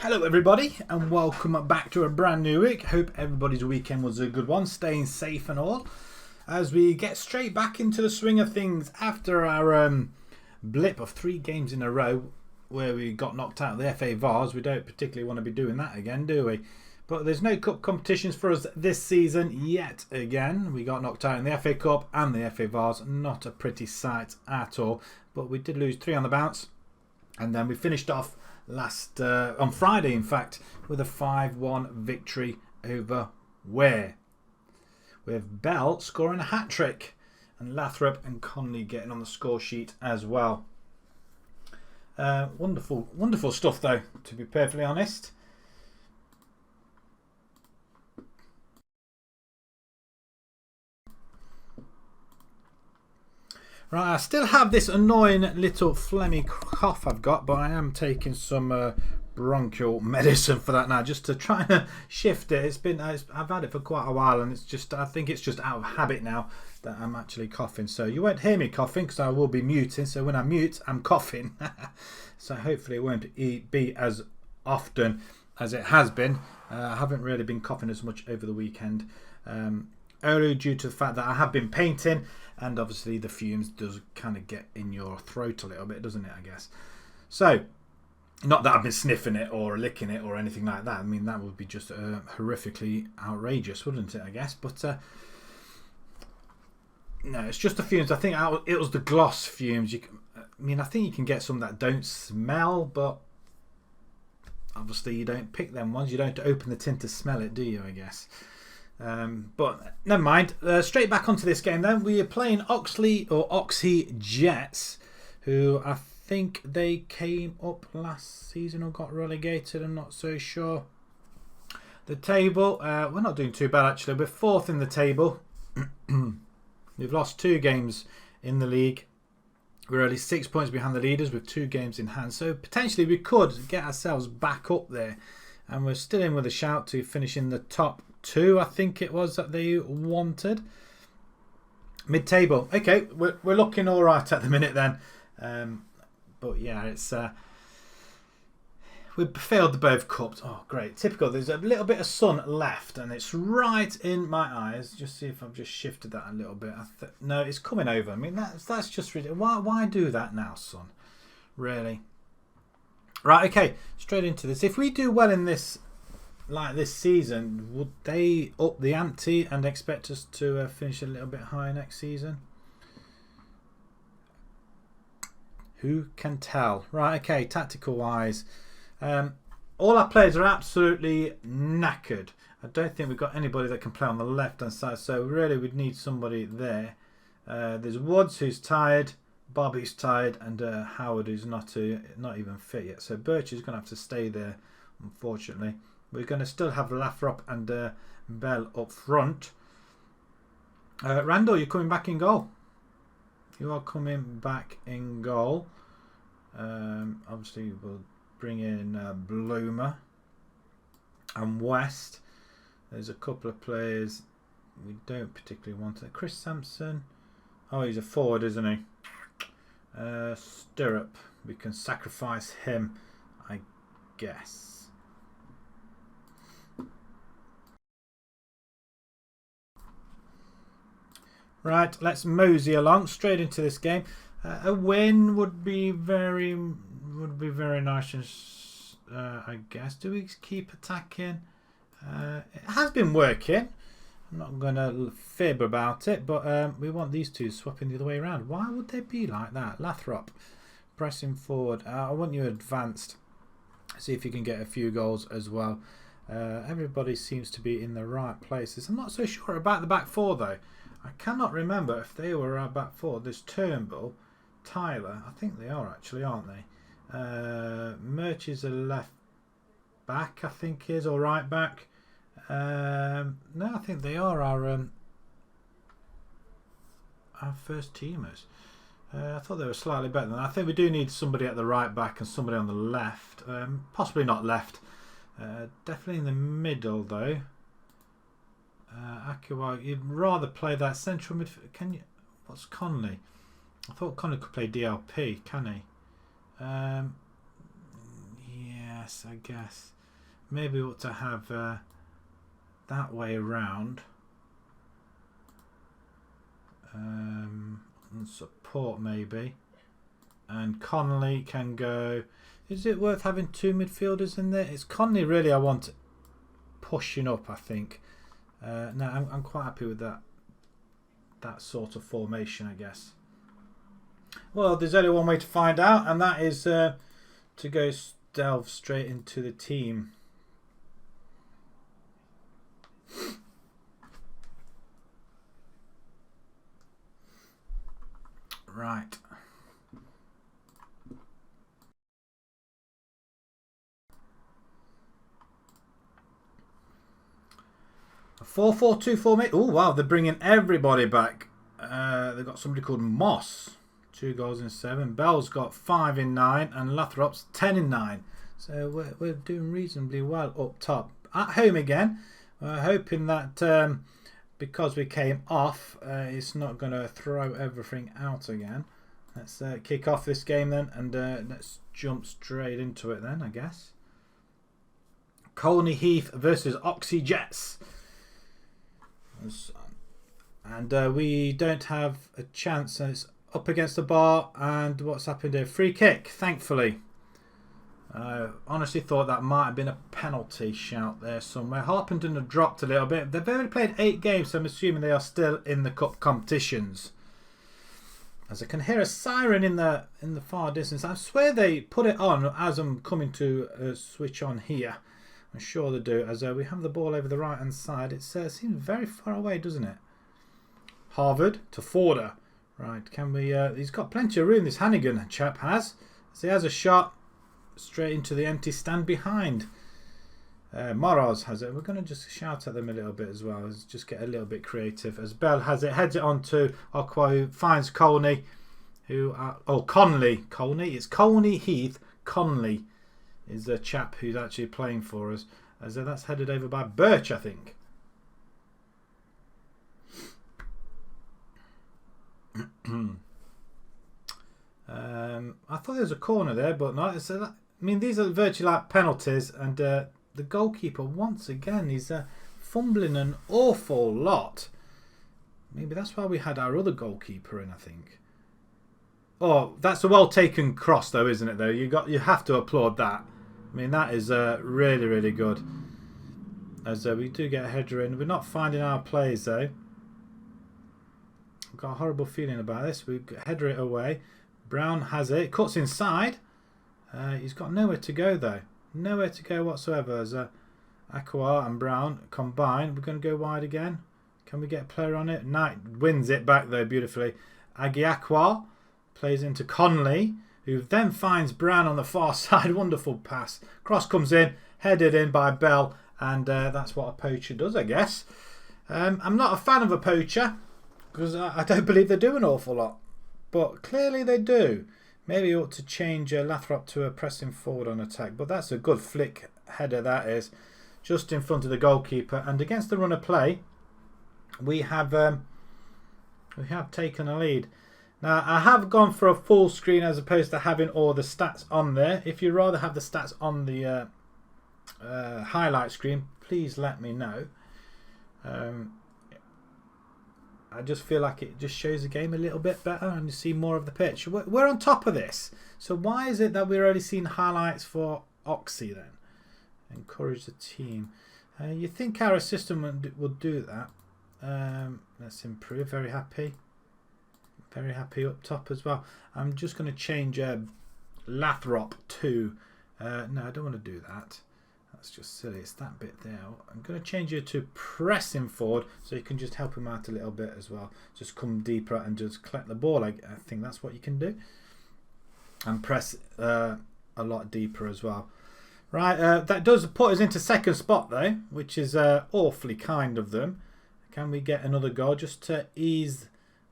Hello everybody and welcome back to a brand new week. Hope everybody's weekend was a good one, staying safe and all, as we get straight back into the swing of things after our blip of 3 games in a row where we got knocked out of the FA Vars. We don't particularly want to be doing that again, do we? But there's no cup competitions for us this season yet again. We got knocked out in the FA Cup and the FA Vars. Not a pretty sight at all, but we did lose 3 on the bounce, and then we finished off on Friday, in fact, with a 5-1 victory over Ware, with Bell scoring a hat-trick and Lathrop and Conley getting on the score sheet as well. Wonderful stuff though, to be perfectly honest. Right, I still have this annoying little phlegmy cough I've got, but I am taking some bronchial medicine for that now, just to try and shift it. I've had it for quite a while, and I think it's just out of habit now that I'm actually coughing. So you won't hear me coughing because I will be muting. So when I mute, I'm coughing. So hopefully it won't be as often as it has been. I haven't really been coughing as much over the weekend. Only due to the fact that I have been painting, and obviously the fumes does kind of get in your throat a little bit, doesn't it, I guess. So, not that I've been sniffing it or licking it or anything like that. I mean, that would be just horrifically outrageous, wouldn't it, I guess. But no, it's just the fumes. I think it was the gloss fumes. I think you can get some that don't smell, but obviously you don't pick them ones. You don't open the tin to smell it, do you, I guess. But never mind. Straight back onto this game then. We are playing Oxley Jets, who I think they came up last season or got relegated. I'm not so sure. The table, we're not doing too bad actually. We're 4th in the table. We've lost 2 games in the league. We're only 6 points behind the leaders with 2 games in hand. So potentially we could get ourselves back up there. And we're still in with a shout to finish in the top 2, I think it was, that they wanted. Mid-table. Okay, we're looking all right at the minute then. But yeah, it's we failed the both cups. Oh, great. Typical. There's a little bit of sun left, and it's right in my eyes. Just see if I've just shifted that a little bit. No, it's coming over. I mean, that's just ridiculous. Why do that now, sun? Really? Right, okay. Straight into this. If we do well in this, like this season, would they up the ante and expect us to finish a little bit higher next season? Who can tell? Right, okay, tactical wise, all our players are absolutely knackered. I don't think we've got anybody that can play on the left hand side, so really we'd need somebody there. There's Woods, who's tired, Bobby's tired, and Howard, who's not even fit yet. So Birch is going to have to stay there, unfortunately. We're going to still have Lathrop and Bell up front. Randall, you're coming back in goal. You are coming back in goal. Obviously, we'll bring in Bloomer and West. There's a couple of players we don't particularly want. Chris Sampson. Oh, he's a forward, isn't he? Stirrup. We can sacrifice him, I guess. Right, let's mosey along straight into this game. A win would be very nice, I guess. Do we keep attacking? It has been working. I'm not going to fib about it, but we want these two swapping the other way around. Why would they be like that? Lathrop, pressing forward. I want you advanced. See if you can get a few goals as well. Everybody seems to be in the right places. I'm not so sure about the back 4 though. I cannot remember if they were our back 4. There's Turnbull, Tyler. I think they are actually, aren't they? Murch is a left back, I think he is, or right back. No, I think they are our first teamers. I thought they were slightly better than that. I think we do need somebody at the right back and somebody on the left. Possibly not left. Definitely in the middle though. Akiwa, you'd rather play that central midfield. Can you? What's Conley? I thought Conley could play DLP. Can he? Yeah, I guess. Maybe we ought to have that way around. And support maybe. And Conley can go. Is it worth having 2 midfielders in there? It's Conley really I want pushing up, I think. No, I'm quite happy with that sort of formation, I guess. Well, there's only one way to find out, and that is to go delve straight into the team. Right. A 4-4-2 formation. Oh wow, they're bringing everybody back. They've got somebody called Moss. 2 goals in 7. Bell's got 5 in 9, and Lathrop's 10 in 9. So we're doing reasonably well up top. At home again. We're hoping that because we came off, it's not going to throw everything out again. Let's kick off this game then, and let's jump straight into it then, I guess. Colney Heath versus Oxy Jets. And we don't have a chance, and it's up against the bar. And what's happened here? Free kick, thankfully. Honestly thought that might have been a penalty shout there somewhere. Harpenden have dropped a little bit. They've only played 8 games, so I'm assuming they are still in the cup competitions. As I can hear a siren in the far distance. I swear they put it on as I'm coming to switch on here. I'm sure they do. As we have the ball over the right hand side. It seems very far away, doesn't it? Harvard to Forder. Right, can we... he's got plenty of room, this Hannigan chap has. So he has a shot straight into the empty stand behind. Moroz has it. We're going to just shout at them a little bit as well. Let's just get a little bit creative. As Bell has it, heads it on to Aqua, who finds Colney. Conley. Colney? It's Colney Heath. Conley is the chap who's actually playing for us. As that's headed over by Birch, I think. I thought there was a corner there, but not. I mean, these are virtually like penalties, and the goalkeeper once again is fumbling an awful lot. Maybe that's why we had our other goalkeeper in, I think. Oh, that's a well taken cross, though, isn't it? Though you have to applaud that. I mean, that is really, really good. As we do get a header in, we're not finding our plays though. I've got a horrible feeling about this. We header it away. Brown has it. Cuts inside. He's got nowhere to go though. Nowhere to go whatsoever. As Aqua and Brown combine, we're going to go wide again. Can we get a player on it? Knight wins it back though beautifully. Agiaqua plays into Conley, who then finds Brown on the far side. Wonderful pass. Cross comes in, headed in by Bell, and that's what a poacher does, I guess. I'm not a fan of a poacher because I don't believe they do an awful lot, but clearly they do. Maybe you ought to change Lathrop to a pressing forward on attack, but that's a good flick header, that is, just in front of the goalkeeper. And against the run of play, we have taken a lead. Now, I have gone for a full screen as opposed to having all the stats on there. If you'd rather have the stats on the highlight screen, please let me know. I just feel like it just shows the game a little bit better and you see more of the pitch. We're on top of this. So why is it that we're only seeing highlights for Oxy then? Encourage the team. You think our assistant would do that. Let's improve. Very happy. Very happy up top as well. I'm just going to change Lathrop to... no, I don't want to do that. That's just silly. It's that bit there. I'm going to change it to pressing forward so you can just help him out a little bit as well. Just come deeper and just collect the ball. I think that's what you can do. And press a lot deeper as well. Right, that does put us into second spot though, which is awfully kind of them. Can we get another goal just to ease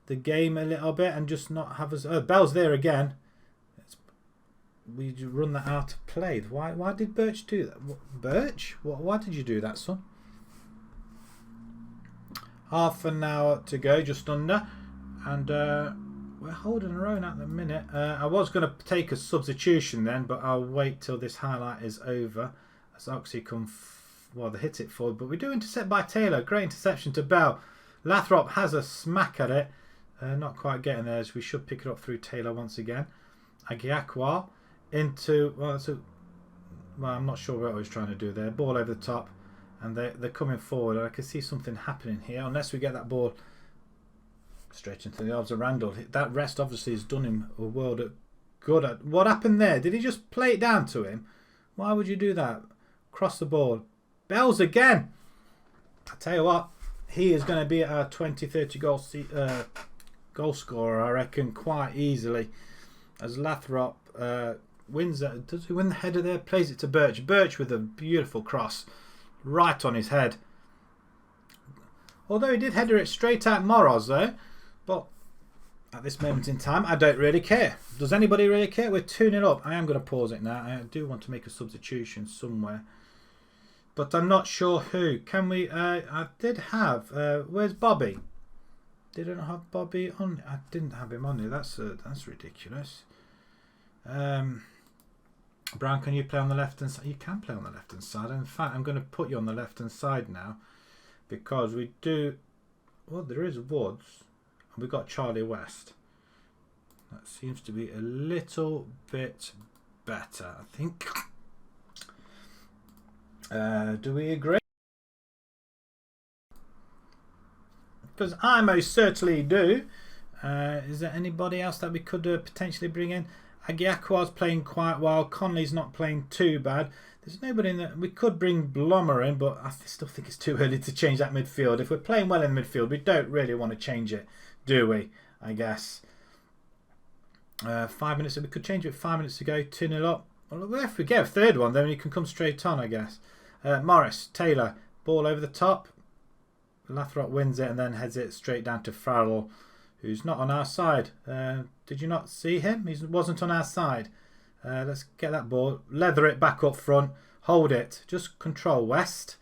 the game a little bit and just not have us... Oh, Bell's there again. We run that out of play. Why did Birch do that? Birch? Why did you do that, son? Half an hour to go, just under. And we're holding our own at the minute. I was going to take a substitution then, but I'll wait till this highlight is over. As Oxy come, well, they hit it forward, but we do intercept by Taylor. Great interception to Bell. Lathrop has a smack at it. Not quite getting there, as we should pick it up through Taylor once again. Agiakwa into, well, I'm not sure what I was trying to do there. Ball over the top, and they're coming forward. I can see something happening here, unless we get that ball straight into the arms of Randall. That rest obviously has done him a world of good. What happened there? Did he just play it down to him? Why would you do that? Cross the ball. Bells again. I tell you what, he is going to be our 20-30 goal scorer, I reckon, quite easily. As Lathrop wins that. Does he win the header there? Plays it to Birch. Birch with a beautiful cross right on his head. Although he did header it straight at Moros though. But at this moment in time, I don't really care. Does anybody really care? We're 2-0 up. I am going to pause it now. I do want to make a substitution somewhere, but I'm not sure who. Can we? I did have. Where's Bobby? Did I not have Bobby on? I didn't have him on here. That's ridiculous. Brown, can you play on the left hand side? You can play on the left hand side. In fact, I'm going to put you on the left hand side now, because we do. Well, there is Woods. We've got Charlie West. That seems to be a little bit better, I think. Do we agree? Because I most certainly do. Is there anybody else that we could potentially bring in? Agiakwa's playing quite well. Conley's not playing too bad. There's nobody in there. We could bring Blommer in, but I still think it's too early to change that midfield. If we're playing well in midfield, we don't really want to change it, do we? I guess. 5 minutes. We could change it 5 minutes to go. 2-0 up. Well, if we get a third one, then you can come straight on, I guess. Morris, Taylor, ball over the top. Lathrop wins it and then heads it straight down to Farrell, who's not on our side. Did you not see him? He wasn't on our side. Let's get that ball. Leather it back up front. Hold it. Just control West.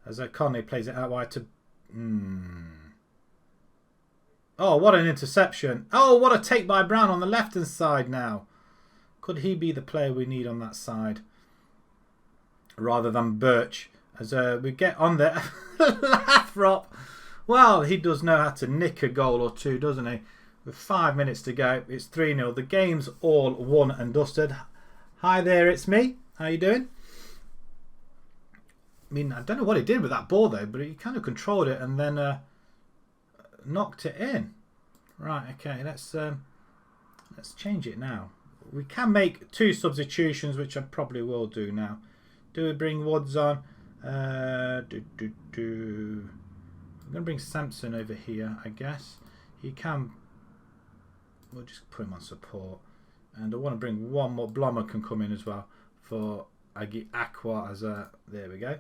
As Conley plays it out wide to... Oh, what an interception. Oh, what a take by Brown on the left-hand side now. Could he be the player we need on that side? Rather than Birch. As we get on there. Lathrop. Well, he does know how to nick a goal or two, doesn't he? With 5 minutes to go, it's 3-0. The game's all won and dusted. Hi there, it's me. How you doing? I mean, I don't know what he did with that ball though, but he kind of controlled it and then knocked it in. Right, okay, let's change it now. We can make 2 substitutions, which I probably will do now. Do we bring Woods on? I'm going to bring Sampson over here, I guess. He can... We'll just put him on support. And I want to bring one more. Blommer can come in as well for Aqua as a... There we go.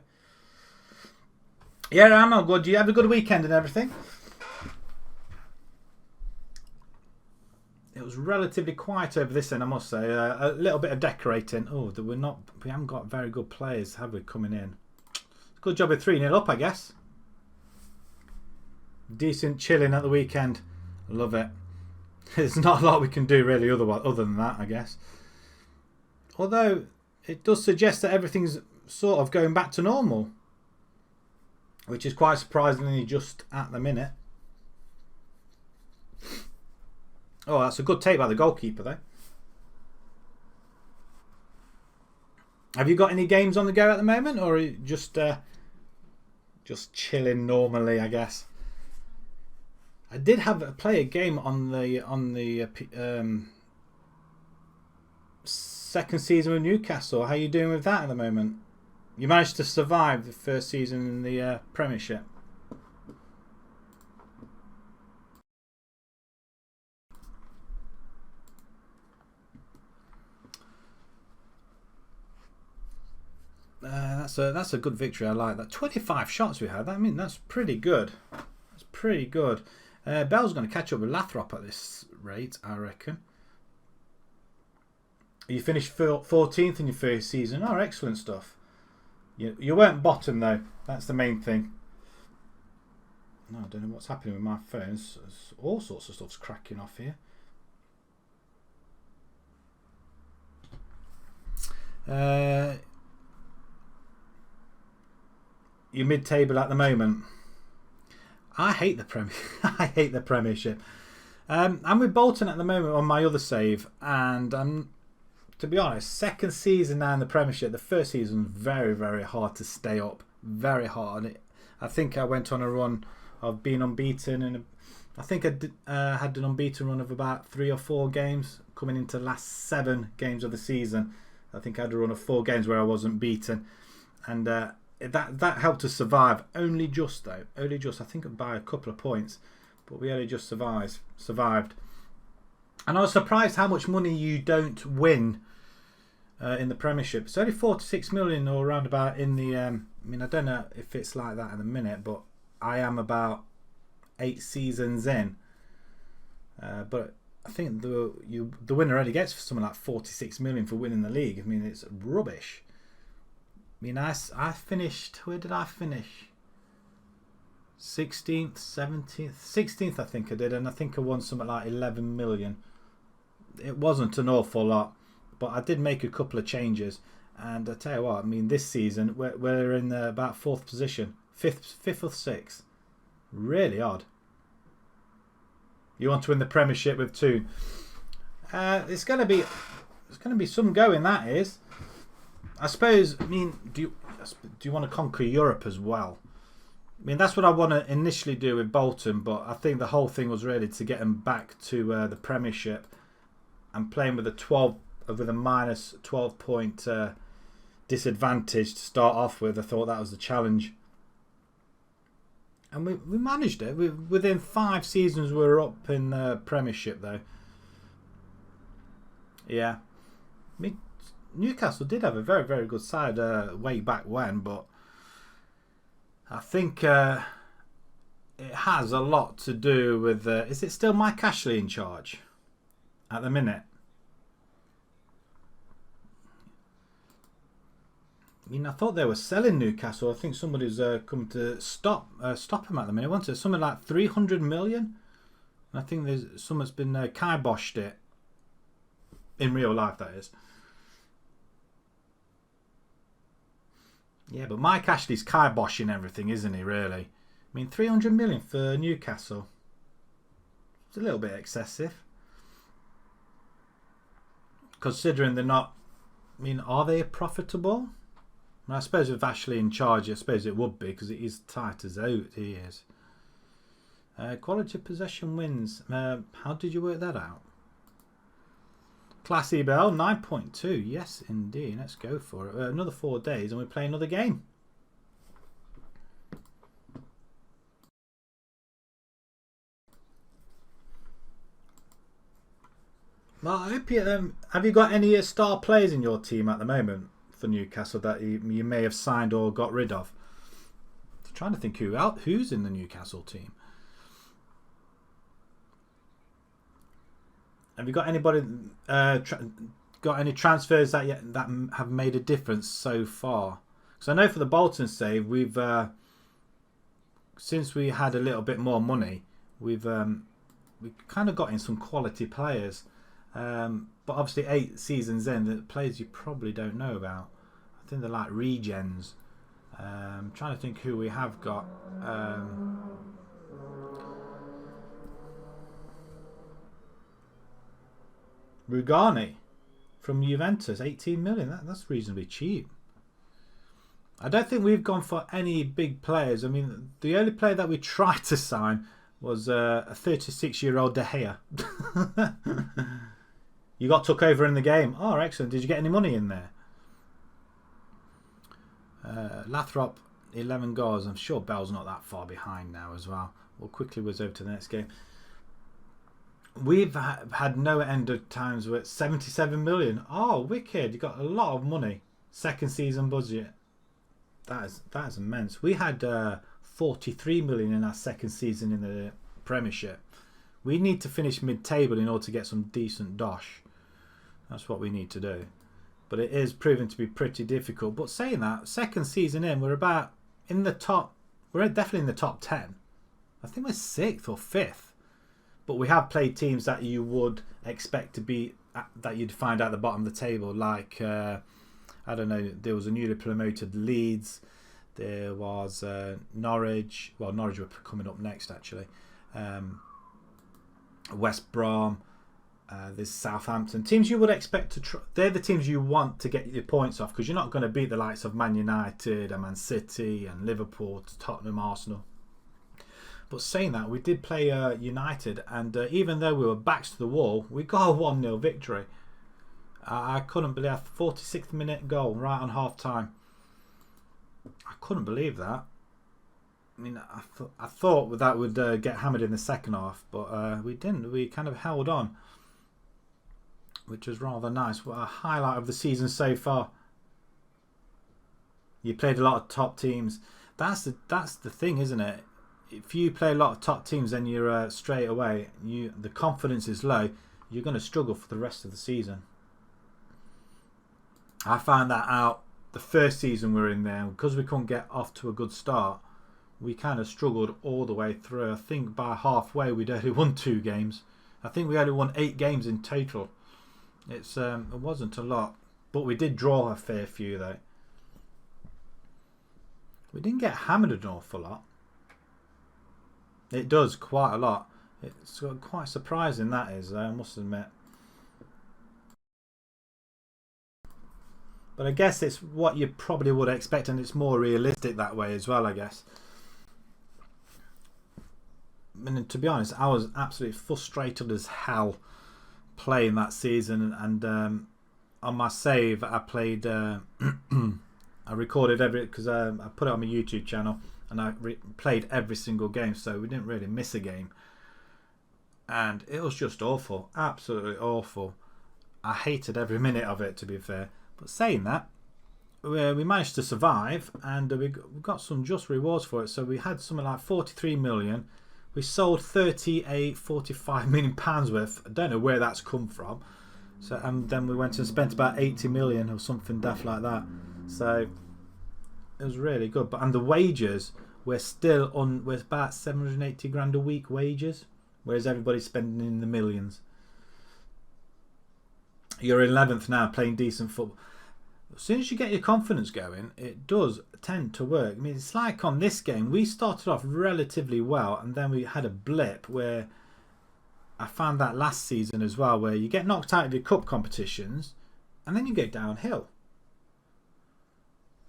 Yeah, I'm all good. Do you have a good weekend and everything? It was relatively quiet over this end, I must say. A little bit of decorating. Oh, we haven't got very good players, have we, coming in? Good job with 3-0 up, I guess. Decent chilling at the weekend. Love it. There's not a lot we can do really other than that, I guess. Although it does suggest that everything's sort of going back to normal, which is quite surprisingly just at the minute. Oh, that's a good take by the goalkeeper though. Have you got any games on the go at the moment, or are you just chilling normally, I guess? I did play a game on the second season with Newcastle. How are you doing with that at the moment? You managed to survive the first season in the Premiership. That's a good victory. I like that. 25 shots we had. I mean, that's pretty good. That's pretty good. Bell's going to catch up with Lathrop at this rate, I reckon. You finished 14th in your first season. Oh, excellent stuff. You weren't bottom though. That's the main thing. No, I don't know what's happening with my phone. All sorts of stuff's cracking off here. You're mid-table at the moment. I hate the I hate the Premiership. I'm with Bolton at the moment on my other save, and to be honest, second season now in the Premiership. The first season was very, very hard to stay up. Very hard. I think I went on a run of being unbeaten, and I think I had an unbeaten run of about 3 or 4 games coming into the last 7 games of the season. I think I had a run of 4 games where I wasn't beaten, and that helped us survive. Only just though, only just. I think by a couple of points, but we only just survived. And I was surprised how much money you don't win in the Premiership. It's only 4 to 6 million or around about in the. I mean, I don't know if it's like that in a minute, but I am about 8 seasons in. But I think the winner only gets something like 46 million for winning the league. I mean, it's rubbish. I mean, I finished. Where did I finish? 16th, 17th, 16th. I think I did, and I think I won something like 11 million. It wasn't an awful lot, but I did make a couple of changes. And I tell you what, I mean, this season we're in about 4th position, 5th or 6th. Really odd. You want to win the Premiership with 2? It's going to be some going. That is. I suppose. I mean, do you want to conquer Europe as well? I mean, that's what I want to initially do with Bolton, but I think the whole thing was really to get them back to the Premiership and playing with a minus 12 point disadvantage to start off with. I thought that was the challenge, and we managed it. Within 5 seasons, we were up in the Premiership, though. Yeah, I mean, Newcastle did have a very, very good side way back when, but I think it has a lot to do with. Is it still Mike Ashley in charge at the minute? I mean, I thought they were selling Newcastle. I think somebody's come to stop him at the minute. Wasn't it something like 300 million? And I think there's someone's been kiboshed it in real life. That is. Yeah, but Mike Ashley's kiboshing everything, isn't he, really? I mean, 300 million for Newcastle. It's a little bit excessive. Considering they're not. I mean, are they profitable? I suppose with Ashley in charge, I suppose it would be, because it is tight as out. He is. Quality of possession wins. How did you work that out? Classy Bell, 9.2. Yes, indeed. Let's go for it. Another 4 days and we play another game. Well, I hope you, have you got any star players in your team at the moment for Newcastle that you may have signed or got rid of? I'm trying to think who's in the Newcastle team. Have you got anybody got any transfers that have made a difference so far? Because I know for the Bolton save, we've since we had a little bit more money, we kind of got in some quality players. But obviously 8 seasons in, the players you probably don't know about. I think they're like regens. I'm trying to think who we have got. Rugani from Juventus, 18 million. That's reasonably cheap. I don't think we've gone for any big players. I mean, the only player that we tried to sign was a 36-year-old De Gea. You got took over in the game. Oh, excellent. Did you get any money in there? Lathrop, 11 goals. I'm sure Bell's not that far behind now as well. We'll quickly whiz over to the next game. We've had no end of times with 77 million. Oh, wicked. You got a lot of money. Second season budget. That is immense. We had 43 million in our second season in the Premiership. We need to finish mid-table in order to get some decent dosh. That's what we need to do. But it is proving to be pretty difficult. But saying that, second season in, we're about in the top. We're definitely in the top 10. I think we're 6th or 5th. But we have played teams that you would expect to be that you'd find at the bottom of the table, like I don't know, there was a newly promoted Leeds, there was Norwich, well, Norwich were coming up next actually, West Brom, there's Southampton. Teams you would expect to they're the teams you want to get your points off, because you're not going to beat the likes of Man United and Man City and Liverpool, Tottenham, Arsenal. But saying that, we did play United, and even though we were backs to the wall, we got a 1-0 victory. I couldn't believe a 46th minute goal right on half time. I couldn't believe that. I mean, I thought that would get hammered in the second half, but we didn't. We kind of held on, which was rather nice. What a highlight of the season so far. You played a lot of top teams. That's the thing, isn't it? If you play a lot of top teams, then you're straight away, the confidence is low. You're going to struggle for the rest of the season. I found that out the first season we were in there, because we couldn't get off to a good start. We kind of struggled all the way through. I think by halfway we'd only won 2 games. I think we only won 8 games in total. It wasn't a lot, but we did draw a fair few though. We didn't get hammered an awful lot. It does quite a lot. It's quite surprising, that is, I must admit. But I guess it's what you probably would expect, and it's more realistic that way as well, I guess. And to be honest, I was absolutely frustrated as hell playing that season, and on my save I played I recorded because I put it on my YouTube channel, and I played every single game, so we didn't really miss a game, and it was just awful, absolutely awful. I hated every minute of it, to be fair. But saying that, we managed to survive, and we got some just rewards for it. So we had something like 43 million. We sold 45 million pounds worth. I don't know where that's come from. So, and then we went and spent about 80 million or something daft like that. So it was really good. And the wages, we're about 780 grand a week wages, whereas everybody's spending in the millions. You're 11th now, playing decent football. As soon as you get your confidence going, it does tend to work. I mean, it's like on this game, we started off relatively well, and then we had a blip where I found that last season as well, where you get knocked out of your cup competitions and then you go downhill.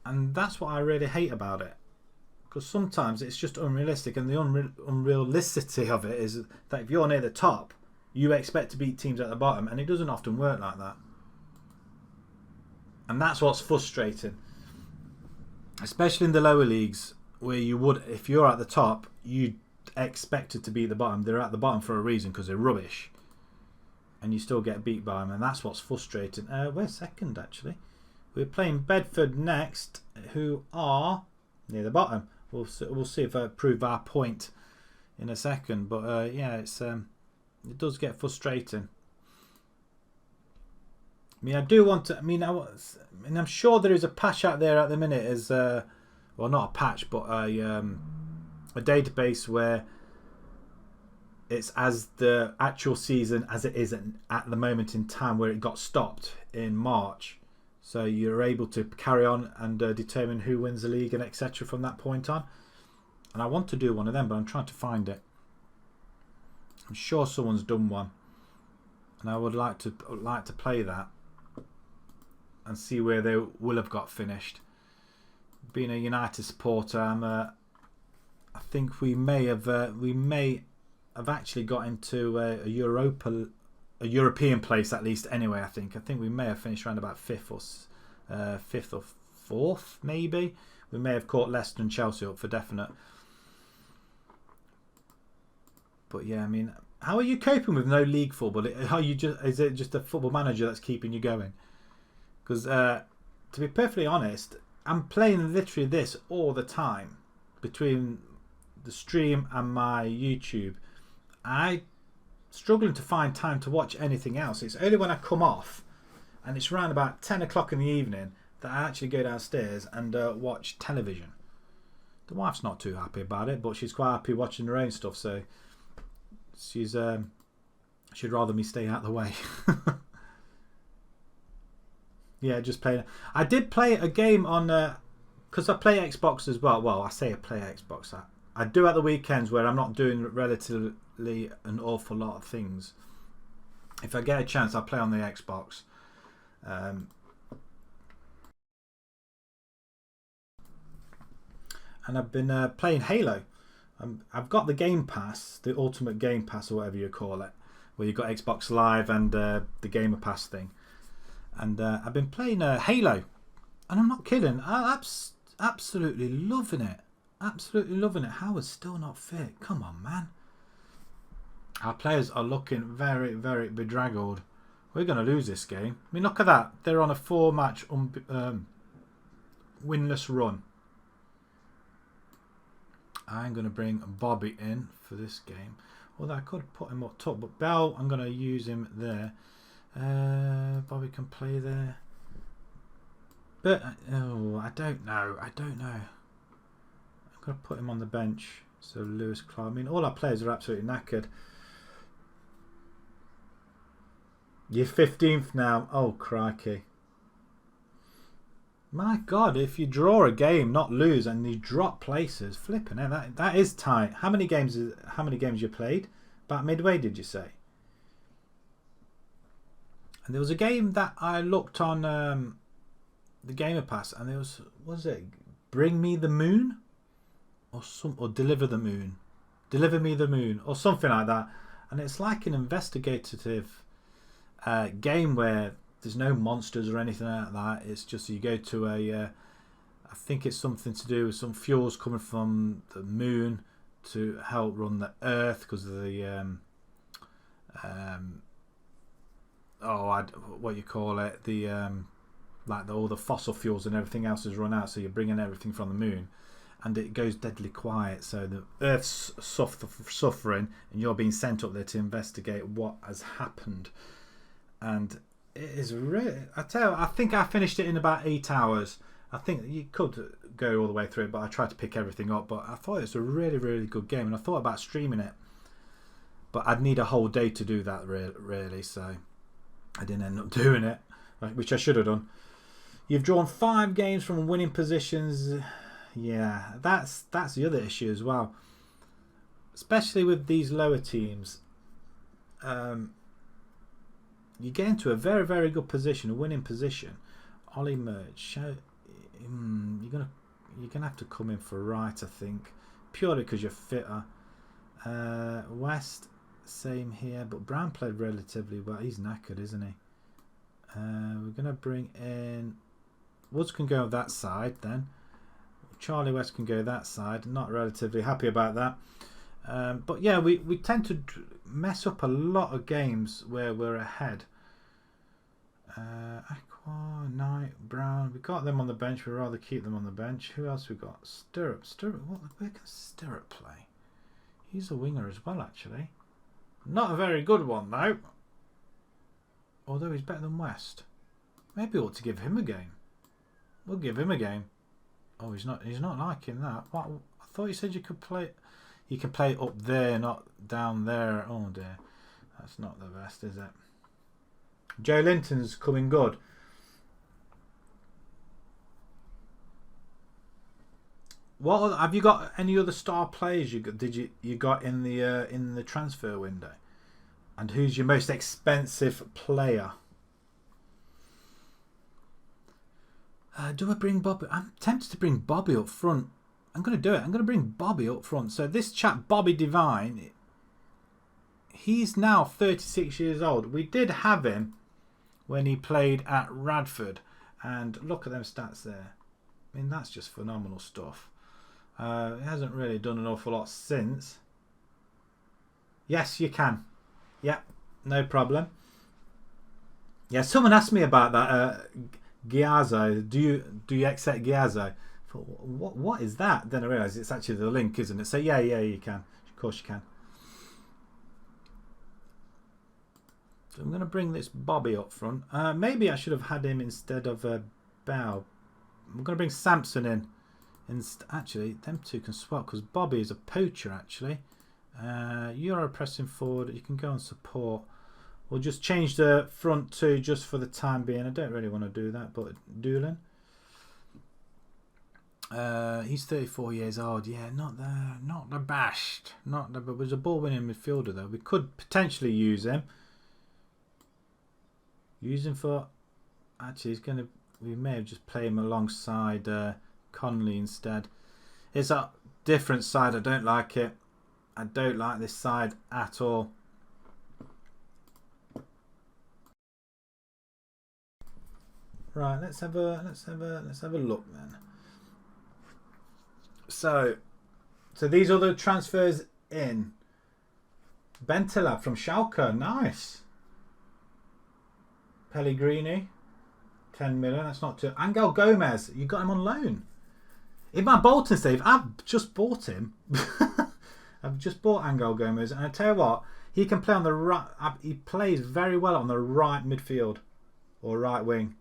And that's what I really hate about it, because sometimes it's just unrealistic, and the unrealisticity of it is that if you're near the top, you expect to beat teams at the bottom, and it doesn't often work like that. And that's what's frustrating, especially in the lower leagues, where you would, if you're at the top, you expect it to be the bottom. They're at the bottom for a reason, because they're rubbish, and you still get beat by them, and that's what's frustrating. We're second actually. We're playing Bedford next, who are near the bottom. We'll see if I prove our point in a second, but yeah, it does get frustrating. I mean, I do want to. I mean, I'm sure there is a patch out there at the minute, as well, not a patch, but a database where it's as the actual season as it is at the moment in time, where it got stopped in March. So you're able to carry on and determine who wins the league and etc. from that point on. And I want to do one of them, but I'm trying to find it. I'm sure someone's done one, and I would like to play that and see where they will have got finished. Being a United supporter, I think we may have actually got into a European place at least. Anyway, I think we may have finished around about fifth or fourth, maybe. We may have caught Leicester and Chelsea up for definite. But yeah, I mean, how are you coping with no league football? Is it just a football manager that's keeping you going? Because to be perfectly honest, I'm playing literally this all the time between the stream and my YouTube. I'm struggling to find time to watch anything else. It's only when I come off, and it's around about 10 o'clock in the evening, that I actually go downstairs and watch television. The wife's not too happy about it, but she's quite happy watching her own stuff, so she'd rather me stay out of the way. Yeah, just playing. I did play a game on because I play Xbox as well. Well, I say I play Xbox. I do at the weekends where I'm not doing relatively an awful lot of things. If I get a chance, I play on the Xbox. And I've been playing Halo. I've got the Game Pass, the Ultimate Game Pass or whatever you call it, where you've got Xbox Live and the Gamer Pass thing. And I've been playing Halo. And I'm not kidding. I'm absolutely loving it. Absolutely loving it. Howard's still not fit. Come on, man. Our players are looking very, very bedraggled. We're going to lose this game. I mean, look at that. They're on a 4-match winless run. I'm going to bring Bobby in for this game. Although I could put him up top. But Bell, I'm going to use him there. Bobby can play there. But, oh, I don't know. I'm going to put him on the bench. So Lewis Clark. I mean, all our players are absolutely knackered. You're 15th now. Oh, crikey. My God, if you draw a game, not lose, and you drop places, flipping it, that is tight. How many games you played? About midway, did you say? And there was a game that I looked on the Gamer Pass, and there was it Bring Me the Moon, or Deliver the Moon, Deliver Me the Moon, or something like that. And it's like an investigative game where there's no monsters or anything like that. It's just you go to I think it's something to do with some fuels coming from the moon to help run the Earth because of the what you call it, the all the fossil fuels and everything else has run out, so you're bringing everything from the moon, and it goes deadly quiet, so the Earth's suffering, and you're being sent up there to investigate what has happened. And it is really, I tell you, I think I finished it in about 8 hours. I think you could go all the way through it, but I tried to pick everything up. But I thought it was a really, really good game, and I thought about streaming it, but I'd need a whole day to do that, really. So I didn't end up doing it, which I should have done. You've drawn 5 games from winning positions. Yeah, that's the other issue as well, especially with these lower teams. You get into a very, very good position, a winning position. Ollie Merch, you're gonna have to come in for right, I think, purely because you're fitter. West, same here, but Brown played relatively well. He's knackered, isn't he? We're gonna bring in Woods can go that side then. Charlie West can go that side. Not relatively happy about that. But yeah, we tend to mess up a lot of games where we're ahead. Aqua, Knight, Brown. We got them on the bench. We'd rather keep them on the bench. Who else we got? Stirrup. Where can Stirrup play? He's a winger as well, actually. Not a very good one, though. Although he's better than West. Maybe we ought to give him a game. We'll give him a game. Oh, he's not liking that. What? I thought you said you could play. You can play up there, not down there. Oh dear, that's not the best, is it? Joe Linton's coming good. What have you got? Any other star players you got in the transfer window? And who's your most expensive player? Do I bring Bobby? I'm tempted to bring Bobby up front. I'm going to do it. I'm going to bring Bobby up front. So this chap, Bobby Devine, he's now 36 years old. We did have him when he played at Radford. And look at them stats there. I mean, that's just phenomenal stuff. He hasn't really done an awful lot since. Yes, you can. Yeah, no problem. Yeah, someone asked me about that. Giazzo. Do you accept Giazzo? What is that? Then I realised it's actually the link, isn't it? So yeah, you can. Of course you can. So I'm going to bring this Bobby up front. Maybe I should have had him instead of Bell. I'm going to bring Sampson in. Actually, them two can swap because Bobby is a poacher. Actually, you're a pressing forward. You can go and support. We'll just change the front two just for the time being. I don't really want to do that, but Doolin. He's 34 years old. Yeah, not the best. But was a ball-winning midfielder though. We could potentially use him. Use him for. Actually, he's going to. We may have just play him alongside Conley instead. It's a different side. I don't like it. I don't like this side at all. Right, let's have a look then. So these are the transfers in. Bentalab from Schalke, nice. Pellegrini, 10 million. That's not too. Angel Gomez, you got him on loan. In my Bolton save, I've just bought him. I've just bought Angel Gomez, and I tell you what, he can play on the right. He plays very well on the right midfield or right wing.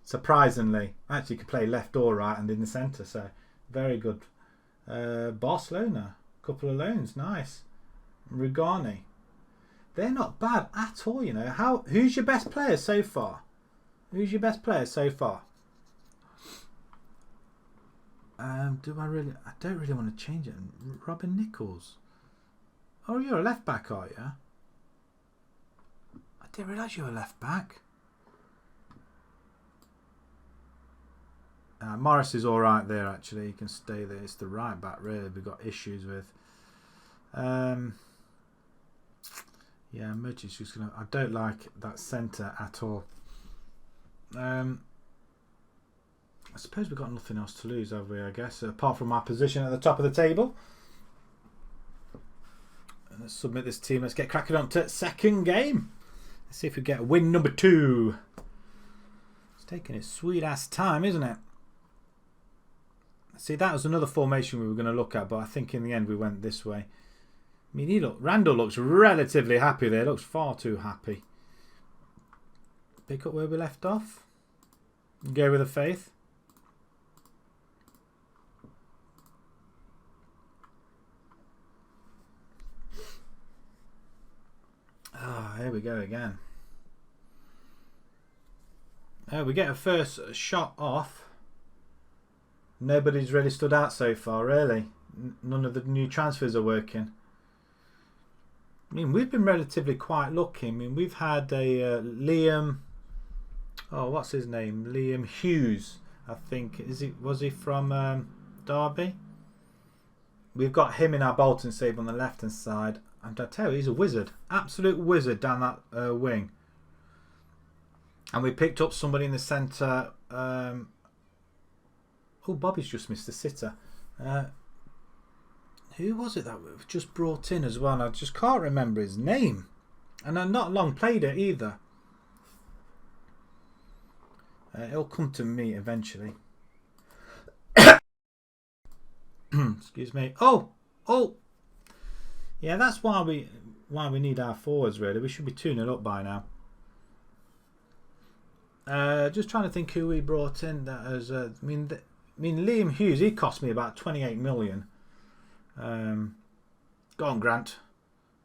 Surprisingly, actually, could play left or right and in the centre. So very good. Barcelona, couple of loans, nice. Rugani, they're not bad at all. You know, who's your best player so far? Who's your best player so far? I don't really want to change it. Robin Nichols. Oh, you're a left back, are you? I didn't realise you were a left back. Morris is all right there. Actually, he can stay there. It's the right back really we've got issues with. Yeah, Mudge's just gonna. I don't like that centre at all. I suppose we've got nothing else to lose, have we? I guess apart from our position at the top of the table. And let's submit this team. Let's get cracking on to second game. Let's see if we get win number 2. It's taking its sweet ass time, isn't it? See, that was another formation we were going to look at, but I think in the end we went this way. I mean, Randall looks relatively happy there. Looks far too happy. Pick up where we left off. Go with the faith. Here we go again. We get a first shot off. Nobody's really stood out so far, really. None of the new transfers are working. I mean, we've been relatively quite lucky. I mean, we've had a Liam. Oh, what's his name? Liam Hughes, I think. Was he from Derby? We've got him in our Bolton save on the left hand side, and I tell you, he's a wizard, absolute wizard down that wing. And we picked up somebody in the centre. Oh, Bobby's just missed the sitter. Who was it that we've just brought in as well? I just can't remember his name. And I've not long played it either. It'll come to me eventually. Excuse me. Oh! Yeah, that's why we need our forwards, really. We should be 2-0 up by now. Just trying to think who we brought in. That as I mean, Liam Hughes. He cost me about 28 million. Go on, Grant.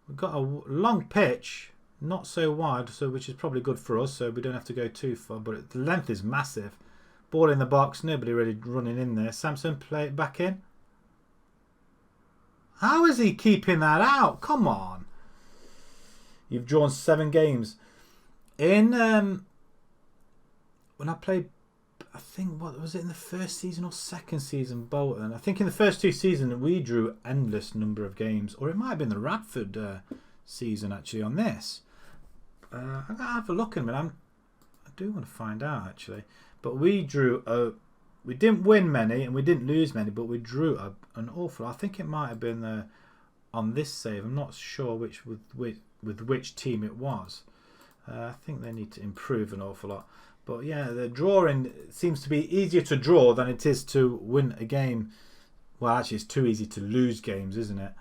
We've got a long pitch, not so wide, so which is probably good for us. So we don't have to go too far. But the length is massive. Ball in the box. Nobody really running in there. Samson, play it back in. How is he keeping that out? Come on. You've drawn 7 games. In when I played, I think, what was it, in the first season or second season, Bolton? I think in the first 2 seasons we drew endless number of games, or it might have been the Radford season actually on this. I gotta have a look in a minute. I do want to find out actually, but we drew we didn't win many and we didn't lose many, but we drew an awful. I think it might have been on this save. I'm not sure with which team it was. I think they need to improve an awful lot. But yeah, the drawing seems to be easier to draw than it is to win a game. Well, actually, it's too easy to lose games, isn't it?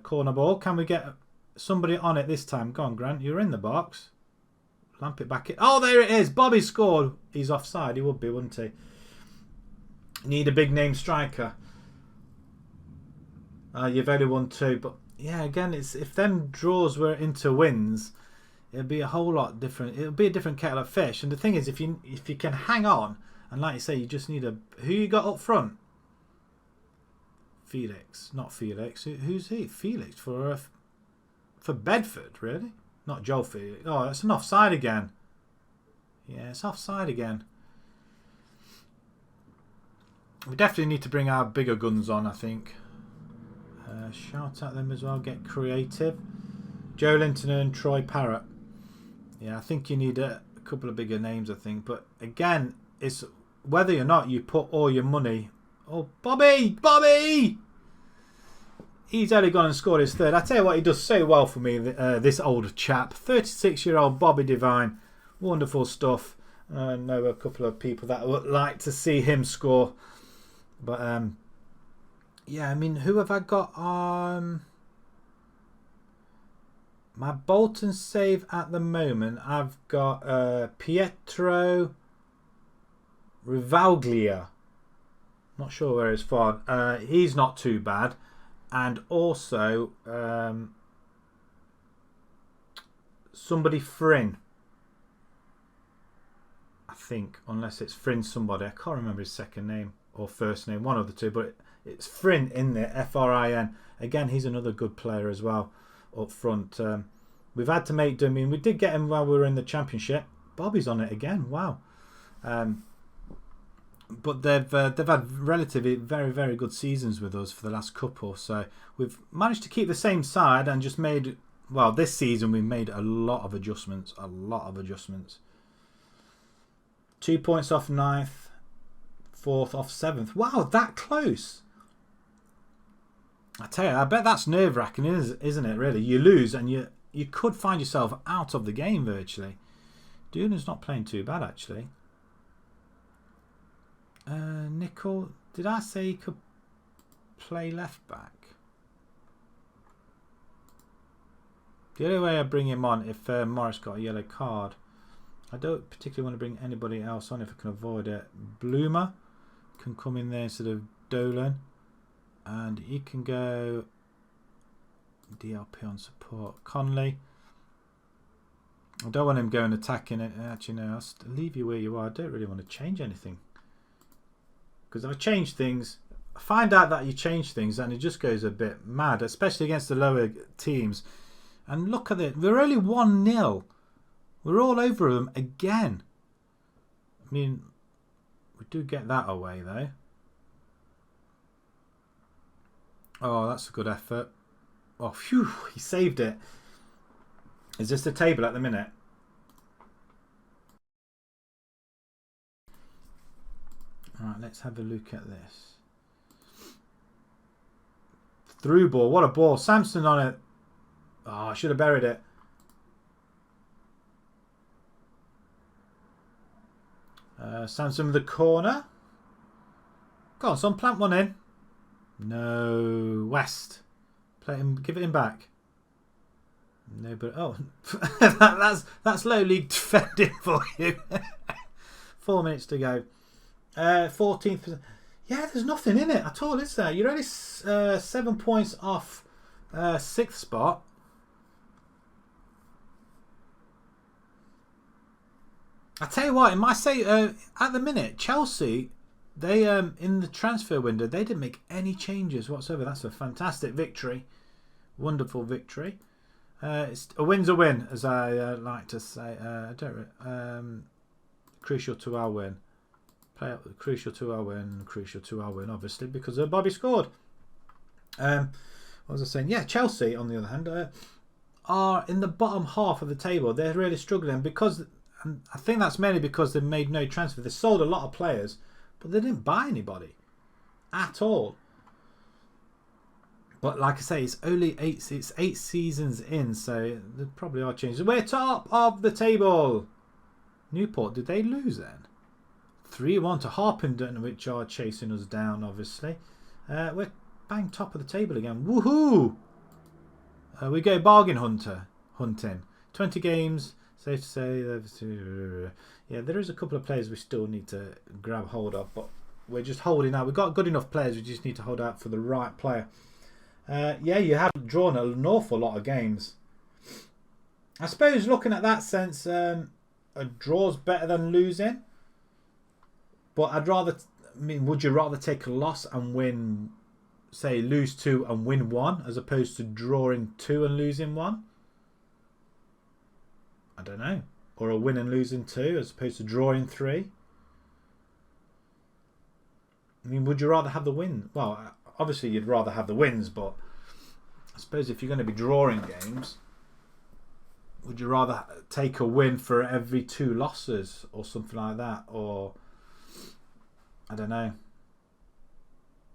Corner ball. Can we get somebody on it this time? Go on, Grant. You're in the box. Lamp it back in. Oh, there it is. Bobby scored. He's offside. He would be, wouldn't he? Need a big name striker. You've only won 2. But yeah, again, it's if them draws were into wins, it'll be a whole lot different. It'll be a different kettle of fish. And the thing is, if you can hang on, and like you say, you just need who you got up front? Felix, not Felix. Who's he? Felix for Bedford, really? Not Joel Felix. Oh, it's an offside again. Yeah, it's offside again. We definitely need to bring our bigger guns on, I think. Shout at them as well. Get creative. Joe Linton and Troy Parrott. Yeah, I think you need a couple of bigger names, I think. But again, it's whether or not you put all your money. Oh, Bobby! He's only gone and scored his third. I tell you what, he does so well for me, this old chap. 36-year-old Bobby Devine. Wonderful stuff. I know a couple of people that would like to see him score. But, yeah, I mean, who have I got on? My Bolton save at the moment, I've got Pietro Rivaglia. Not sure where he's from. He's not too bad. And also somebody Frin. I think, unless it's Frin somebody. I can't remember his second name or first name, one of the two, but it's Frin in there, F-R-I-N. Again, he's another good player as well up front. We've had to make do. I mean, we did get him while we were in the Championship. Bobby's on it again. Wow. But they've had relatively very, very good seasons with us for the last couple. So we've managed to keep the same side and just made, well, this season we made a lot of adjustments. 2 points off 9th, 4th off 7th. Wow, that close. I tell you, I bet that's nerve-wracking, isn't it, really? You lose and you could find yourself out of the game virtually. Doonan's not playing too bad, actually. Nickel, did I say he could play left back? The only way I bring him on if Morris got a yellow card. I don't particularly want to bring anybody else on if I can avoid it. Bloomer can come in there instead of Dolan. And he can go DLP on support. Conley. I don't want him going attacking it. Actually, no, I'll leave you where you are. I don't really want to change anything. Because if I change things, I find out that you change things and it just goes a bit mad, especially against the lower teams. And look at it. We're only 1-0. We're all over them again. I mean, we do get that away, though. Oh, that's a good effort. Oh, phew, he saved it. Is this the table at the minute? Alright, let's have a look at this. Through ball. What a ball. Samson on it. Oh, I should have buried it. Samson with the corner. Go on, son. Plant one in. No. West. Play him. Give it him back. No, but oh, that's low league defending for you. 4 minutes to go. 14th. Yeah, there's nothing in it at all, is there? You're only 7 points off 6th spot. I tell you what, it might say at the minute Chelsea, they in the transfer window they didn't make any changes whatsoever. That's a fantastic victory, wonderful victory. It's a win's a win, as I like to say. I don't crucial to our win. Play up crucial to our win, obviously because Bobby scored. What was I saying? Yeah, Chelsea on the other hand are in the bottom half of the table. They're really struggling because. And I think that's mainly because they've made no transfer. They sold a lot of players, but they didn't buy anybody at all. But like I say, it's only 8 seasons in, so there probably are changes. We're top of the table. Newport, did they lose then? 3-1 to Harpenden, which are chasing us down, obviously. We're bang top of the table again. Woohoo! We go bargain hunting. 20 games. Safe to say, yeah, there is a couple of players we still need to grab hold of, but we're just holding out. We've got good enough players, we just need to hold out for the right player. Yeah, you have drawn an awful lot of games. I suppose looking at that sense, a draw's better than losing. But I'd rather, I mean, would you rather take a loss and win, say, lose 2 and win 1, as opposed to drawing 2 and losing 1? I don't know. Or a win and losing 2 as opposed to drawing 3? I mean, would you rather have the win? Well, obviously you'd rather have the wins, but I suppose if you're going to be drawing games, would you rather take a win for every 2 losses or something like that? Or, I don't know.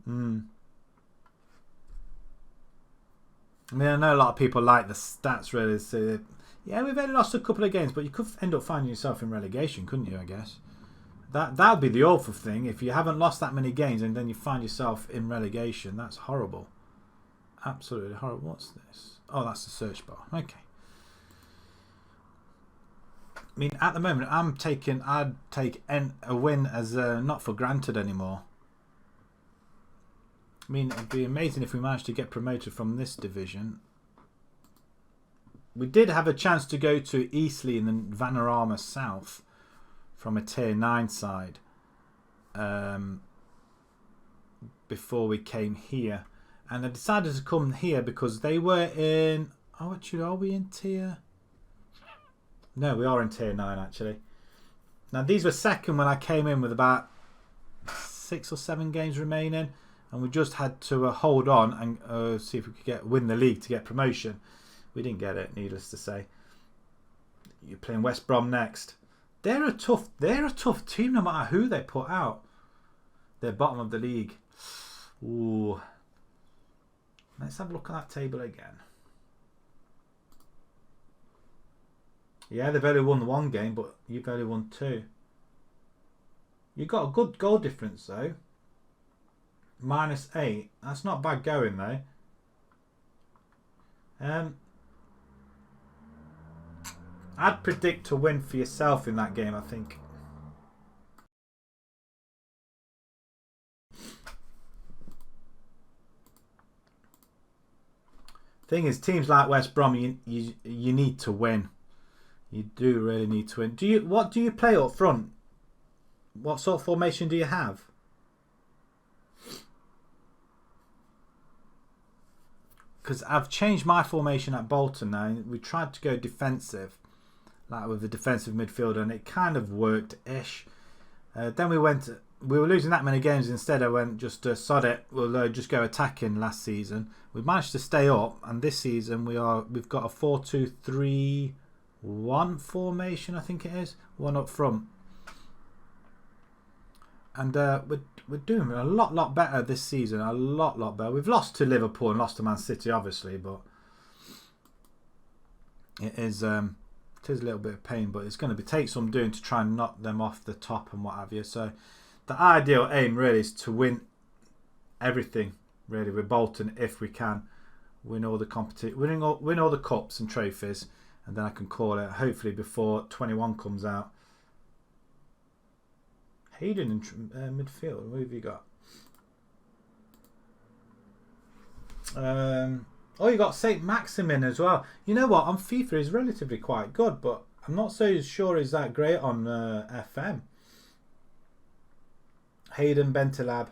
I mean, I know a lot of people like the stats really. So, yeah, we've only lost a couple of games, but you could end up finding yourself in relegation, couldn't you, I guess? That would be the awful thing. If you haven't lost that many games and then you find yourself in relegation, that's horrible. Absolutely horrible. What's this? Oh, that's the search bar. Okay. I mean, at the moment, I'd take a win as not for granted anymore. I mean, it'd be amazing if we managed to get promoted from this division. We did have a chance to go to Eastleigh in the Vanarama South from a Tier 9 side before we came here. And I decided to come here because they were in... Oh, actually, are we in Tier... No, we are in Tier 9, actually. Now, these were second when I came in with about 6 or 7 games remaining. And we just had to hold on and see if we could win the league to get promotion. We didn't get it, needless to say. You're playing West Brom next. They're a tough team no matter who they put out. They're bottom of the league. Ooh. Let's have a look at that table again. Yeah, they've only won 1 game, but you've only won 2. You've got a good goal difference though. -8. That's not bad going though. I'd predict to win for yourself in that game, I think. Thing is, teams like West Brom, you need to win. You do really need to win. What do you play up front? What sort of formation do you have? Because I've changed my formation at Bolton now. We tried to go defensive, like with the defensive midfielder, and it kind of worked-ish. Then we were losing that many games. Instead, I went just sod it. We'll just go attacking last season. We managed to stay up, and this season we've got a 4-2-3-1 formation, I think it is. 1 up front. And we're doing a lot better this season. A lot better. We've lost to Liverpool and lost to Man City, obviously, but it is a little bit of pain. But it's going to take some doing to try and knock them off the top and what have you. So the ideal aim really is to win everything really with Bolton if we can. Win all the win all the cups and trophies, and then I can call it hopefully before 21 comes out. Hayden in midfield. What have you got? Oh, you got St. Maximin as well. You know what? On FIFA he's relatively quite good, but I'm not so sure he's that great on FM. Hayden Bentalab.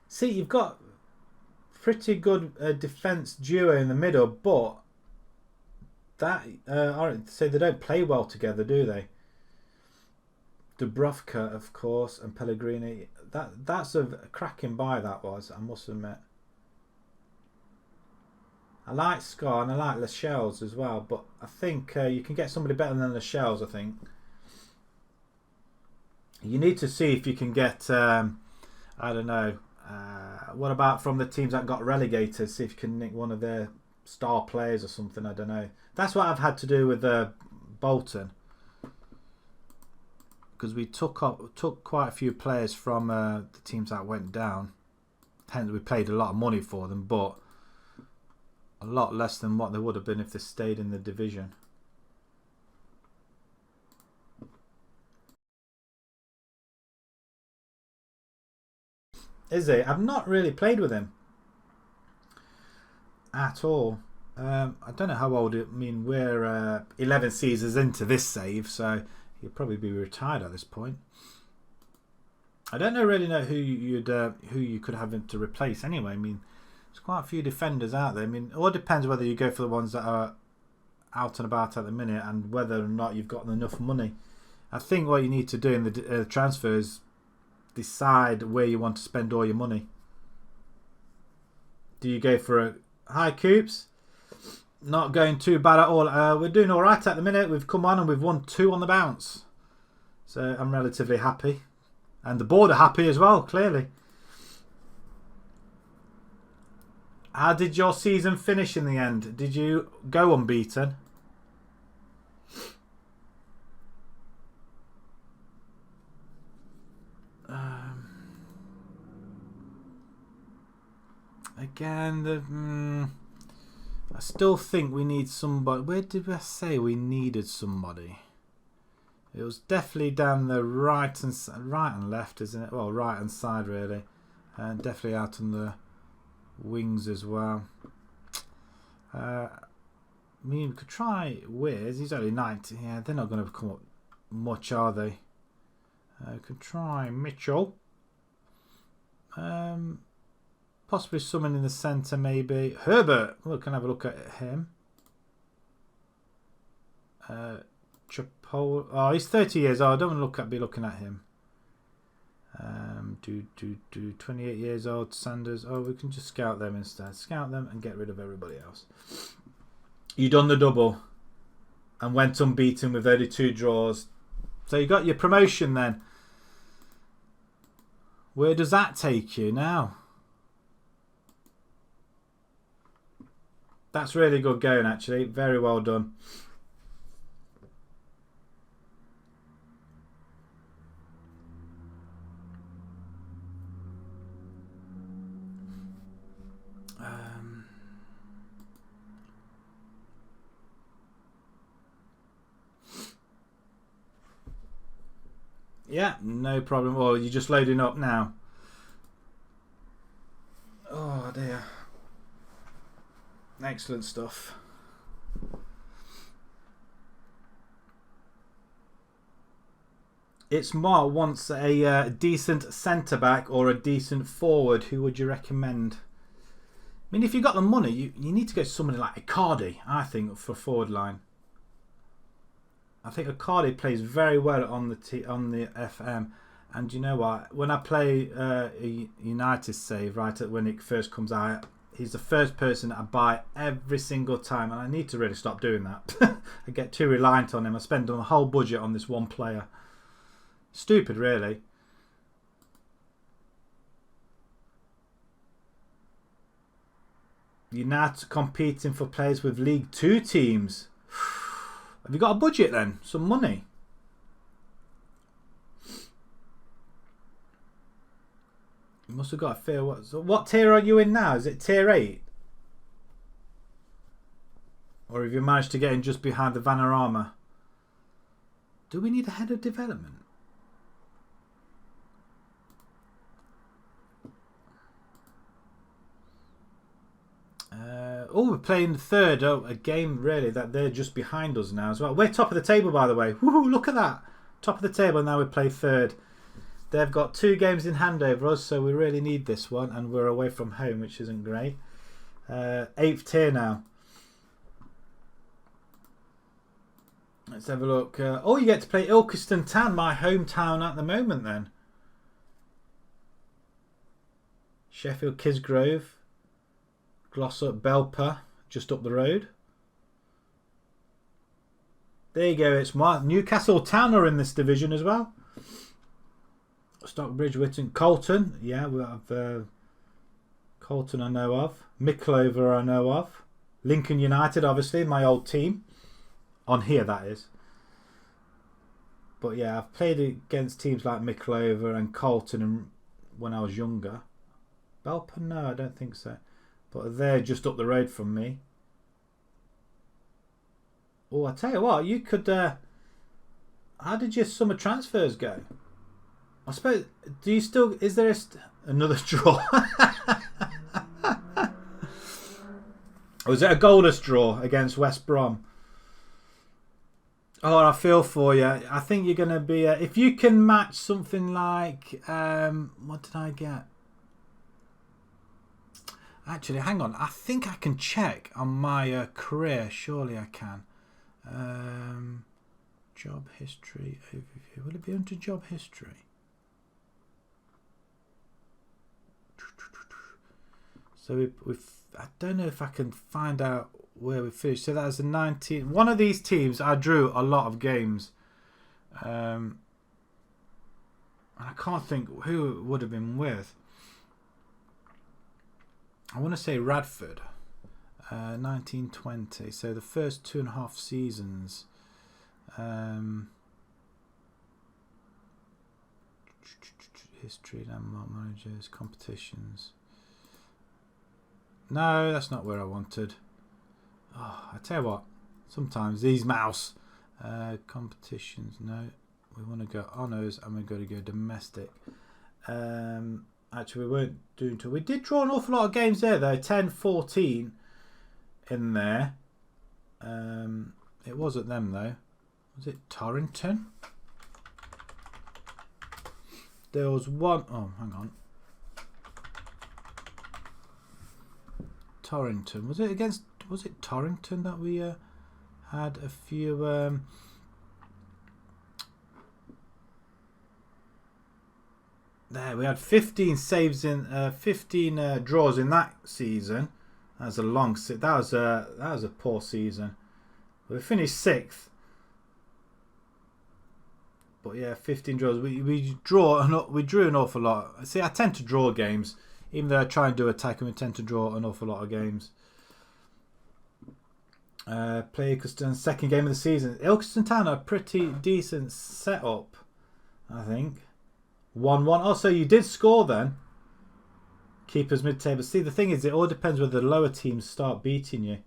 See, you've got pretty good defence duo in the middle, but that so they don't play well together, do they? Dubrovka, of course, and Pellegrini. That's a cracking buy, that was, I must admit. I like Scar and I like Lascelles as well, but I think you can get somebody better than Lascelles, I think. You need to see if you can get, I don't know, what about from the teams that got relegated? See if you can nick one of their star players or something, I don't know. That's what I've had to do with Bolton. Because we took quite a few players from the teams that went down. Hence, we paid a lot of money for them, but a lot less than what they would have been if they stayed in the division. Is he? I've not really played with him at all. I don't know how old. I mean, we're 11 seasons into this save, so he'll probably be retired at this point. I don't really know who you could have him to replace anyway. I mean, there's quite a few defenders out there. I mean, it all depends whether you go for the ones that are out and about at the minute and whether or not you've got enough money. I think what you need to do in the transfer is decide where you want to spend all your money. Do you go for a high Coops? Not going too bad at all. We're doing all right at the minute. We've come on and we've won 2 on the bounce. So I'm relatively happy. And the board are happy as well, clearly. How did your season finish in the end? Did you go unbeaten? Again, I still think we need somebody. Where did I say we needed somebody? It was definitely down the right and left, isn't it? Well, right hand side really, and definitely out on the wings as well. I mean, we could try Wiz. He's only 90. Yeah, they're not going to come up much, are they? We could try Mitchell. Possibly someone in the centre, maybe. Herbert. We can have a look at him. Chipotle. Oh, he's 30 years old. I don't want to be looking at him. 28 years old. Sanders. Oh, we can just scout them instead. Scout them and get rid of everybody else. You done the double and went unbeaten with only 2 draws. So you got your promotion then. Where does that take you now? That's really good going, actually. Very well done. Yeah, no problem. Well, you're just loading up now. Oh dear. Excellent stuff. It's Mark wants a decent centre back or a decent forward. Who would you recommend? I mean, if you've got the money, you need to go to somebody like Icardi, I think, for forward line. I think Icardi plays very well on the FM. And you know what? When I play a United save, right when it first comes out, he's the first person I buy every single time. And I need to really stop doing that. I get too reliant on him. I spend a whole budget on this one player. Stupid, really. You're not competing for players with League 2 teams. Have you got a budget then? Some money? You must have got a fair... What tier are you in now? Is it tier 8? Or have you managed to get in just behind the Vanarama? Do we need a head of development? Oh, we're playing third. Oh, a game really that they're just behind us now as well. We're top of the table, by the way. Woohoo, look at that. Top of the table, now we play third. They've got 2 games in hand over us, so we really need this one. And we're away from home, which isn't great. 8th tier now. Let's have a look. Oh, you get to play Ilkeston Town, my hometown at the moment then. Sheffield Kisgrove. Glossop Belper, just up the road. There you go, it's Newcastle Town are in this division as well. Stockbridge, Witton, Colton, yeah, we have Colton I know of. Mickleover I know of. Lincoln United, obviously, my old team. On here, that is. But yeah, I've played against teams like Mickleover and Colton when I was younger. Belper, no, I don't think so. But they're just up the road from me. Oh, I tell you what, you could... how did your summer transfers go? I suppose... Do you still... Is there another draw? Was it a goalless draw against West Brom? Oh, I feel for you. I think you're going to be... if you can match something like... what did I get? Actually, hang on. I think I can check on my career. Surely I can. Job history overview. Will it be under job history? So I don't know if I can find out where we finished. So that was the 19. One of these teams, I drew a lot of games. I can't think who it would have been with. I want to say Radford. 1920. So the first 2.5 seasons. History, landmark managers, competitions. No, that's not where I wanted. Oh, I tell you what. Sometimes these mouse competitions. No, we want to go honours and we've got to go domestic. Actually, we weren't doing too. We did draw an awful lot of games there though. 10-14 in there. It wasn't them though. Was it Torrington? There was one. Oh, hang on. Torrington. Was it against? Was it Torrington that we had a few? There we had 15 saves in 15 draws in that season. That was a long. That was a poor season. We finished 6th. But yeah, 15 draws. We drew an awful lot. See, I tend to draw games. Even though I try and do attack, and we tend to draw an awful lot of games. Play Ilkeston, second game of the season. Ilkeston Town are pretty decent setup, I think. 1-1. Oh, so you did score then. Keepers mid-table. See, the thing is, it all depends whether the lower teams start beating you.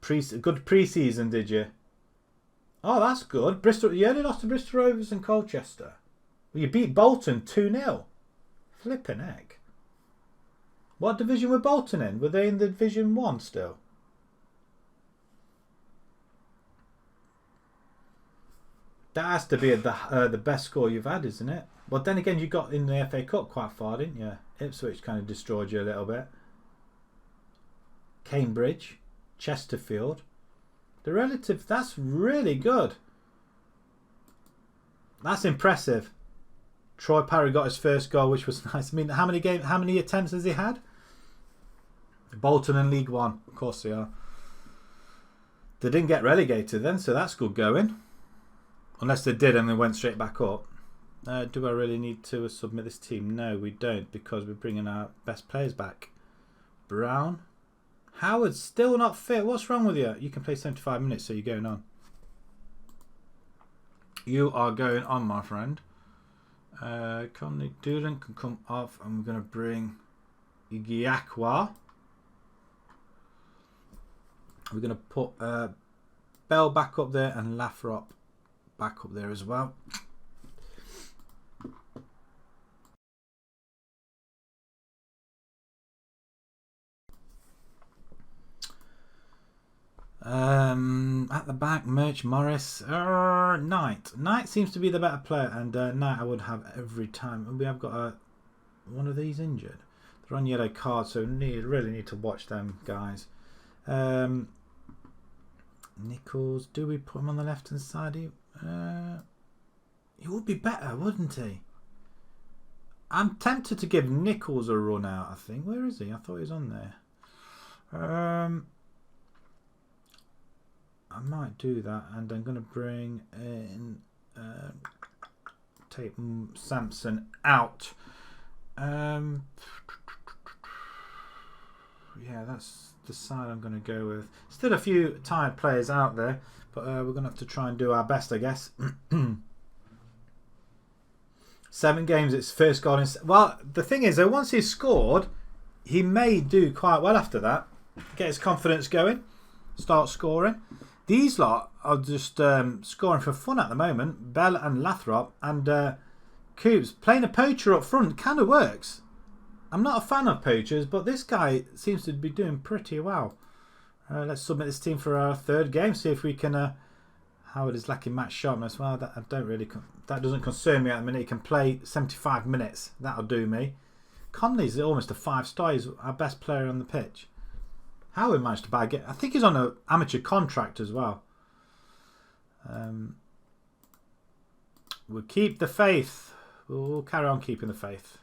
Good pre-season, did you? Oh, that's good. Bristol. You only lost to Bristol Rovers and Colchester. Well, you beat Bolton 2-0. Flippin' heck. What division were Bolton in? Were they in the Division 1 still? That has to be the best score you've had, isn't it? Well, then again, you got in the FA Cup quite far, didn't you? Ipswich kind of destroyed you a little bit. Cambridge, Chesterfield. The relative, that's really good. That's impressive. Troy Parry got his first goal, which was nice. I mean, how many attempts has he had? Bolton in League One, of course they are. They didn't get relegated then, so that's good going. Unless they did and they went straight back up. Do I really need to submit this team? No, we don't, because we're bringing our best players back. Brown. Howard's still not fit. What's wrong with you? You can play 75 minutes, so you're going on. You are going on, my friend. Conley Doolan can come off, and we're going to bring Igiakwa. We're going to put Bell back up there and Lathrop back up there as well. At the back, Merch, Morris, Knight. Knight seems to be the better player, and Knight I would have every time. We have got one of these injured. They're on yellow cards, so really need to watch them guys. Nichols, do we put him on the left hand side? He would be better, wouldn't he? I'm tempted to give Nichols a run out, I think. Where is he? I thought he was on there. I might do that, and I'm going to bring in take Sampson out. Yeah, that's the side I'm going to go with. Still a few tired players out there, but we're going to have to try and do our best, I guess. 7 games, it's first goal in... Well, the thing is, though, once he's scored, he may do quite well after that. Get his confidence going, start scoring. These lot are just scoring for fun at the moment. Bell and Lathrop, and Coops playing a poacher up front kind of works. I'm not a fan of poachers, but this guy seems to be doing pretty well. Let's submit this team for our third game. See if we can. Howard is lacking match sharpness. Well, that doesn't concern me at the minute. He can play 75 minutes. That'll do me. Conley's almost a 5-star. He's our best player on the pitch. Howard managed to bag it. I think he's on an amateur contract as well. We'll keep the faith. We'll carry on keeping the faith.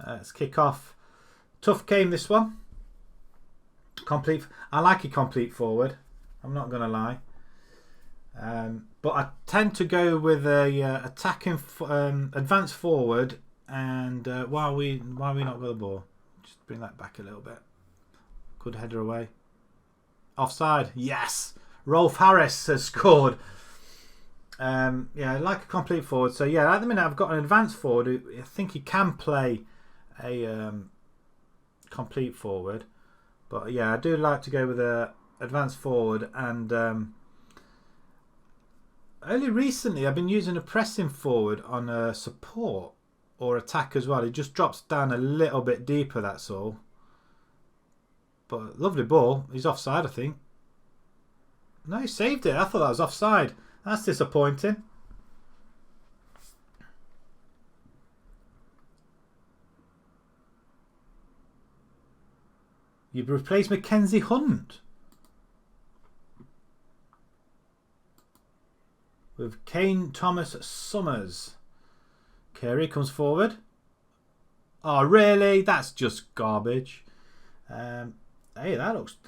Let's kick off. Tough game, this one. Complete. I like a complete forward. I'm not going to lie. But I tend to go with a attacking advanced forward. And why we not got the ball? Just bring that back a little bit. Good header away. Offside. Yes. Rolf Harris has scored. Yeah, I like a complete forward. So yeah, at the minute I've got an advanced forward who I think he can play a complete forward. But yeah, I do like to go with a advanced forward. And only recently I've been using a pressing forward on a support or attack as well. It just drops down a little bit deeper, that's all. But lovely ball. He's offside, I think. No, he saved it. I thought that was offside. That's disappointing. You've replaced Mackenzie Hunt with Kane Thomas Summers. Carey comes forward. Oh, really? That's just garbage. Hey,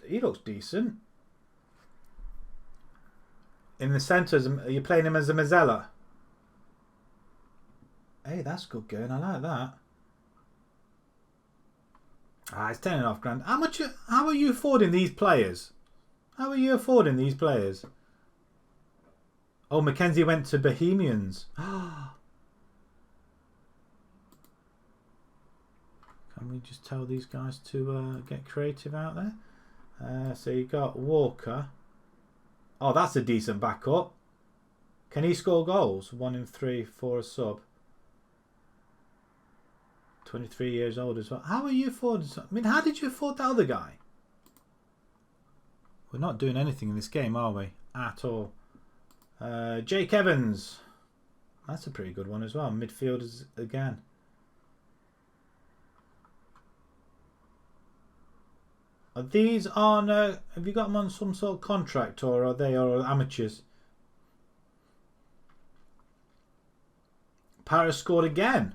he looks decent. In the centre, are you playing him as a Mazzella? Hey, that's good going. I like that. It's £10.5 grand. How are you affording these players? How are you affording these players? Oh, Mackenzie went to Bohemians. Can we just tell these guys to get creative out there? So you got Walker. Oh, that's a decent backup. Can he score goals? 1 in 3 for a sub. 23 years old as well. How are you affording? I mean, how did you afford that other guy? We're not doing anything in this game, are we? At all. Jake Evans. That's a pretty good one as well. Midfielders again. Are these on? Have you got them on some sort of contract, or are they all amateurs? Paris scored again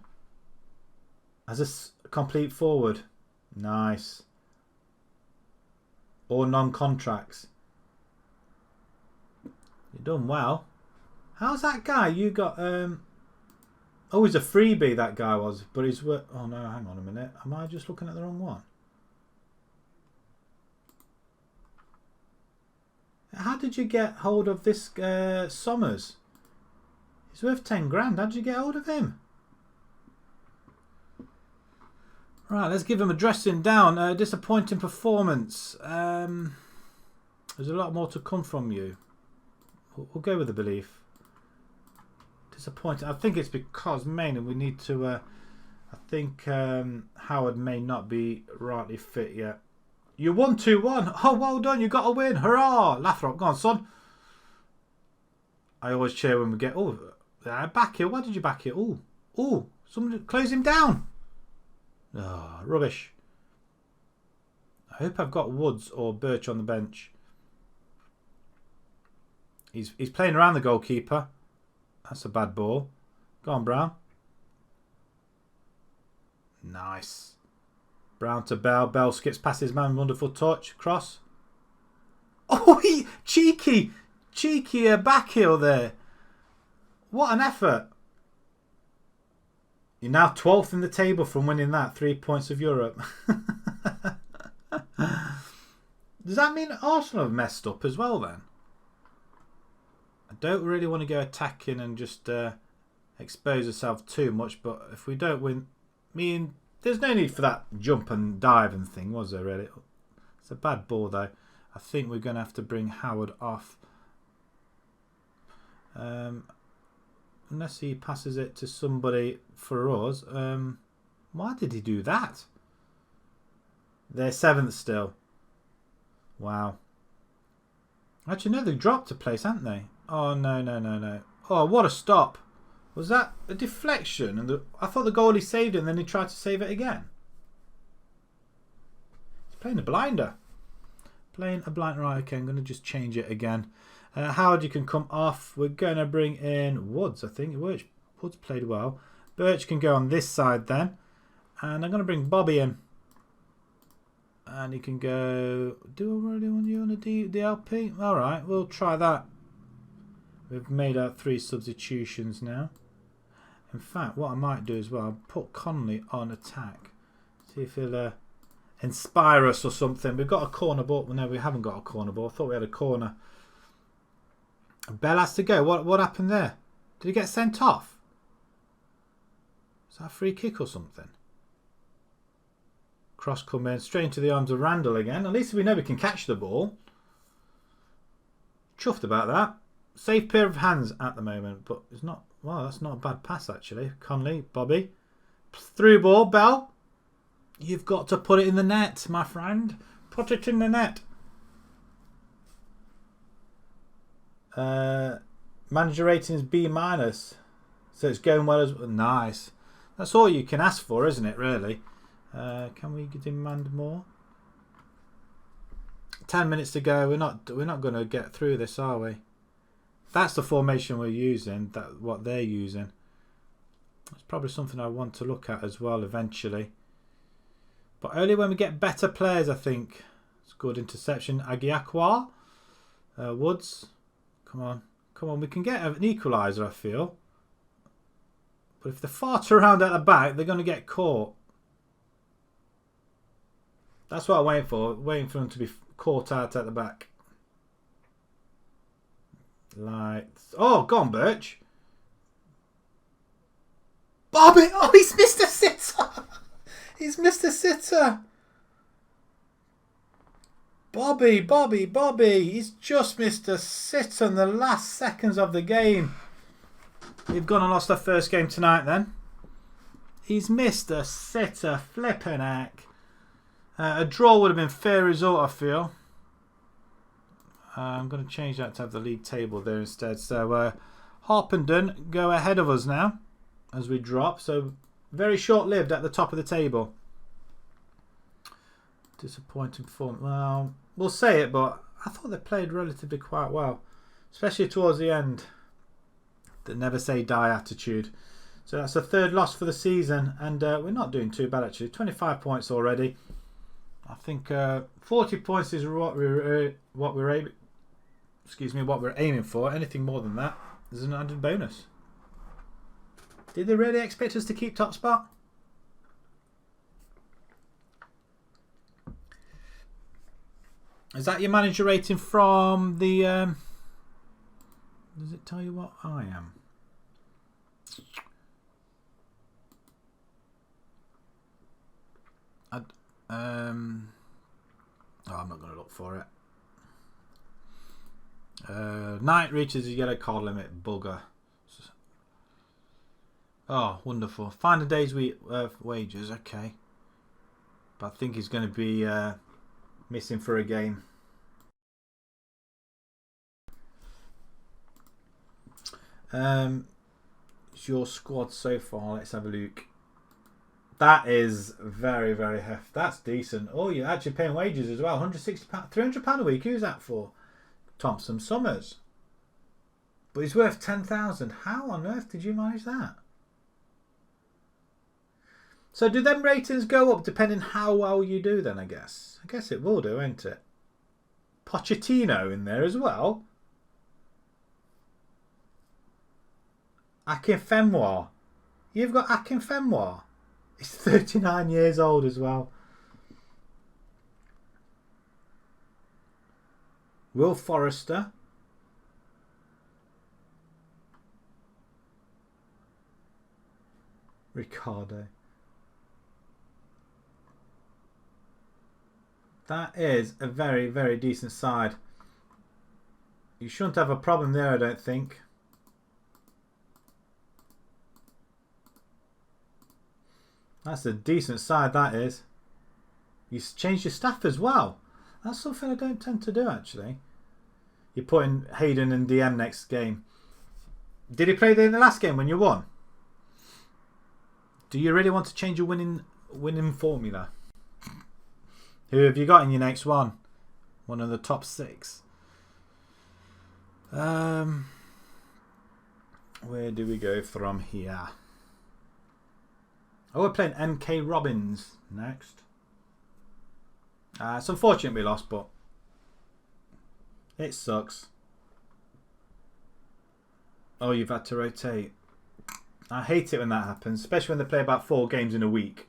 as a complete forward. Nice. Or non-contracts. You've done well. How's that guy? You got oh, he's a freebie, that guy was, but he's oh no, hang on a minute. Am I just looking at the wrong one? How did you get hold of this Summers? He's worth 10 grand. How did you get hold of him? Right, let's give him a dressing down. Disappointing performance. There's a lot more to come from you. We'll go with the belief. Disappointing. I think it's because mainly we need to... I think Howard may not be rightly fit yet. You won 2-1. Oh, well done. You got a win. Hurrah. Lathrop, go on, son. I always cheer when we get... Oh, back here. Why did you back here? Oh, somebody close him down. Oh, rubbish. I hope I've got Woods or Birch on the bench. He's playing around the goalkeeper. That's a bad ball. Go on, Brown. Nice. Brown to Bell. Bell skips past his man. Wonderful touch. Cross. Oh, cheeky back heel there. What an effort. You're now 12th in the table from winning that. 3 points of Europe. Does that mean Arsenal have messed up as well then? I don't really want to go attacking and just expose ourselves too much, but if we don't win... there's no need for that jump and dive and thing, was there really? It's a bad ball though. I think we're going to have to bring Howard off. Unless he passes it to somebody for us. Why did he do that? They're 7th still. Wow. Actually, no, they dropped a place, haven't they? Oh, no, no, no, no. Oh, what a stop. Was that a deflection? And I thought the goalie saved it and then he tried to save it again. He's playing a blinder. Playing a blind. Right, okay, I'm going to just change it again. Howard, you can come off. We're going to bring in Woods, I think. Woods played well. Birch can go on this side then. And I'm going to bring Bobby in. And he can go... Do I really want you on a DLP? Alright, we'll try that. We've made our 3 substitutions now. In fact, what I might do as well, put Conley on attack. See if he'll inspire us or something. We've got a corner ball. Well, no, we haven't got a corner ball. I thought we had a corner. Bell has to go. What happened there? Did he get sent off? Is that a free kick or something? Cross come in. Straight into the arms of Randall again. At least we know we can catch the ball. Chuffed about that. Safe pair of hands at the moment. But it's not... Wow, that's not a bad pass actually. Conley, Bobby. Through ball. Bell. You've got to put it in the net, my friend. Put it in the net. Manager rating is B-. So it's going well as well. Nice. That's all you can ask for, isn't it, really? Can we demand more? 10 minutes to go. We're not going to get through this, are we? That's the formation we're using. What they're using. It's probably something I want to look at as well eventually. But only when we get better players, I think. It's good interception. Agiakwa. Woods. Come on. Come on. We can get an equaliser, I feel. But if they fart around at the back, they're going to get caught. That's what I'm waiting for. Waiting for them to be caught out at the back. Lights. Oh, go on, Birch. Bobby! Oh, he's missed a sitter! He's missed a sitter! Bobby, Bobby, Bobby! He's just missed a sitter in the last seconds of the game. We've gone and lost our first game tonight then. He's missed a sitter. Flipping heck. A draw would have been fair result, I feel. I'm going to change that to have the league table there instead. So Harpenden go ahead of us now as we drop. So very short-lived at the top of the table. Disappointing form. Well, we'll say it, but I thought they played relatively quite well, especially towards the end. The never say die attitude. So that's a 3rd loss for the season, and we're not doing too bad actually. 25 points already. I think 40 points is what we're aiming for. Anything more than that is an added bonus. Did they really expect us to keep top spot? Is that your manager rating from the... does it tell you what I am? I'm not going to look for it. Knight reaches a yellow card limit. Bugger. Oh, wonderful. Find a day's wages. Okay. But I think he's going to be missing for a game. It's your squad so far. Let's have a look. That is very, very hefty. That's decent. Oh, you're actually paying wages as well. £160, £300 a week. Who's that for? Thompson Summers. But he's worth 10,000. How on earth did you manage that? So do them ratings go up depending how well you do then, I guess? I guess it will do, won't it? Pochettino in there as well. Akinfenwa. You've got Akinfenwa. He's 39 years old as well. Will Forrester. Ricardo. That is a very, very decent side. You shouldn't have a problem there, I don't think. That's a decent side, that is. You changed your staff as well. That's something I don't tend to do, actually. You're putting Hayden in DM next game. Did he play there in the last game when you won? Do you really want to change your winning formula? Who have you got in your next one? One of the top 6. Where do we go from here? Oh, we're playing MK Robbins next. It's unfortunate we lost, but it sucks. Oh, you've had to rotate. I hate it when that happens, especially when they play about 4 games in a week.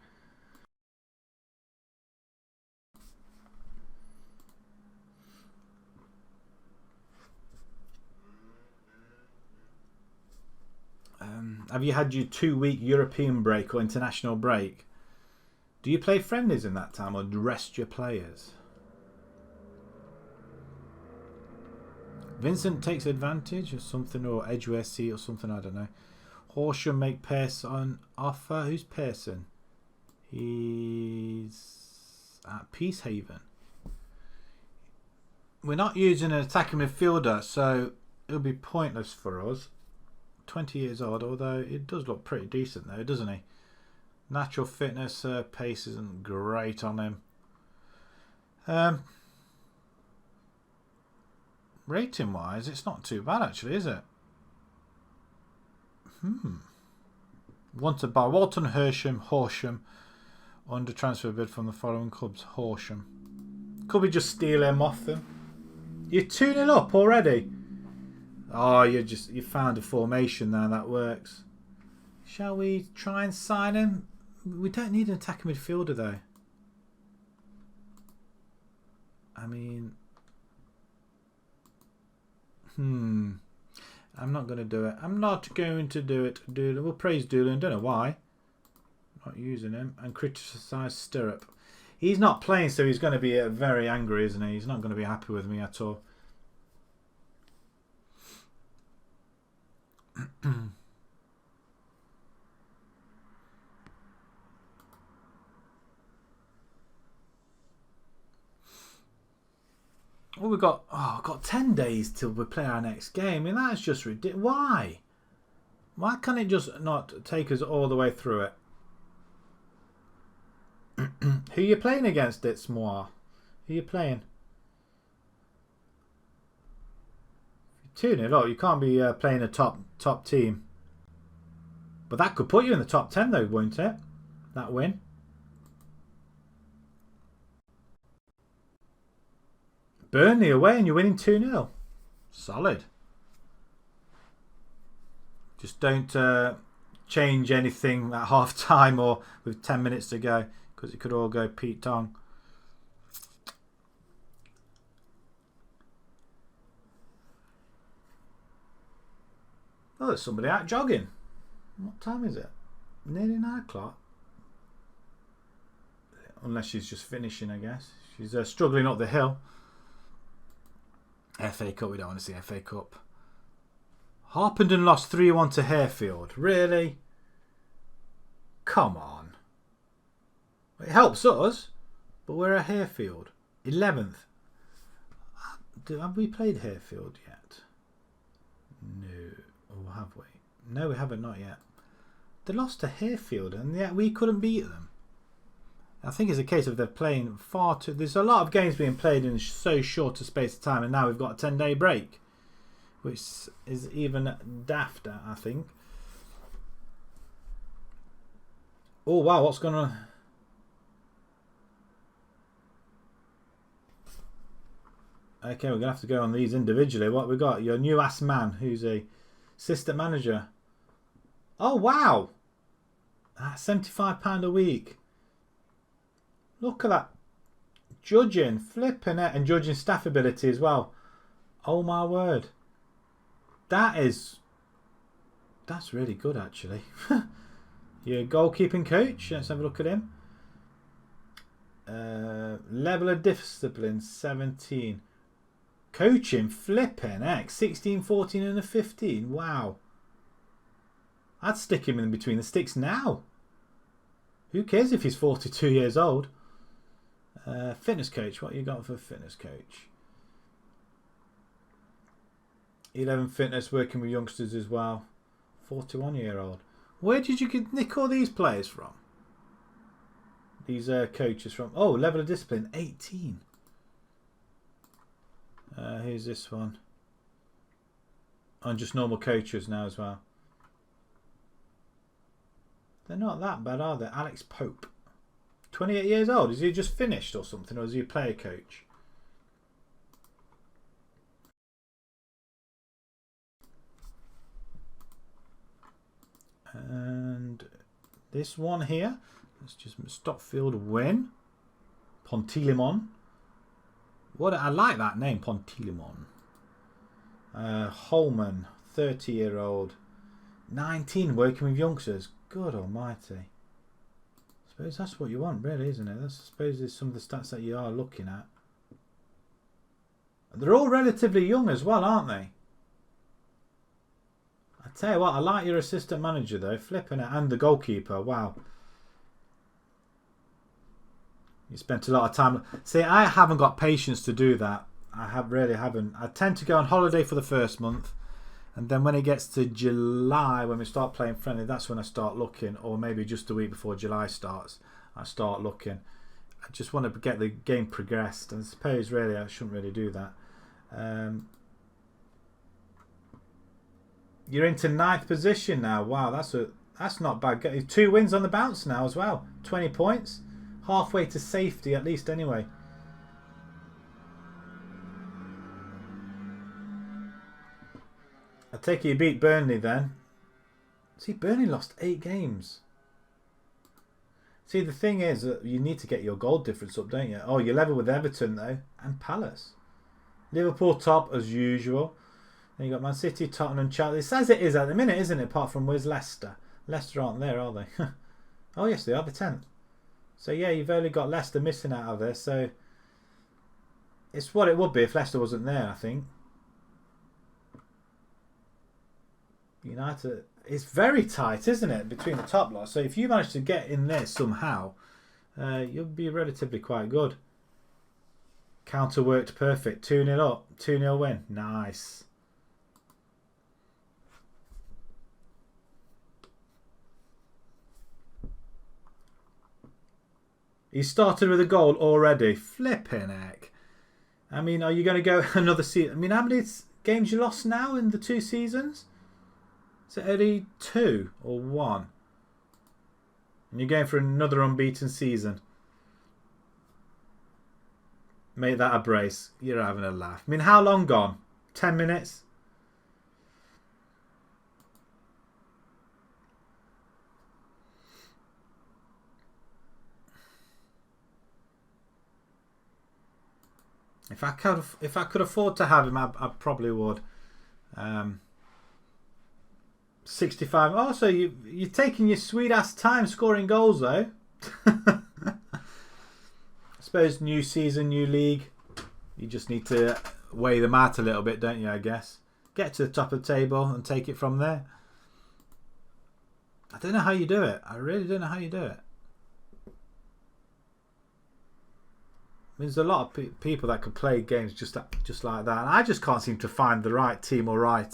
Have you had your 2-week European break or international break? Do you play friendlies in that time or rest your players? Vincent takes advantage of something, or Edgeware C or something, I don't know. Horsham make Pearson offer. Who's Pearson? He's at Peacehaven. We're not using an attacking midfielder, so it'll be pointless for us. 20 years old, although it does look pretty decent though, doesn't he? Natural fitness, pace isn't great on him. Rating wise, it's not too bad actually, is it? Wanted by Walton Horsham under transfer bid from the following clubs. Horsham. Could we just steal him off them? You're 2-0 up already. Oh, you found a formation there that works. Shall we try and sign him? We don't need an attacking midfielder though. I mean, I'm not going to do it. I'm not going to do it. Doolin. We'll praise Doolin. Don't know why. Not using him. And criticise Stirrup. He's not playing, so he's going to be very angry, isn't he? He's not going to be happy with me at all. Well, we've got 10 days till we play our next game. I mean, that's just ridiculous. Why? Why can't it just not take us all the way through it? Who are you playing against, Ditsmoir? Who are you playing? 2-0. You can't be playing a top team. But that could put you in the top 10 though, won't it? That win. Burnley away and you're winning 2-0. Solid. Just don't change anything at half time or with 10 minutes to go, because it could all go Pete Tong. Oh, there's somebody out jogging. What time is it? Nearly 9 o'clock. Unless she's just finishing, I guess. She's struggling up the hill. FA Cup, we don't want to see FA Cup. Harpenden lost 3-1 to Harefield. Really? Come on. It helps us, but we're at Harefield. 11th. Have we played Harefield yet? No. Or have we? No, we haven't, not yet. They lost to Harefield and yet we couldn't beat them. I think it's a case of they're playing far too... There's a lot of games being played in so short a space of time, and now we've got a 10-day break, which is even dafter, I think. Oh, wow, what's going on? Okay, we're going to have to go on these individually. What we got? Your new ass man, who's a assistant manager. Oh, wow. That's £75 a week. Look at that. Judging, flipping it, and judging staff ability as well. Oh my word. That's really good actually. Your goalkeeping coach, let's have a look at him. Level of discipline 17. Coaching, flipping heck, 16, 14 and a 15. Wow. I'd stick him in between the sticks now. Who cares if he's 42 years old? Fitness coach. What you got for fitness coach? 11 fitness, working with youngsters as well. 41-year-old. Where did you nick all these players from? These coaches from... Oh, level of discipline, 18. Who's this one? On just normal coaches now as well. They're not that bad, are they? Alex Pope. 28 years old. Is he just finished or something? Or is he a player coach? And this one here. Let's just Stopfield win. Pontilimon. What I like that name, Pontilimon. Holman, 30-year-old. 19, working with youngsters. Good almighty. I suppose that's what you want, really, isn't it? I suppose there's some of the stats that you are looking at. They're all relatively young as well, aren't they? I tell you what, I like your assistant manager though, flipping it, and the goalkeeper. Wow. You spent a lot of time. See, I haven't got patience to do that. I really haven't. I tend to go on holiday for the first month, and then when it gets to July, when we start playing friendly, that's when I start looking, or maybe just a week before July starts, I start looking. I just want to get the game progressed, and I suppose really I shouldn't really do that. You're into 9th position now. Wow, that's not bad. 2 wins on the bounce now as well. 20 points. Halfway to safety at least anyway. I take it you beat Burnley then. See, Burnley lost 8 games. See, the thing is that you need to get your goal difference up, don't you? Oh, you're level with Everton though, and Palace. Liverpool top as usual. Then you got Man City, Tottenham, Chelsea. It's as it is at the minute, isn't it? Apart from where's Leicester? Leicester aren't there, are they? Oh yes, they are, the 10th. So yeah, you've only got Leicester missing out of there. So it's what it would be if Leicester wasn't there, I think. United, it's very tight, isn't it, between the top lot? So if you manage to get in there somehow, you'll be relatively quite good. Counter worked perfect. 2-0 up, 2-0 win. Nice. He started with a goal already. Flipping heck. I mean, are you going to go another season? I mean, how many games you lost now in the 2 seasons? Is it only 2 or 1? And you're going for another unbeaten season. Make that a brace. You're having a laugh. I mean, how long gone? 10 minutes? If I could afford to have him, I probably would. 65. Oh, so you're taking your sweet ass time scoring goals though. I suppose new season, new league. You just need to weigh them out a little bit, don't you? I guess get to the top of the table and take it from there. I don't know how you do it. I really don't know how you do it. There's a lot of people that could play games just like that, and I just can't seem to find the right team or right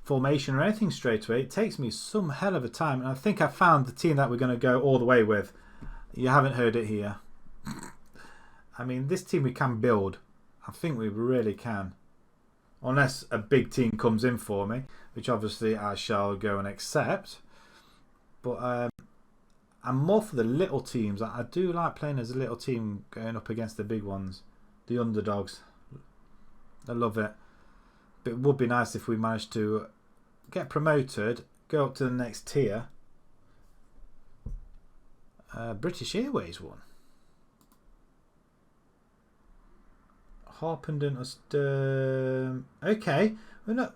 formation or anything straight away. It takes me some hell of a time, and I think I found the team that we're going to go all the way with. You haven't heard it here. I mean, this team we can build. I think we really can, unless a big team comes in for me, which obviously I shall go and accept. But I'm more for the little teams. I do like playing as a little team going up against the big ones, the underdogs. I love it. But it would be nice if we managed to get promoted, go up to the next tier. British Airways won. Harpenden. Okay. We're not,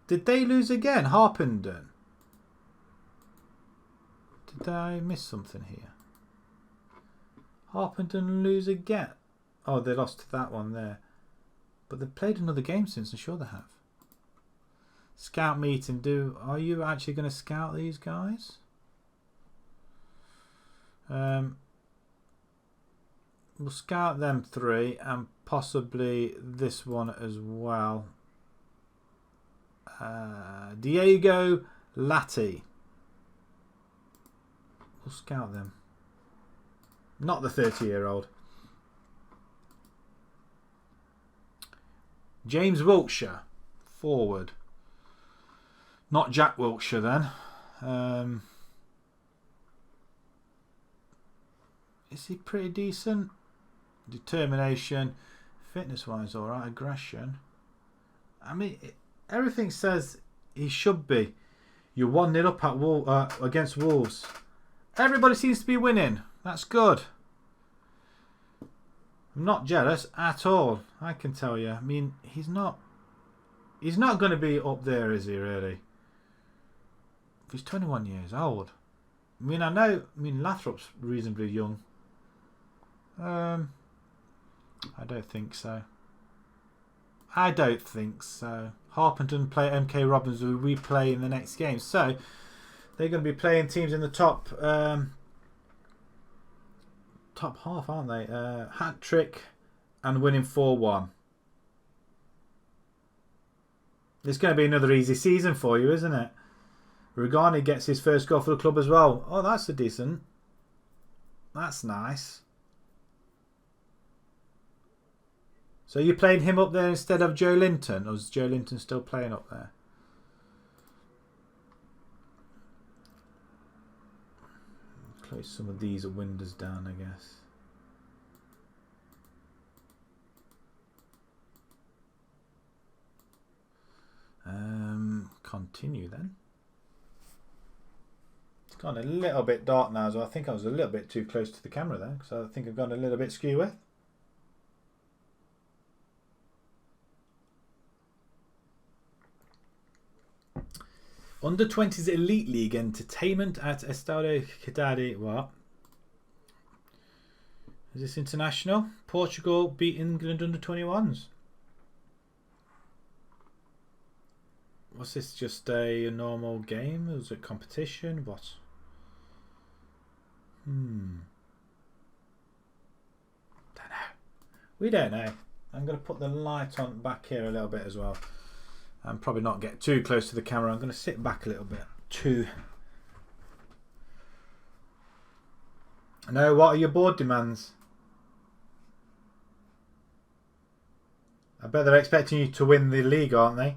did they lose again? Harpenden. Did I miss something here? Harpenden lose again. Oh, they lost to that one there. But they've played another game since, I'm sure they have. Scout meeting. Are you actually going to scout these guys? We'll scout them 3 and possibly this one as well. Diego Latti. We'll scout them. Not the 30-year-old. James Wiltshire, forward. Not Jack Wiltshire then. Is he pretty decent? Determination, fitness-wise, all right. Aggression. I mean, everything says he should be. You're 1-0 up at against Wolves. Everybody seems to be winning. That's good. I'm not jealous at all. I can tell you. I mean, he's not going to be up there, is he? Really? He's 21 years old. I mean, Lathrop's reasonably young. I don't think so. I don't think so. Harpenden play MK Robbins, who we play in the next game. So they're going to be playing teams in the top half, aren't they? Hat trick and winning 4-1. It's going to be another easy season for you, isn't it? Regani gets his first goal for the club as well. Oh, that's a decent. That's nice. So you're playing him up there instead of Joe Linton? Or is Joe Linton still playing up there? Close some of these windows down, I guess. Continue then. It's gone a little bit dark now, so I think I was a little bit too close to the camera there, so I think I've gone a little bit skew with. Under 20s Elite League entertainment at Estado Cadade. What? Is this international? Portugal beat England under 21s. Was this just a normal game? Was it competition? What? Don't know. We don't know. I'm going to put the light on back here a little bit as well. And probably not get too close to the camera. I'm going to sit back a little bit too. No, what are your board demands? I bet they're expecting you to win the league, aren't they?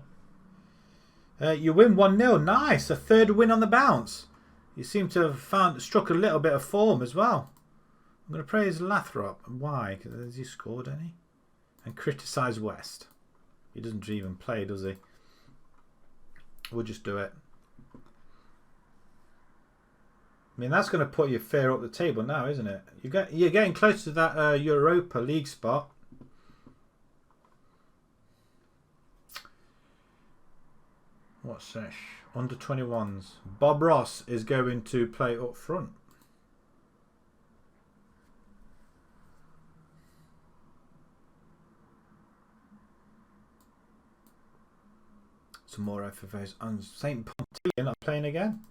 You win 1-0. Nice. A third win on the bounce. You seem to have struck a little bit of form as well. I'm going to praise Lathrop. Why? Because has he scored any? And criticise West. He doesn't even play, does he? We'll just do it. I mean, that's going to put you fair up the table now, isn't it? You're getting close to that Europa League spot. What's this? Under 21s. Bob Ross is going to play up front. Some more FFAs. And St. Pontillion not playing again.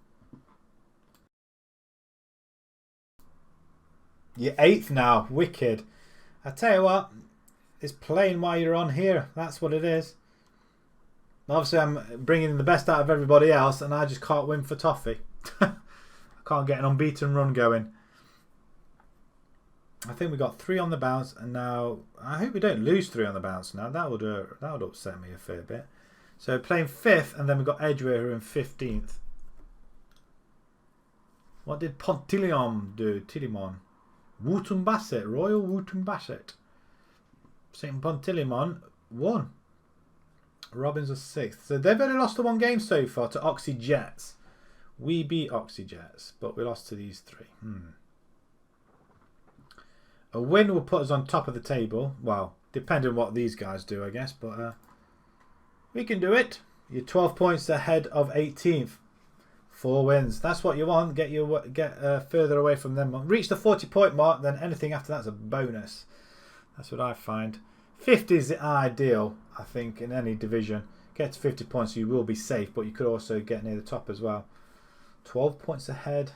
You're 8th now. Wicked. I tell you what, it's playing while you're on here. That's what it is. Obviously, I'm bringing the best out of everybody else, and I just can't win for toffee. I can't get an unbeaten run going. I think we got 3 on the bounce, and now I hope we don't lose 3 on the bounce. Now that would upset me a fair bit. So playing 5th, and then we've got Edgware in 15th. What did Pontillion do? Tillimon. Wootton Bassett. Royal Wootton Bassett. St. Pontillion won. Robbins was 6th. So they've only lost to 1 game so far, to Oxy Jets. We beat Oxy Jets, but we lost to these 3. A win will put us on top of the table. Well, depending on what these guys do, I guess. But we can do it. You're 12 points ahead of 18th. 4 wins. That's what you want. Get further away from them. Reach the 40-point mark, then anything after that's a bonus. That's what I find. 50 is the ideal, I think, in any division. Get to 50 points, you will be safe, but you could also get near the top as well. 12 points ahead.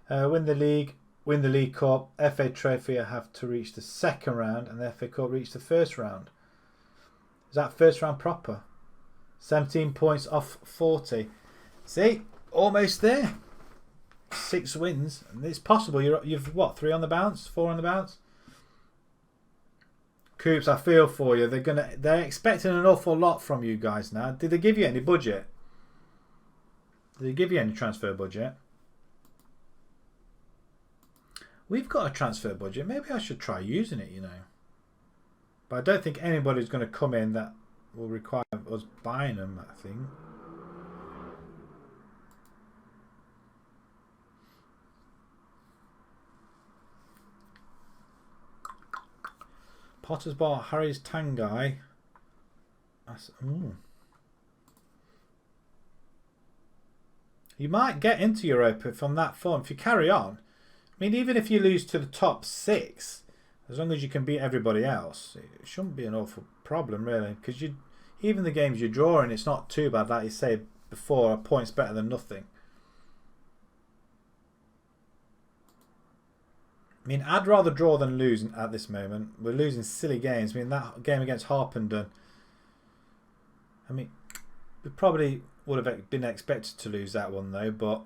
Win the league. win the League Cup, FA Trophy have to reach the second round, and the FA Cup reach the first round. Is that first round proper? 17 points off 40. See, almost there. 6 wins, and it's possible. You've what, 3 on the bounce, 4 on the bounce. Coops, I feel for you. They're expecting an awful lot from you guys now. Did they give you any budget? Did they give you any transfer budget? We've got a transfer budget. Maybe I should try using it, you know. But I don't think anybody's going to come in that will require us buying them, I think. Potter's Bar, Harry's Tangai. You might get into Europa from that form if you carry on. I mean, even if you lose to the top 6, as long as you can beat everybody else, it shouldn't be an awful problem, really. Because even the games you draw in, it's not too bad. Like you say before, a point's better than nothing. I mean, I'd rather draw than lose at this moment. We're losing silly games. I mean, that game against Harpenden. I mean, we probably would have been expected to lose that one, though, but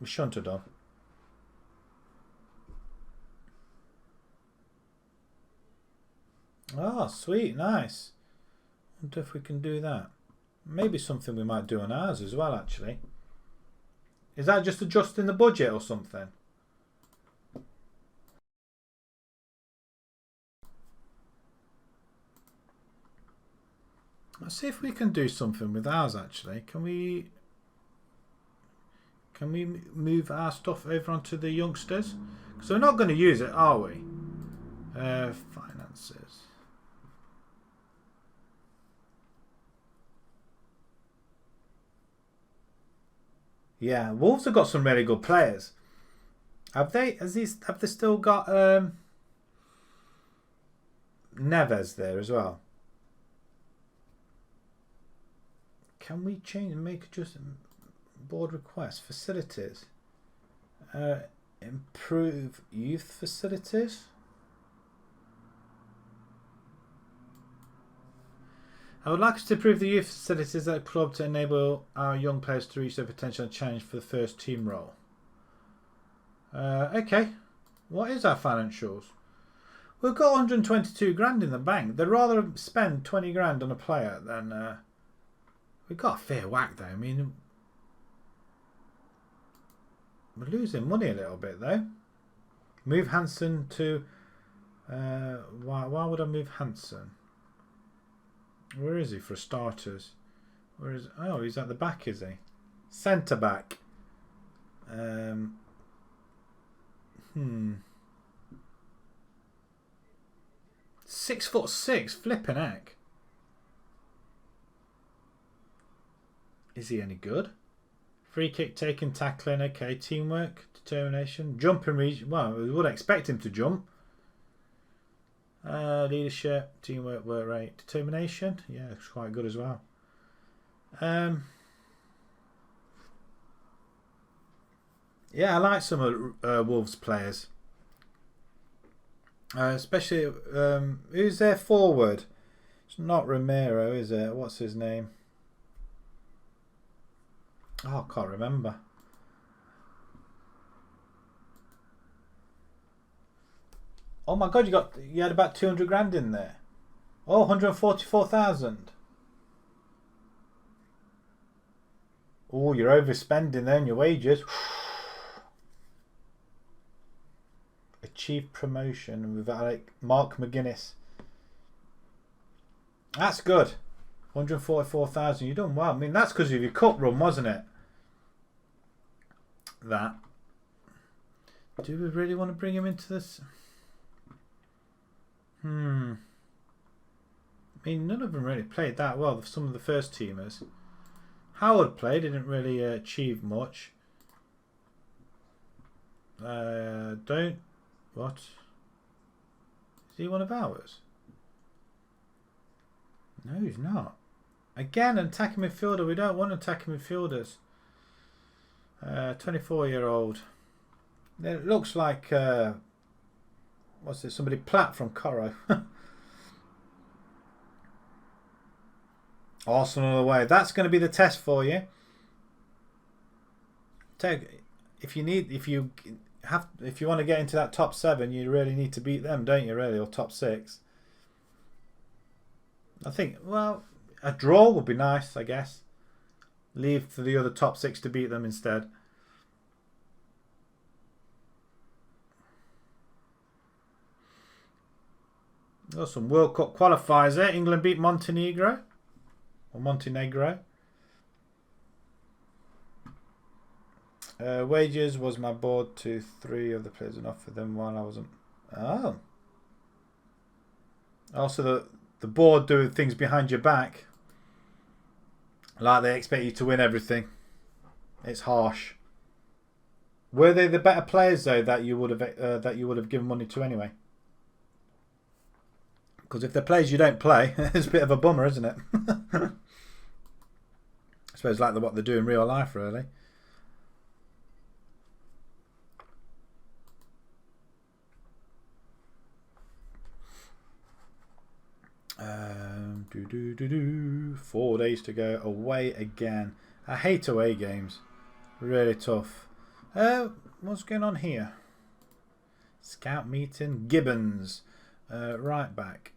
we shouldn't have done. Oh, sweet, nice. Wonder if we can do that. Maybe something we might do on ours as well, actually. Is that just adjusting the budget or something? Let's see if we can do something with ours, actually. Can we move our stuff over onto the youngsters? Because we're not going to use it, are we? Finances. Yeah, Wolves have got some really good players. Have they? Have they still got Neves there as well? Can we change and make just board requests? Facilities. Improve youth facilities. I would like us to improve the youth facilities at the club to enable our young players to reach their potential and challenge for the first team role. Okay. What is our financials? We've got 122 grand in the bank. They'd rather spend 20 grand on a player than... We've got a fair whack though. I mean, we're losing money a little bit though. Move Hansen to... why would I move Hansen? Where is he for starters? Where is? Oh, he's at the back, is he? Centre back. 6'6", flipping heck. Is he any good? Free kick taking, tackling, okay. Teamwork, determination, jumping region. Well, we would expect him to jump. Leadership, teamwork, work rate, determination. Yeah, it's quite good as well. Yeah, I like some of Wolves players. Especially, who's their forward? It's not Romero, is it? What's his name? Oh, I can't remember. Oh my God, you had about 200 grand in there. Oh, 144,000. Oh, you're overspending there on your wages. Achieve promotion with Mark McGuinness. That's good. 144,000. You've done well. I mean, that's because of your cup run, wasn't it? That. Do we really want to bring him into this? I mean, none of them really played that well. Some of the first teamers. Howard played, didn't really achieve much. What? Is he one of ours? No, he's not. Again, an attacking midfielder. We don't want attacking midfielders. 24-year-old. It looks like what's this? Somebody Platt from Coro. Arsenal away. That's going to be the test for you. If you want to get into that top 7, you really need to beat them, don't you? Really, or top 6. I think. Well, a draw would be nice, I guess. Leave for the other top 6 to beat them instead. Got some World Cup qualifiers there. England beat Montenegro. Or Montenegro. Wages was my board to 3 of the players and offered them while I wasn't. Oh. Also, the board doing things behind your back. Like they expect you to win everything. It's harsh. Were they the better players though that you would have given money to anyway? Because if they're players you don't play, it's a bit of a bummer, isn't it? I suppose like what they do in real life, really. Do do do do. 4 days to go. Away again. I hate away games. Really tough. What's going on here? Scout meeting. Gibbons. Right back.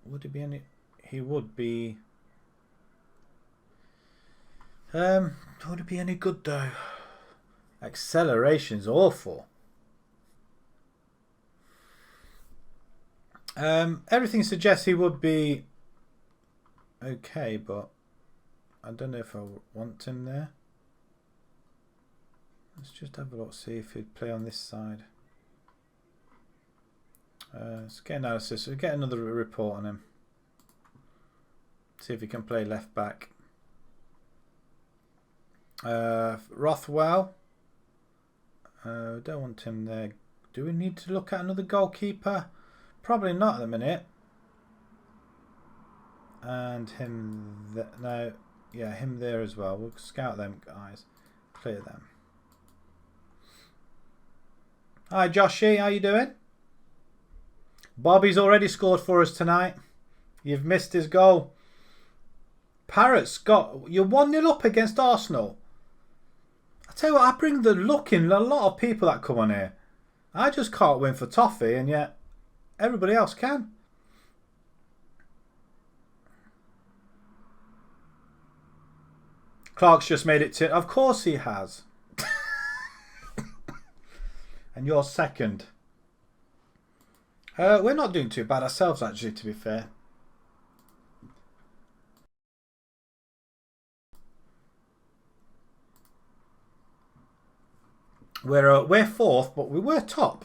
Would it be any? He would be. Would it be any good though? Acceleration's awful. Everything suggests he would be okay, but I don't know if I want him there. Let's just have a look, see if he'd play on this side. Let's get analysis. We'll get another report on him. See if he can play left back. Rothwell. Don't want him there. Do we need to look at another goalkeeper? Probably not at the minute. And him no, yeah, him there as well. We'll scout them guys. Clear them. Hi Joshy, how you doing? Bobby's already scored for us tonight. You've missed his goal. Parrots you're 1-0 up against Arsenal. I tell you what, I bring the luck in a lot of people that come on here. I just can't win for toffee, and yet everybody else can. Clark's just made it to... Of course he has. And you're second. We're not doing too bad ourselves, actually, to be fair. We're fourth, but we were top.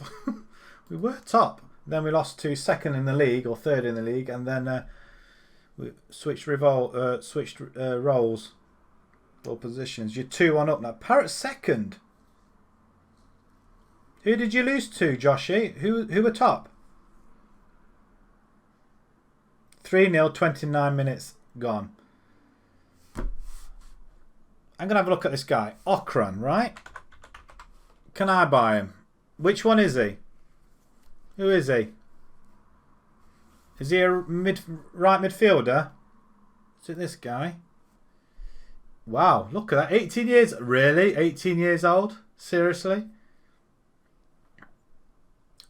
We were top. Then we lost to second in the league, or third in the league, and then we switched roles or positions. You're 2-1 up now. Parrot's second. Who did you lose to, Joshy? Who were top? 3-0, 29 minutes gone. I'm going to have a look at this guy. Okran, right? Can I buy him? Which one is he? Who is he? Is he a right midfielder? Is it this guy? Wow, look at that. 18 years. Really? 18 years old? Seriously?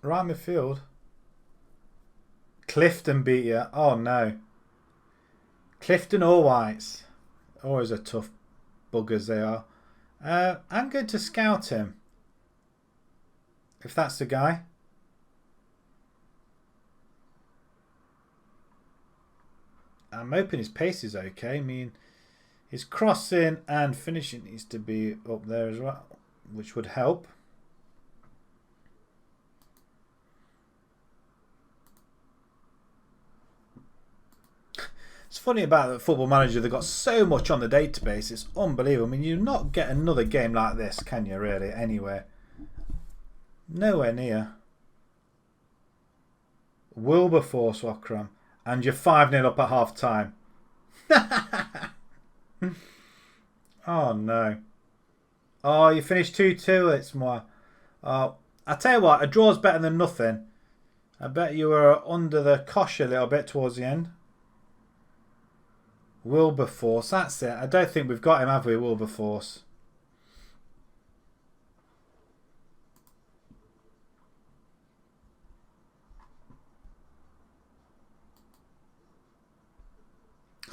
Right midfield. Clifton beat you. Oh no. Clifton or Whites. Always a tough buggers they are. I'm going to scout him. If that's the guy. I'm hoping his pace is okay. I mean, his crossing and finishing needs to be up there as well, which would help. It's funny about the Football Manager, they've got so much on the database, it's unbelievable. I mean, you not get another game like this, can you, really, anywhere? Nowhere near. Wilberforce, Wakram. And you're 5-0 up at half time. Oh, no. Oh, you finished 2-2. It's more. I tell you what, a draw's better than nothing. I bet you were under the cosh a little bit towards the end. Wilberforce, that's it. I don't think we've got him, have we, Wilberforce?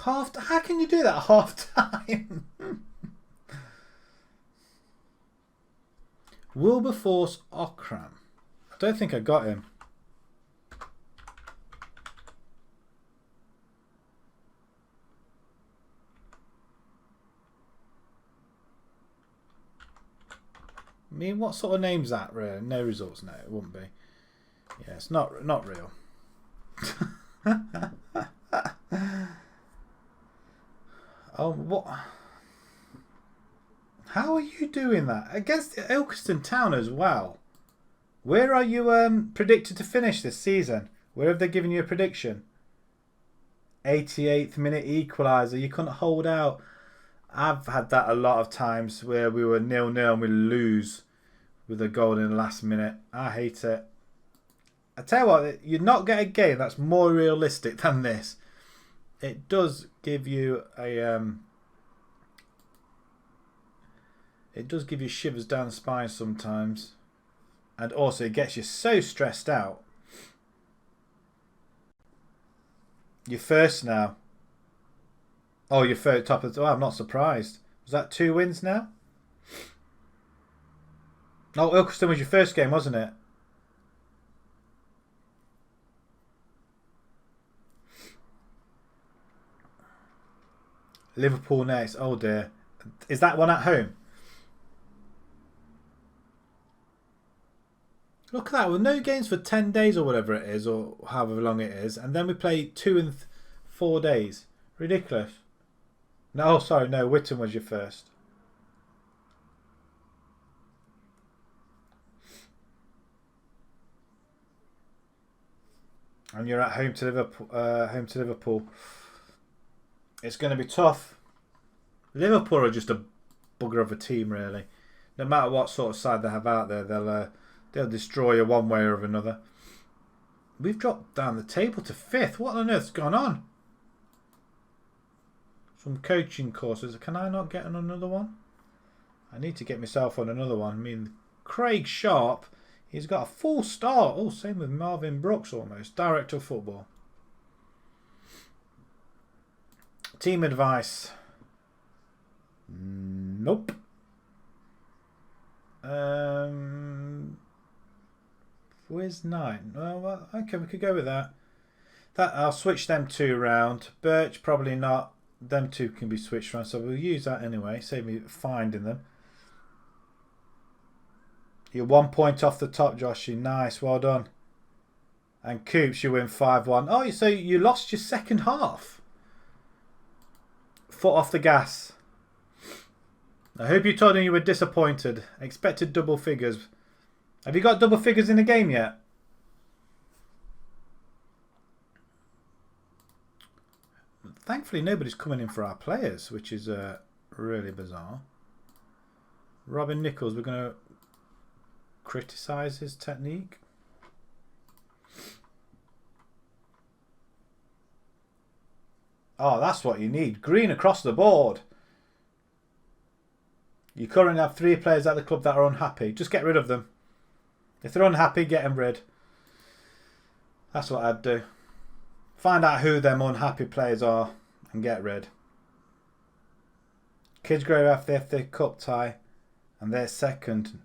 How can you do that half time? Wilberforce Okram. I don't think I got him. I mean, what sort of name's that? Really? No results. No, it wouldn't be. Yeah, it's not real. Oh, what? How are you doing that against Ilkeston Town as well? Where are you predicted to finish this season? Where have they given you a prediction? 88th minute equaliser. You couldn't hold out. I've had that a lot of times where we were 0-0 and we lose with a goal in the last minute. I hate it. I tell you what, you not get a game that's more realistic than this. It does give you a it does give you shivers down the spine sometimes, and also it gets you so stressed out. You're first now. Oh, you're first top of the... Oh, I'm not surprised. Was that 2 wins now? Oh, Ilkeston was your first game, wasn't it? Liverpool next. Oh dear. Is that one at home? Look at that. With no games for 10 days or whatever it is, or however long it is. And then we play 2 and 4 days. Ridiculous. No, sorry. No, Whitton was your first. And you're at home to Liverpool. It's going to be tough. Liverpool are just a bugger of a team, really. No matter what sort of side they have out there, they'll destroy you one way or another. We've dropped down the table to 5th. What on earth's gone on? Some coaching courses. Can I not get on another one? I need to get myself on another one. I mean, Craig Sharp, he's got a full start. Oh, same with Marvin Brooks almost. Director of football. Team advice. Nope. Where's 9? Well, okay, we could go with that. I'll switch them 2 round. Birch, probably not. Them 2 can be switched around, so we'll use that anyway. Save me finding them. You're 1 point off the top, Joshy. Nice, well done. And Coops, you win 5-1. Oh, so you lost your second half. Foot off the gas. I hope you told him you were disappointed. Expected double figures. Have you got double figures in the game yet? Thankfully, nobody's coming in for our players, which is really bizarre. Robin Nichols, we're going to criticise his technique. Oh, that's what you need. Green across the board. You currently have 3 players at the club that are unhappy. Just get rid of them. If they're unhappy, get them rid. That's what I'd do. Find out who them unhappy players are and get rid. Kidsgrove have the FA Cup tie and they're second.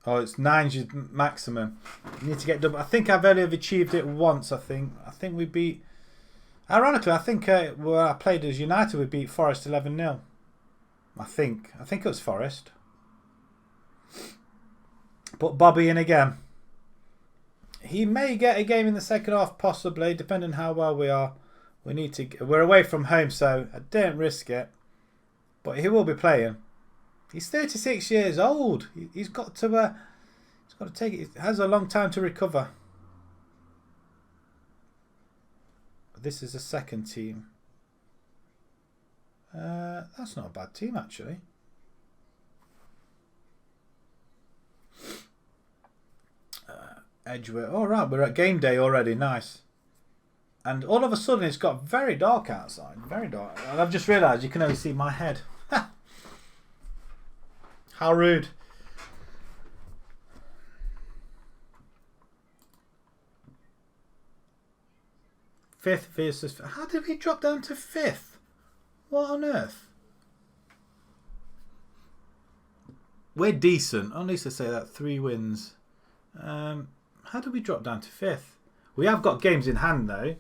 Oh, it's 9's your maximum. You need to get double. I think I've only ever achieved it once. I think we beat. Ironically, I think where I played as United, we beat Forest 11-0. I think it was Forest. Put Bobby in again. He may get a game in the second half, possibly, depending how well we are. We're away from home, so I don't risk it. But he will be playing. He's 36 years old. He's got to take it. It has a long time to recover. This is the second team. That's not a bad team, actually. Edgware. All right, we're at game day already. Nice. And all of a sudden, it's got very dark outside. Very dark. And I've just realised you can only see my head. How rude. Fifth versus... How did we drop down to fifth? What on earth? We're decent. At least I say that. 3 wins. How did we drop down to fifth? We have got games in hand though.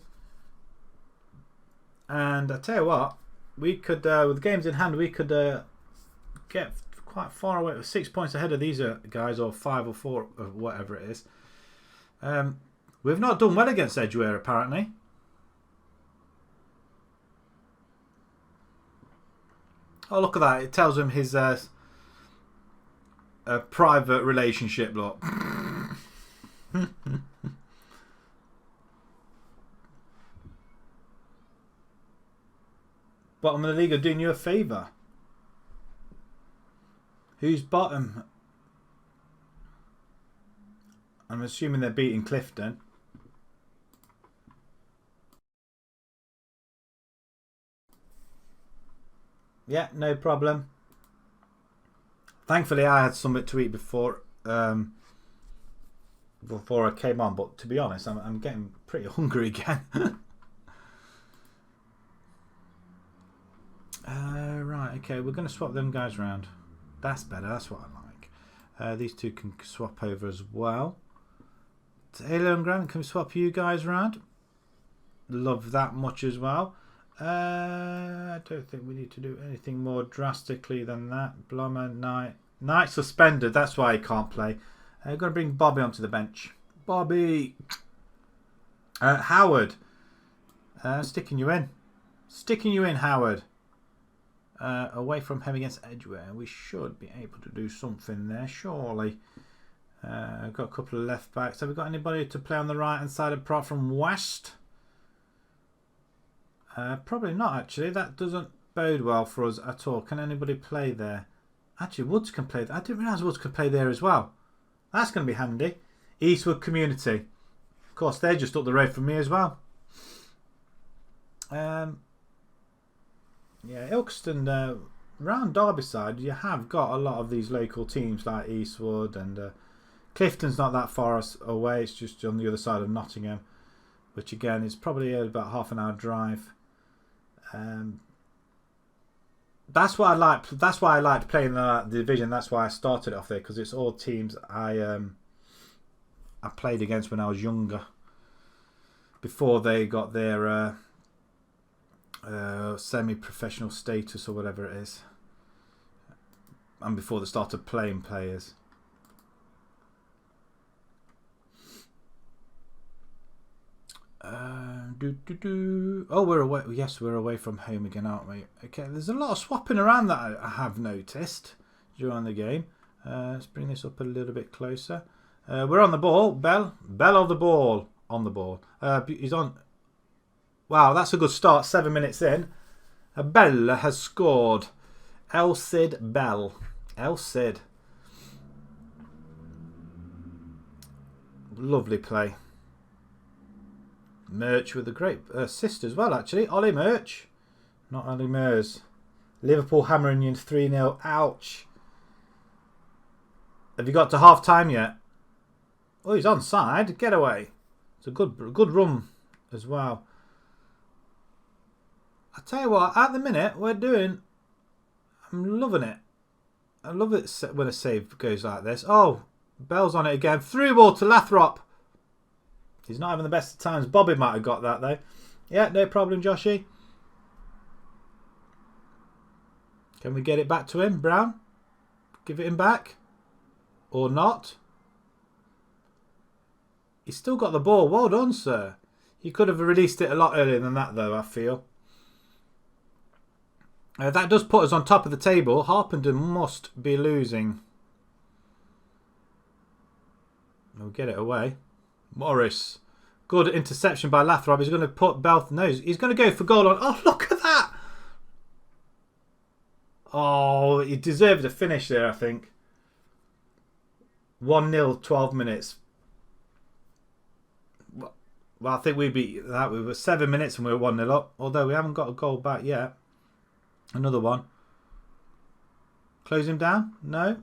And I tell you what, we could, with games in hand, we could get quite far away. 6 points ahead of these guys, or 5 or 4, or whatever it is. We've not done well against Edgware, apparently. Oh, look at that. It tells him his a private relationship, look. Bottom of the league are doing you a favour. Who's bottom? I'm assuming they're beating Clifton. Yeah, no problem. Thankfully, I had something to eat before I came on. But to be honest, I'm getting pretty hungry again. Right, okay, we're going to swap them guys around. That's better, that's what I like. These two can swap over as well. Taylor and Grant, can we swap you guys around? Love that much as well. I don't think we need to do anything more drastically than that. Blummer, Knight suspended, that's why he can't play. I'm going to bring Bobby onto the bench. Bobby! Howard. Sticking you in. Sticking you in, Howard. Away from him against Edgware. We should be able to do something there, surely. I've got a couple of left backs. Have we got anybody to play on the right hand side apart from West? Probably not, actually. That doesn't bode well for us at all. Can anybody play there? Actually, Woods can play there. I didn't realise Woods could play there as well. That's going to be handy. Eastwood Community. Of course, they're just up the road from me as well. Yeah, Ilkeston, round Derbyside, you have got a lot of these local teams like Eastwood, and Clifton's not that far away. It's just on the other side of Nottingham, which again is probably about half an hour drive. That's why I like. That's why I liked playing the division. That's why I started off there, because it's all teams I played against when I was younger, before they got their semi-professional status or whatever it is, and before they started playing players. Oh, we're away. Yes, we're away from home again, aren't we? Okay, there's a lot of swapping around that I have noticed during the game. Let's bring this up a little bit closer. We're on the ball. Bell of the ball. On the ball. He's on. Wow, that's a good start. 7 minutes in. Bell has scored. Elsid Bell. Elsid. Lovely play. Murch with a great assist as well, actually. Ollie Murch. Not Ollie Mers. Liverpool hammering you 3-0. Ouch. Have you got to half time yet? Oh, he's onside. Get away. It's a good run as well. I tell you what, at the minute, I'm loving it. I love it when a save goes like this. Oh, Bell's on it again. Through ball to Lathrop. He's not having the best of times. Bobby might have got that, though. Yeah, no problem, Joshy. Can we get it back to him, Brown? Give it him back? Or not? He's still got the ball. Well done, sir. You could have released it a lot earlier than that, though, I feel. That does put us on top of the table. Harpenden must be losing. We'll get it away. Morris. Good interception by Lathrop. He's going to put Bell... No, he's going to go for goal on... Oh, look at that! Oh, he deserved a finish there, I think. 1-0, 12 minutes. Well, I think we beat that. We were 7 minutes and we were 1-0 up. Although we haven't got a goal back yet. Another one. Close him down? No.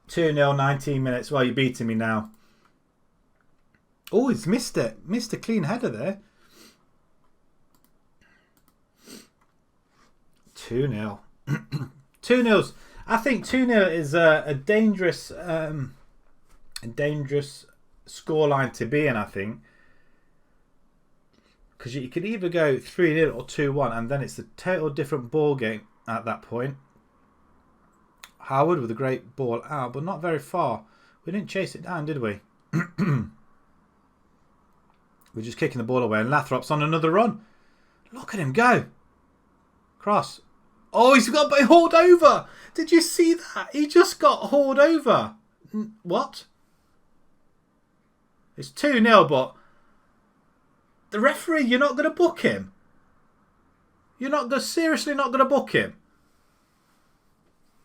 (2-0) 19 minutes. Well, you're beating me now. Oh, he's missed it. Missed a clean header there. 2-0. 2-0's. I think 2-0 is a dangerous scoreline to be in, I think. Because you could either go 3-0 or 2-1, and then it's a total different ball game at that point. Howard with a great ball out, but not very far. We didn't chase it down, did we? We're just kicking the ball away, and Lathrop's on another run. Look at him go. Cross. Oh, he's got hauled over. Did you see that? He just got hauled over. What? It's 2-0, but the referee, you're not going to book him. You're not going, seriously not going to book him.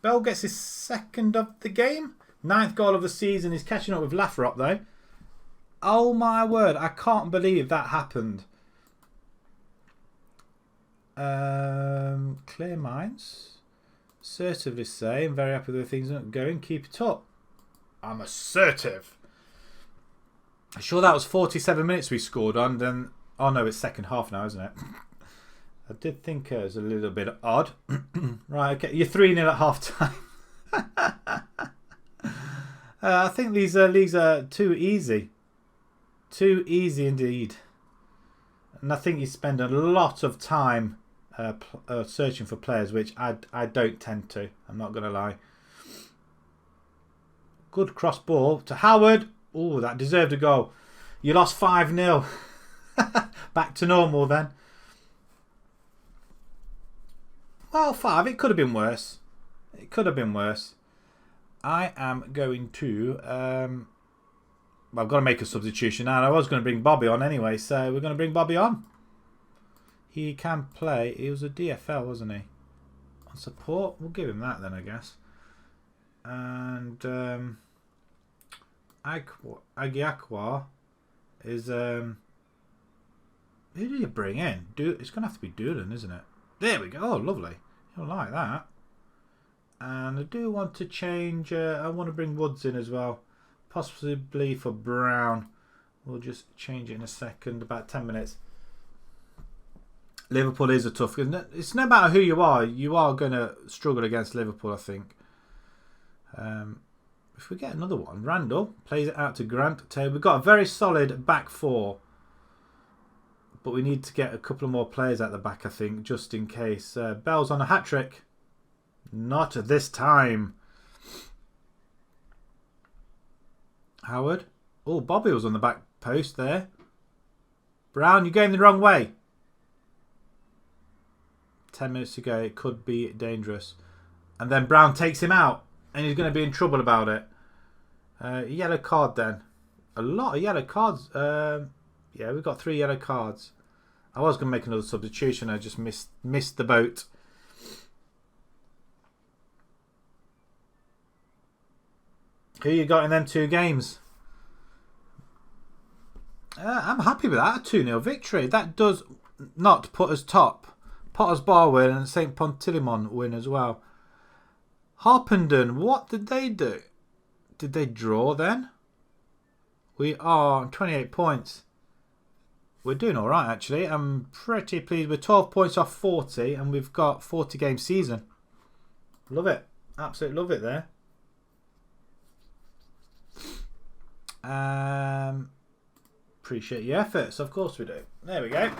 Bell gets his second of the game. 9th goal of the season. He's catching up with Lathrop though. Oh my word, I can't believe that happened. Clear minds. Assertively say, I'm very happy with the things not going. Keep it up. I'm assertive. I'm sure that was 47 minutes we scored on. Then, oh no, it's second half now, isn't it? I did think it was a little bit odd. Right, okay, you're 3-0 at half time. I think these leagues are too easy. Too easy indeed. And I think you spend a lot of time searching for players, which I don't tend to. I'm not going to lie. Good cross ball to Howard. Oh, that deserved a goal. You lost 5-0. Back to normal then. Well, 5. It could have been worse. It could have been worse. I am going to... well, I've got to make a substitution now. I was going to bring Bobby on anyway, so we're going to bring Bobby on. He can play. He was a DFL, wasn't he? On support. We'll give him that then, I guess. And Agiakwa is... who did you bring in? It's going to have to be Doolan, isn't it? There we go. Oh, lovely. You'll like that. And I do want to change... I want to bring Woods in as well. Possibly for Brown. We'll just change it in a second. About 10 minutes. Liverpool is a tough... It's no matter who you are going to struggle against Liverpool, I think. If we get another one, Randall plays it out to Grant. We've got a very solid back four. But we need to get a couple of more players at the back, I think, just in case. Bell's on a hat-trick. Not this time. Howard. Oh, Bobby was on the back post there. Brown, you're going the wrong way. 10 minutes to go. It could be dangerous. And then Brown takes him out. And he's going to be in trouble about it. Yellow card then. A lot of yellow cards. Yeah, we've got 3 yellow cards. I was going to make another substitution. I just missed the boat. Who you got in them 2 games? I'm happy with that. A 2-0 victory. That does not put us top. Potter's Bar win and St. Pontilimon win as well. Harpenden, what did they do? Did they draw then? We are on 28 points. We're doing alright actually. I'm pretty pleased. We're 12 points off 40 and we've got 40 game season. Love it. Absolutely love it there. Appreciate your efforts. Of course we do. There we go.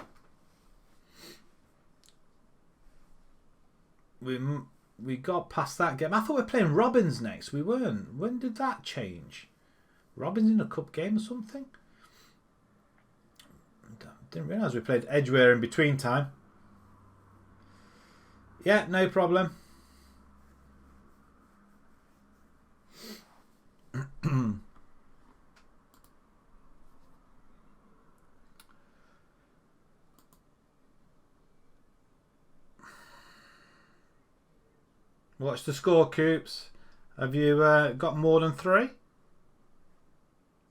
We got past that game. I thought we were playing Robins next. We weren't. When did that change? Robins in a cup game or something? Didn't realise we played Edgware in between time. Yeah, no problem. What's the score, Coops? Have you got more than 3?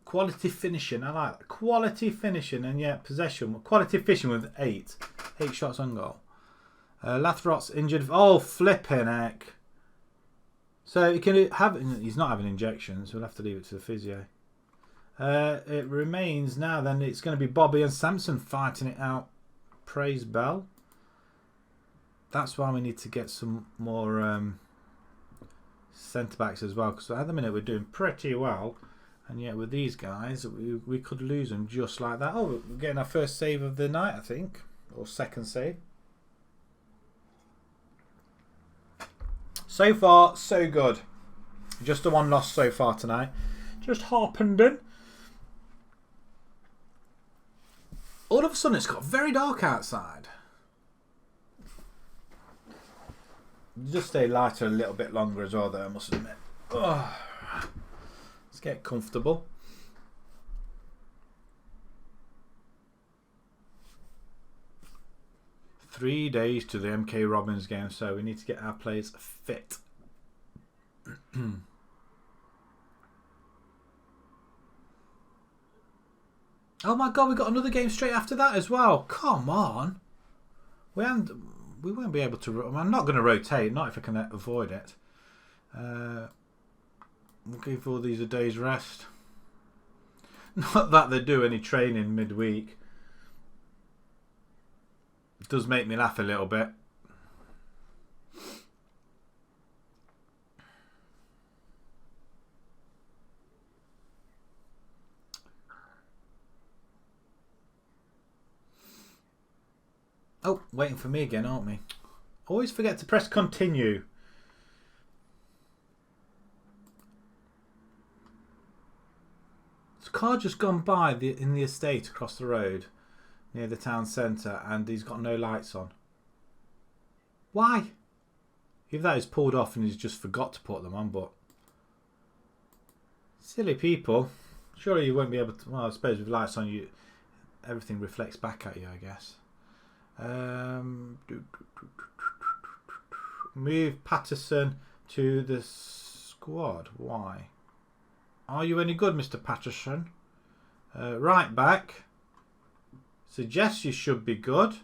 Quality finishing. I like that. Quality finishing and yet possession. Quality fishing with 8. 8 shots on goal. Lathrot's injured. Oh, flipping heck. So he can have. He's not having injections. We'll have to leave it to the physio. It remains now. Then it's going to be Bobby and Samson fighting it out. Praise Bell. That's why we need to get some more centre backs as well. Because at the minute we're doing pretty well, and yet with these guys we could lose them just like that. Oh, we're getting our first save of the night, I think, or second save. So far, so good. Just the 1 loss so far tonight. Just Harpenden. All of a sudden, it's got very dark outside. Just stay lighter a little bit longer as well, though, I must admit. Ugh. Let's get comfortable. Three days to the MK Robbins game, so we need to get our players fit. Oh my god, we got another game straight after that as well. Come on. We won't be able to. I'm not going to rotate, not if I can avoid it. We'll give all these a day's rest. Not that they do any training midweek. It does make me laugh a little bit. Oh, waiting for me again, aren't we? Always forget to press continue. There's a car just gone by in the estate across the road near the town centre, and he's got no lights on. Why? If that is pulled off and he's just forgot to put them on, but silly people. Surely you won't be able to. Well, I suppose with lights on, everything reflects back at you, I guess. Move Patterson to the squad. Why? Are you any good, Mr. Patterson? Right back. Suggests you should be good.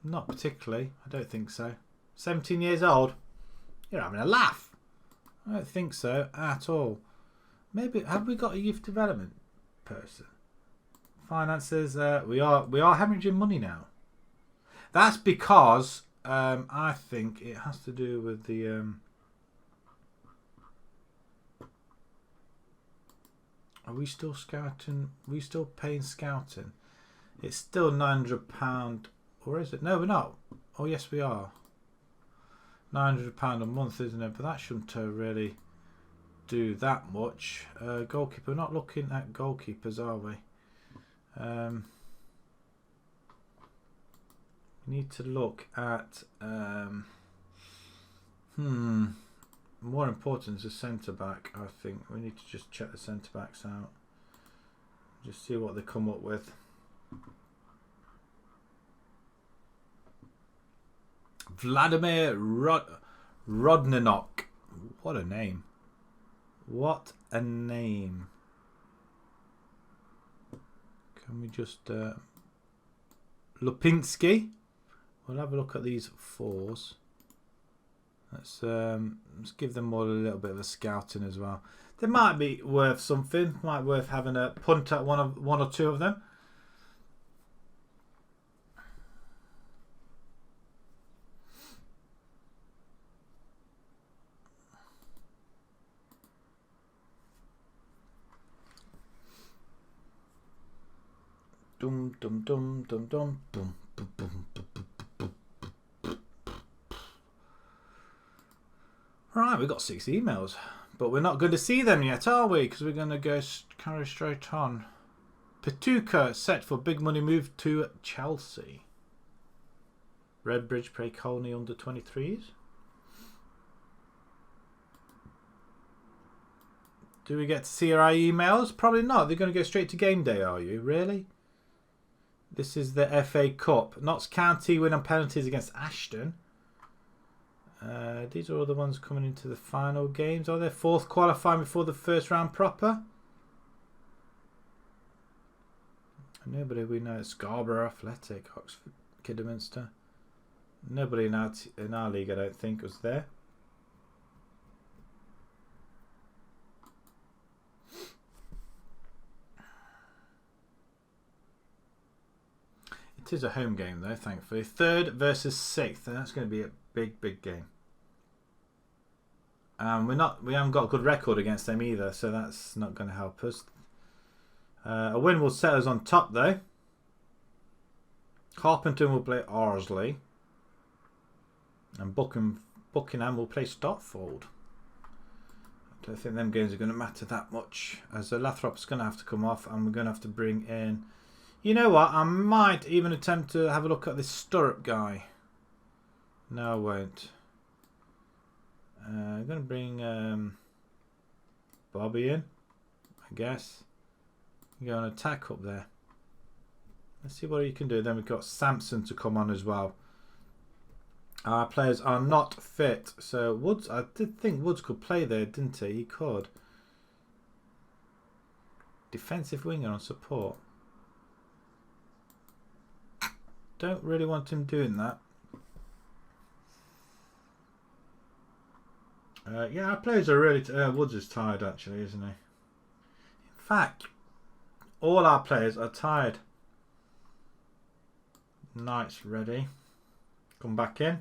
Not particularly. I don't think so. 17 years old. You're having a laugh. I don't think so at all. Maybe have we got a youth development person? Finances. We are hemorrhaging money now. That's because I think it has to do with the. Are we still scouting? Are we still paying scouting? It's still £900, or is it? No, we're not. Oh yes, we are. £900 a month, isn't it? But that shouldn't really do that much. Goalkeeper. We're not looking at goalkeepers, are we? We need to look at more important is a centre back. I think we need to just check the centre backs out, just see what they come up with. Vladimir Rodnanok. What a name! What a name! Can we just Lupinski? We'll have a look at these fours. Let's give them all a little bit of a scouting as well. They might be worth something. Might be worth having a punt at one or two of them. Dum dum dum dum dum boom boom boom boom boom. Right, we've got 6 emails, but we're not going to see them yet, are we? Because we're going to go carry straight on. Patuka set for big money move to Chelsea. Redbridge play Colney under 23s. Do we get to see our emails? Probably not. They're going to go straight to game day, are you? Really? This is the FA Cup. Notts County win on penalties against Ashton. These are all the ones coming into the final games, are they? Fourth qualifying before the first round proper. Nobody we know. Scarborough Athletic, Oxford, Kidderminster. Nobody in our league, I don't think, was there. It is a home game though, thankfully. 3rd versus 6th, and that's going to be a big game. We haven't got a good record against them either, so that's not going to help us. A win will set us on top though. Harpenden will play Arsley, and Buckingham will play Stotfold. I don't think them games are going to matter that much, as Lathrop's going to have to come off, and we're going to have to bring in. You know what? I might even attempt to have a look at this Stirrup guy. No, I won't. I'm going to bring Bobby in, I guess. Go and attack up there. Let's see what he can do. Then we've got Sampson to come on as well. Our players are not fit. So Woods, I did think Woods could play there, didn't he? He could. Defensive winger on support. Don't really want him doing that. Yeah, our players are really... Woods is tired actually, isn't he? In fact, all our players are tired. Knight's ready. Come back in.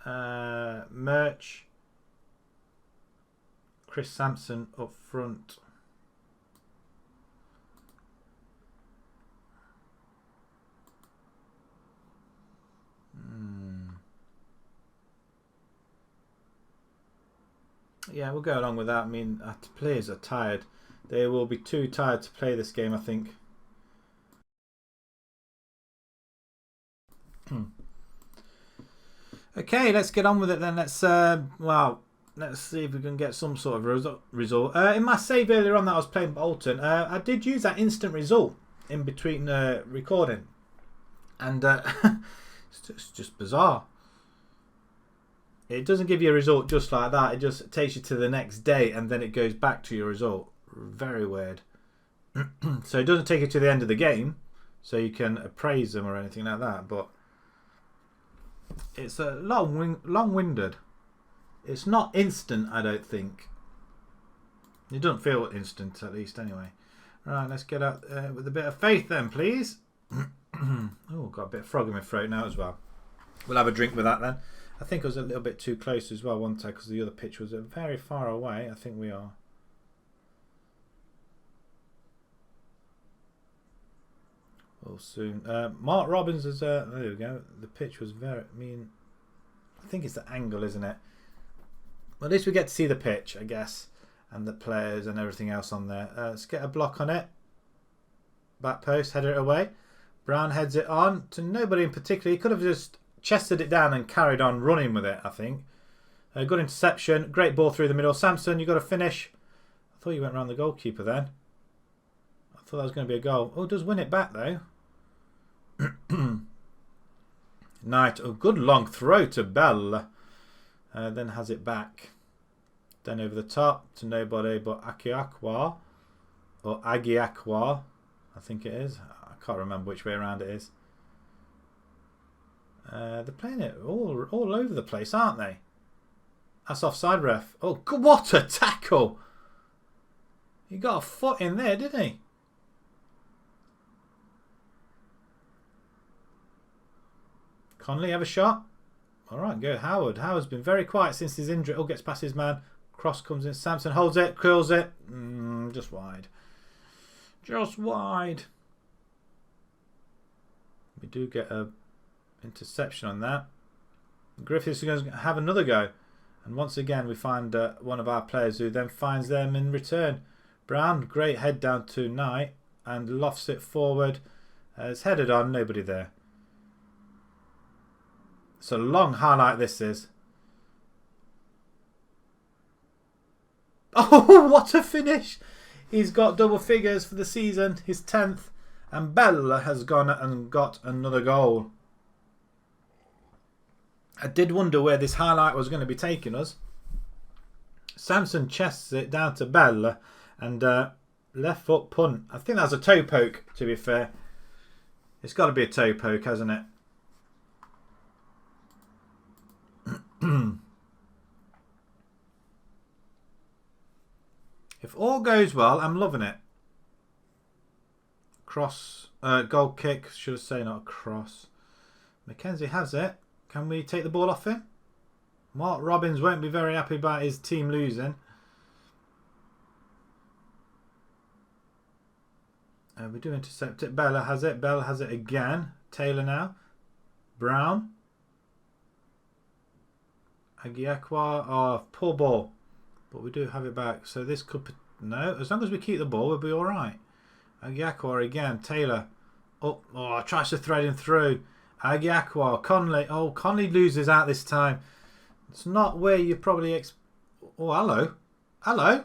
Merch. Chris Sampson up front. Yeah, we'll go along with that. I mean, our players are tired. They will be too tired to play this game, I think. Okay, let's get on with it then. Let's let's see if we can get some sort of result. In my save earlier on that I was playing Bolton, I did use that instant result in between recording, and it's just bizarre. It doesn't give you a result just like that. It just takes you to the next day and then it goes back to your result. Very weird. So it doesn't take you to the end of the game, so you can appraise them or anything like that. But it's a long-winded. It's not instant, I don't think. It doesn't feel instant, at least, anyway. Right, let's get out with a bit of faith then, please. Oh, got a bit of frog in my throat now as well. We'll have a drink with that then. I think I was a little bit too close as well, wasn't I? Because the other pitch was very far away. I think we are. Well, soon. Mark Robbins is. There we go. The pitch was very. I think it's the angle, isn't it? Well, at least we get to see the pitch, I guess, and the players and everything else on there. Let's get a block on it. Back post, header it away. Brown heads it on to nobody in particular. He could have just chested it down and carried on running with it, I think. Good interception. Great ball through the middle. Sampson, you got to finish. I thought you went around the goalkeeper then. I thought that was going to be a goal. Oh, it does win it back though. Knight. Oh, good long throw to Bell. Then has it back. Then over the top to nobody but Akiakwa. Or Agiakwa, I think it is. I can't remember which way around it is. They're playing it all over the place, aren't they? That's offside, ref. Oh, what a tackle! He got a foot in there, didn't he? Conley have a shot. All right, go Howard. Howard's been very quiet since his injury. Oh, gets past his man. Cross comes in. Sampson holds it, curls it. Just wide. Just wide. We do get a interception on that. Griffiths is going to have another go, and once again we find one of our players who then finds them in return. Brown, great head down to Knight and lofts it forward. It's headed on, nobody there. It's a long highlight this is. Oh, what a finish! He's got double figures for the season, his 10th, and Bell has gone and got another goal. I did wonder where this highlight was going to be taking us. Samson chests it down to Bell and left foot punt. I think that's a toe poke, to be fair. It's got to be a toe poke, hasn't it? If all goes well, I'm loving it. Cross, goal kick, should I say, not a cross. Mackenzie has it. Can we take the ball off him? Mark Robbins won't be very happy about his team losing. We do intercept it. Bella has it. Bella has it again. Taylor now. Brown. Agiakwa. Oh, poor ball. But we do have it back. So this could... No, as long as we keep the ball, we'll be all right. Agiakwa again. Taylor. Oh, tries to thread him through. Agiakwa. Conley. Oh, Conley loses out this time. It's not where you probably... Oh, hello. Hello.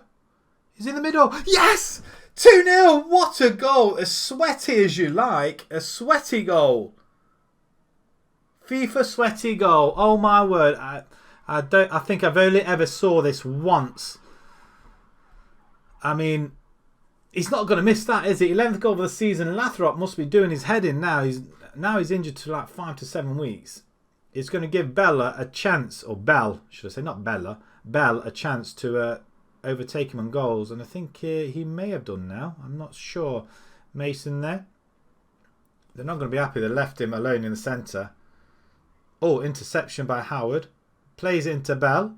He's in the middle. Yes! 2-0. What a goal. As sweaty as you like. A sweaty goal. FIFA sweaty goal. Oh, my word. I think I've only ever saw this once. I mean, he's not going to miss that, is he? 11th goal of the season. Lathrop must be doing his head in now. He's injured to like 5 to 7 weeks. It's going to give Bella a chance, or Bell, should I say, not Bella. Bell a chance to overtake him on goals, and I think he may have done now. I'm not sure. Mason there. They're not going to be happy they left him alone in the centre. Oh, interception by Howard. Plays it into Bell.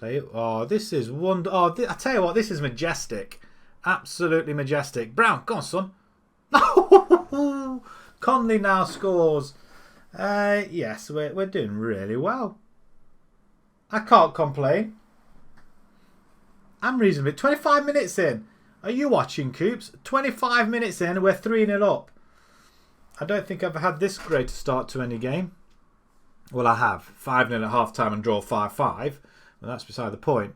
Oh, this is wonder. Oh, I tell you what, this is majestic. Absolutely majestic. Brown, go on, son. Conley now scores. Yes, we're doing really well. I can't complain. I'm reasonably 25 minutes in. Are you watching, Coops? 25 minutes in, we're 3-0 up. I don't think I've had this great a start to any game. Well, I have. 5-0 at half-time and draw 5-5. Well, that's beside the point.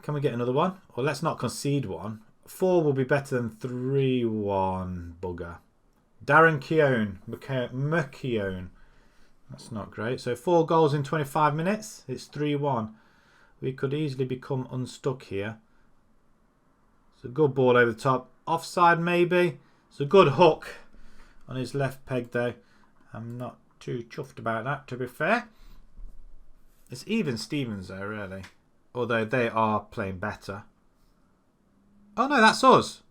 Can we get another one? Well, let's not concede one. 4 will be better than 3-1, bugger. Darren Keown. That's not great. So 4 goals in 25 minutes. It's 3-1. We could easily become unstuck here. It's a good ball over the top. Offside maybe. It's a good hook on his left peg though. I'm not too chuffed about that, to be fair. It's even Stevens though, really. Although they are playing better. Oh no, that's us.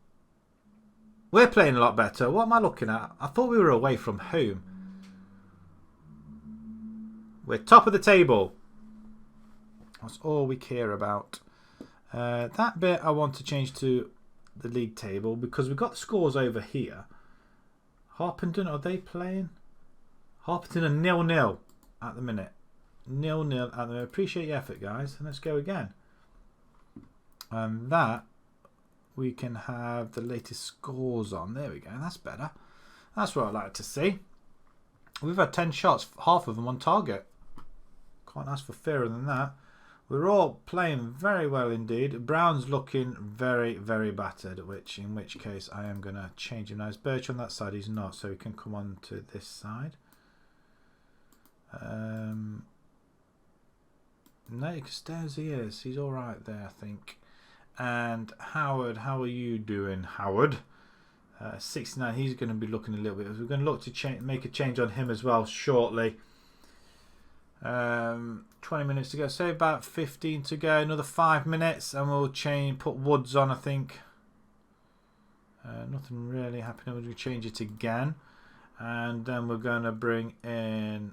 We're playing a lot better. What am I looking at? I thought we were away from home. We're top of the table. That's all we care about. That bit I want to change to the league table because we've got the scores over here. Harpenden, are they playing? Harpenden are 0-0 at the minute. 0-0 at the minute. Appreciate your effort, guys. And let's go again. That we can have the latest scores on. There we go. That's better. That's what I'd like to see. We've had 10 shots, half of them on target. Can't ask for fairer than that. We're all playing very well indeed. Brown's looking very, very battered, in which case I am going to change him now. Is Birch on that side? He's not, so he can come on to this side. No, he can stay as he is. He's all right there, I think. And Howard, how are you doing, Howard? 69, he's going to be looking a little bit. We're going to look to make a change on him as well shortly. 20 minutes to go, say about 15 to go, another 5 minutes and we'll put Woods on, I think. Nothing really happening. We'll change it again and then we're going to bring in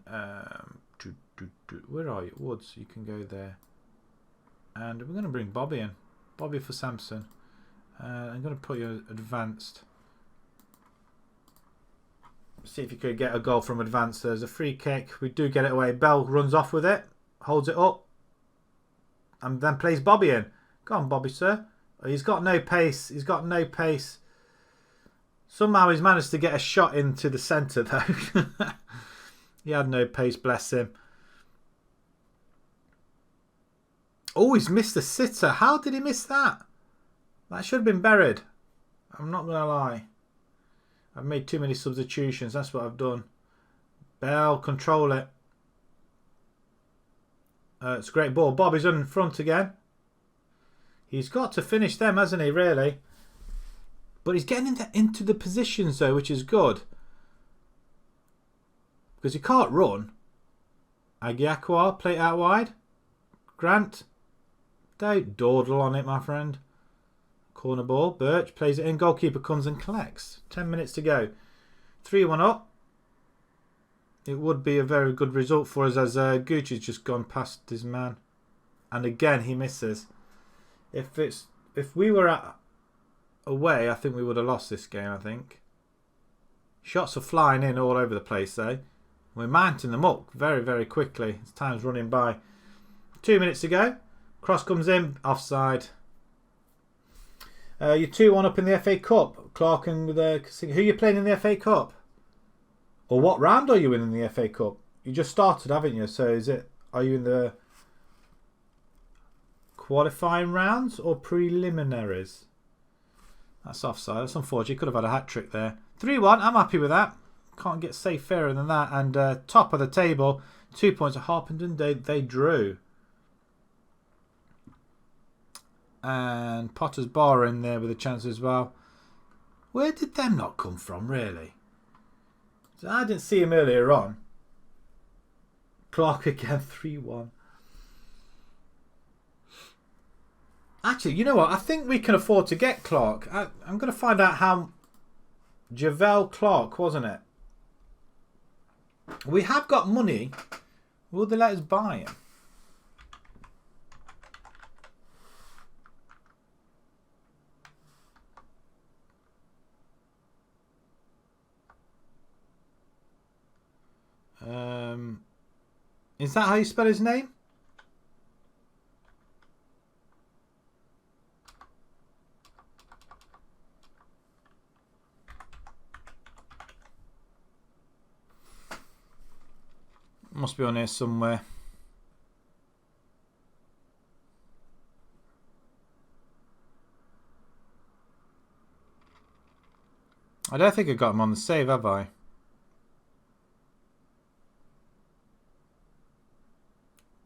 where are you? Woods, you can go there, and we're going to bring Bobby in. Bobby for Samson. I'm going to put you advanced. See if you could get a goal from advanced. There's a free kick. We do get it away. Bell runs off with it. Holds it up. And then plays Bobby in. Go on, Bobby, sir. He's got no pace. He's got no pace. Somehow he's managed to get a shot into the centre, though. He had no pace, bless him. Oh, he's missed the sitter. How did he miss that? That should have been buried. I'm not going to lie. I've made too many substitutions. That's what I've done. Bell, control it. It's a great ball. Bobby's in front again. He's got to finish them, hasn't he, really? But he's getting into the positions, though, which is good. Because he can't run. Agiakwa, play it out wide. Grant. Don't dawdle on it, my friend. Corner ball. Birch plays it in. Goalkeeper comes and collects. 10 minutes to go. 3-1 up. It would be a very good result for us as Gucci's just gone past his man. And again, he misses. If we were away, I think we would have lost this game, I think. Shots are flying in all over the place, though. We're mounting them up very, very quickly. Time's running by. 2 minutes to go. Cross comes in. Offside. You're 2-1 up in the FA Cup. Clark and who are you playing in the FA Cup? Or what round are you in the FA Cup? You just started, haven't you? So are you in the qualifying rounds or preliminaries? That's offside. That's unfortunate. You could have had a hat-trick there. 3-1. I'm happy with that. Can't get safe fairer than that. And top of the table, 2 points at Harpenden. They drew. And Potter's Bar in there with a chance as well. Where did them not come from, really? So I didn't see him earlier on. Clark again, 3-1. Actually, you know what? I think we can afford to get Clark. I'm going to find out how... Javel Clark, wasn't it? We have got money. Will they let us buy him? Is that how you spell his name? Must be on here somewhere. I don't think I got him on the save, have I?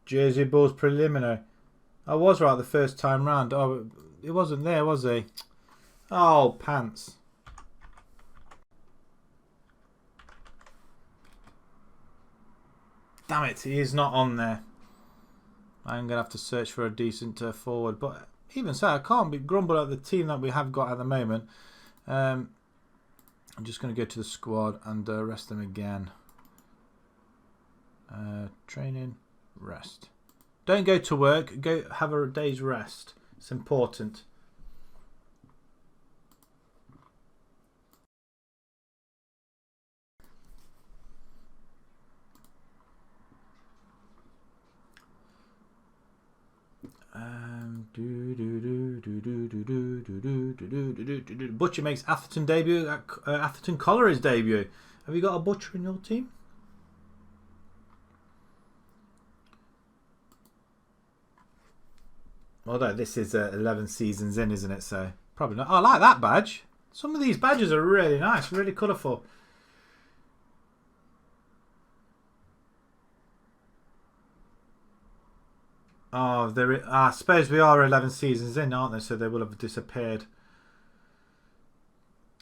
Jersey Bulls preliminary. I was right the first time round. Oh, it wasn't there, was he? Oh, pants. Damn it, he is not on there. I'm going to have to search for a decent forward. But even so, I can't be grumbled at the team that we have got at the moment. I'm just going to go to the squad and rest them again. Training, rest. Don't go to work. Go have a day's rest. It's important. Butcher makes Atherton debut. Atherton Colliery's debut. Have you got a Butcher in your team? Although this is 11 seasons in, isn't it? So probably not. Oh, I like that badge. Some of these badges are really nice, really colourful. Oh, I suppose we are 11 seasons in, aren't they? So they will have disappeared.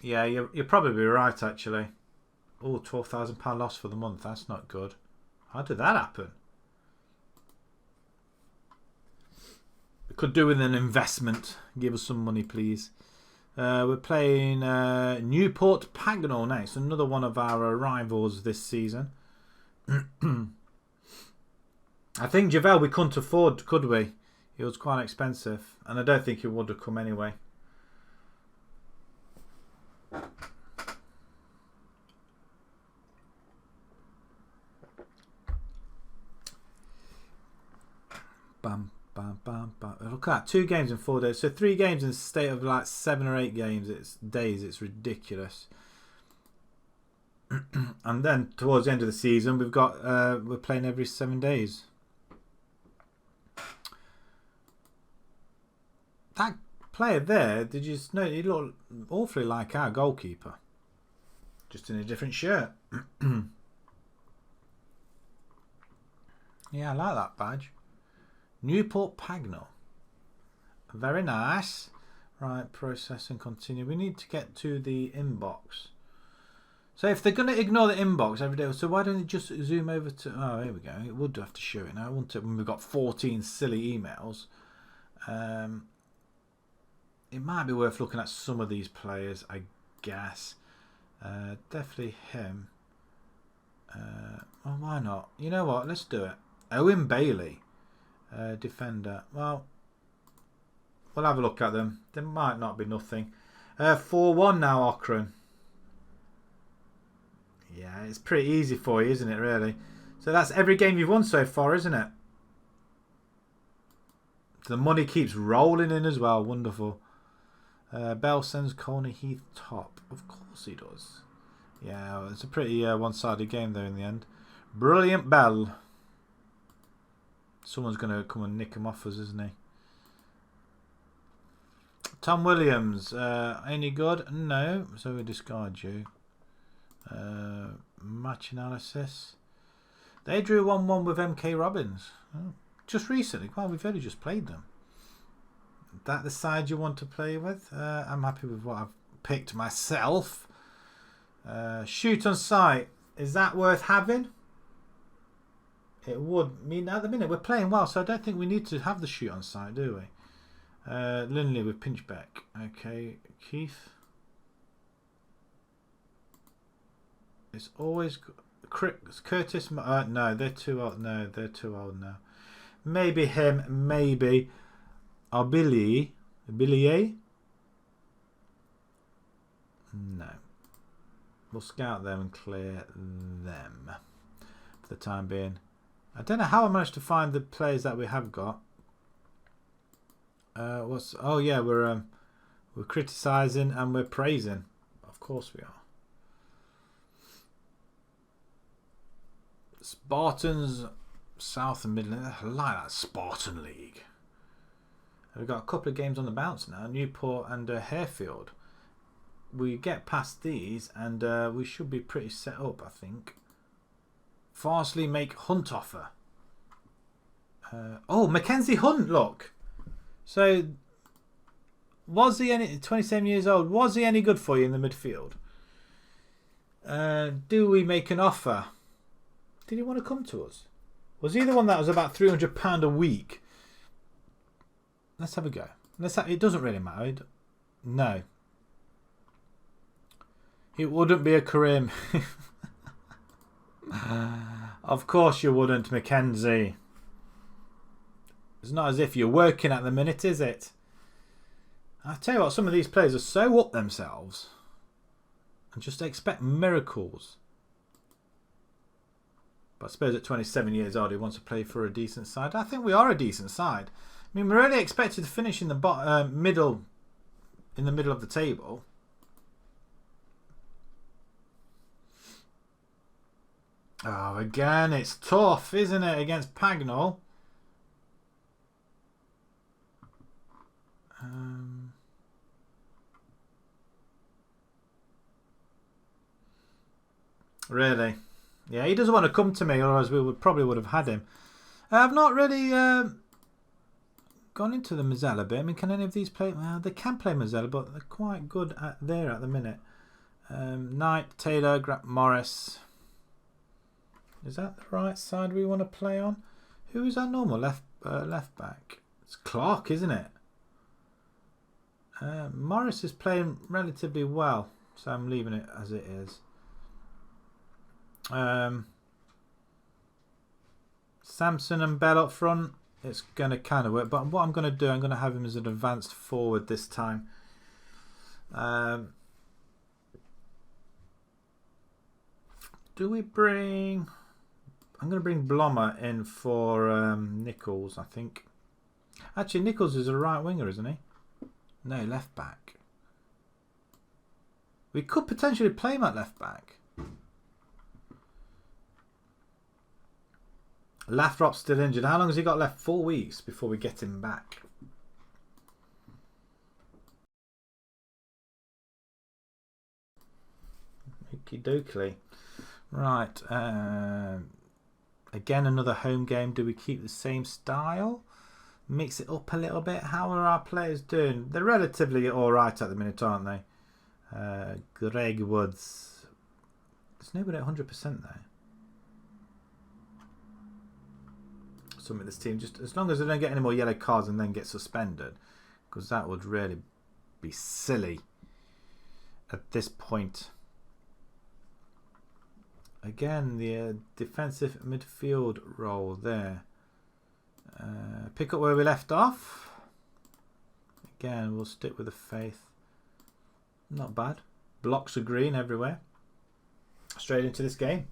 Yeah, you're probably right, actually. Oh, £12,000 loss for the month. That's not good. How did that happen? We could do with an investment. Give us some money, please. We're playing Newport Pagnell next. Another one of our rivals this season. I think Javel we couldn't afford, could we? It was quite expensive. And I don't think he would have come anyway. Bam, bam, bam, bam. Look at that. 2 games in 4 days. So 3 games in a state of like 7 or 8 games. It's days. It's ridiculous. And then towards the end of the season, we've got we're playing every 7 days. That player there, did you know? He looked awfully like our goalkeeper, just in a different shirt. Yeah, I like that badge. Newport Pagnell. Very nice. Right, process and continue. We need to get to the inbox. So if they're going to ignore the inbox every day, so why don't they just zoom over to... Oh, here we go. It would have to show it now, wouldn't it? When we've got 14 silly emails. It might be worth looking at some of these players, I guess. Definitely him. Well, why not? You know what? Let's do it. Owen Bailey. Defender. Well, we'll have a look at them. There might not be nothing. 4-1 now, Okran. Yeah, it's pretty easy for you, isn't it, really? So that's every game you've won so far, isn't it? The money keeps rolling in as well. Wonderful. Bell sends Colney Heath top. Of course he does. Yeah, well, it's a pretty one-sided game, though, in the end. Brilliant Bell. Someone's going to come and nick him off us, isn't he? Tom Williams. Any good? No. So we discard you. Match analysis. They drew 1-1 with MK Robbins. Oh, just recently. Well, we've only just played them. That the side you want to play with? I'm happy with what I've picked myself. Shoot on sight. Is that worth having? It would. I mean, at the minute we're playing well, so I don't think we need to have the shoot on sight, do we? Lindley with Pinchbeck. Okay, Keith. It's always Curtis. No, they're too old. No, they're too old now. Maybe him. Maybe. Billy. Billy. No. We'll scout them and clear them for the time being. I don't know how I managed to find the players that we have got. Oh yeah, we're criticising and we're praising. Of course we are. Spartans, South and Midlands. I like that Spartan League. We've got a couple of games on the bounce now. Newport and Harefield. We get past these and we should be pretty set up, I think. Farsley make Hunt offer. Oh, Mackenzie Hunt, look. So, was he any 27 years old? Was he any good for you in the midfield? Do we make an offer? Did he want to come to us? Was he the one that was about £300 a week? Let's have a go. It doesn't really matter. No. It wouldn't be a career. Of course you wouldn't, Mackenzie. It's not as if you're working at the minute, is it? I tell you what, some of these players are so up themselves and just expect miracles. But I suppose at 27 years old, he wants to play for a decent side. I think we are a decent side. I mean, we're only expected to finish in the middle of the table. Oh, again, it's tough, isn't it, against Pagnell? Really? Yeah, he doesn't want to come to me, otherwise we probably would have had him. I've not really gone into the Mazzella bit. I mean, can any of these play? Well, they can play Mazzella, but they're quite good at the minute. Knight, Taylor, Morris. Is that the right side we want to play on? Who is our normal left back? It's Clark, isn't it? Morris is playing relatively well, so I'm leaving it as it is. Samson and Bell up front. It's going to kind of work, but what I'm going to do, I'm going to have him as an advanced forward this time. Do we bring... I'm going to bring Blommer in for Nichols, I think. Actually, Nichols is a right winger, isn't he? No, left back. We could potentially play him at left back. Lathrop's still injured. How long has he got left? 4 weeks before we get him back. Okie dokie. Right. Again, another home game. Do we keep the same style? Mix it up a little bit? How are our players doing? They're relatively alright at the minute, aren't they? Greg Woods. There's nobody at 100% there. Some of this team, just as long as they don't get any more yellow cards and then get suspended, because that would really be silly at this point. Again, the defensive midfield role there. Pick up where we left off. Again, we'll stick with the faith. Not bad. Blocks are green everywhere. Straight into this game.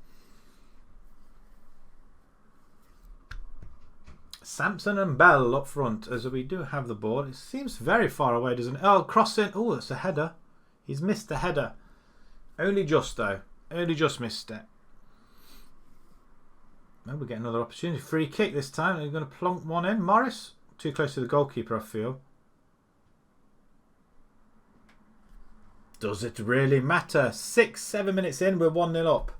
Sampson and Bell up front, as we do have the ball. It seems very far away, doesn't it? Oh, crossing. Oh, that's a header. He's missed the header. Only just, though. Only just missed it. Oh, we get another opportunity. Free kick this time. They're going to plonk one in. Morris. Too close to the goalkeeper, I feel. Does it really matter? 6-7 minutes in, we're 1-0 up.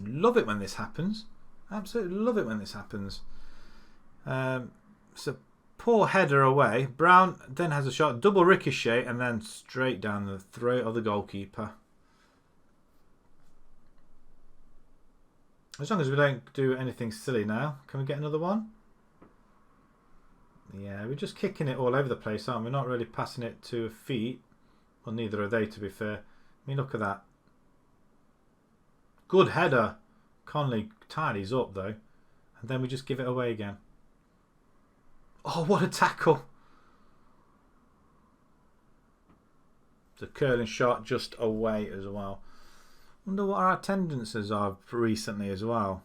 Love it when this happens. Absolutely love it when this happens. So poor header away. Brown then has a shot. Double ricochet and then straight down the throat of the goalkeeper. As long as we don't do anything silly now. Can we get another one? Yeah, we're just kicking it all over the place, aren't we? We're not really passing it to feet. Well, neither are they, to be fair. I mean, look at that. Good header. Conley tidies up, though. And then we just give it away again. Oh, what a tackle. The curling shot just away as well. Wonder what our attendances are recently as well.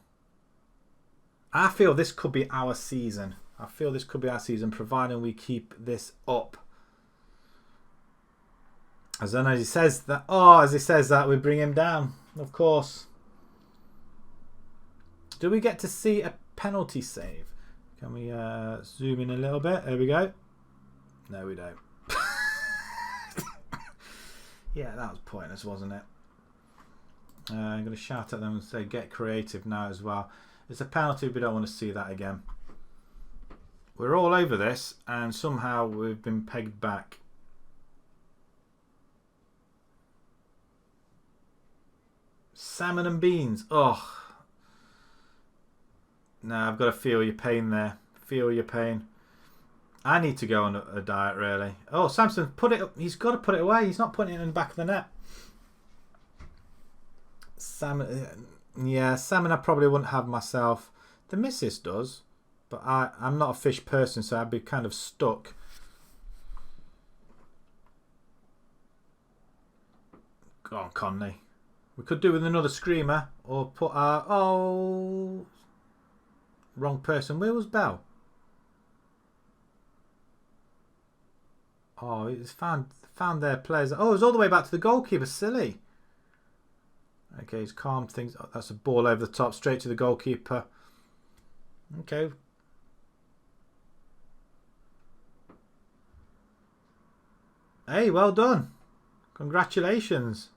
I feel this could be our season. I feel this could be our season, providing we keep this up. As then as he says that, we bring him down. Of course. Do we get to see a penalty save? Can we zoom in a little bit? There we go. No, we don't. Yeah, that was pointless, wasn't it? I'm going to shout at them and say, get creative now as well. It's a penalty. We don't want to see that again. We're all over this, and somehow we've been pegged back. Salmon and beans. Oh. No, I've got to feel your pain there. Feel your pain. I need to go on a diet, really. Oh, Samson, put it up. He's got to put it away. He's not putting it in the back of the net. Salmon, yeah, salmon I probably wouldn't have myself. The missus does, but I'm not a fish person, so I'd be kind of stuck. Go on, Conley. We could do with another screamer, or put our... Oh... Wrong person. Where was Bell? Oh, he's found their players. Oh, it was all the way back to the goalkeeper. Silly. Okay, he's calmed things. Oh, that's a ball over the top, straight to the goalkeeper. Okay. Hey, well done. Congratulations.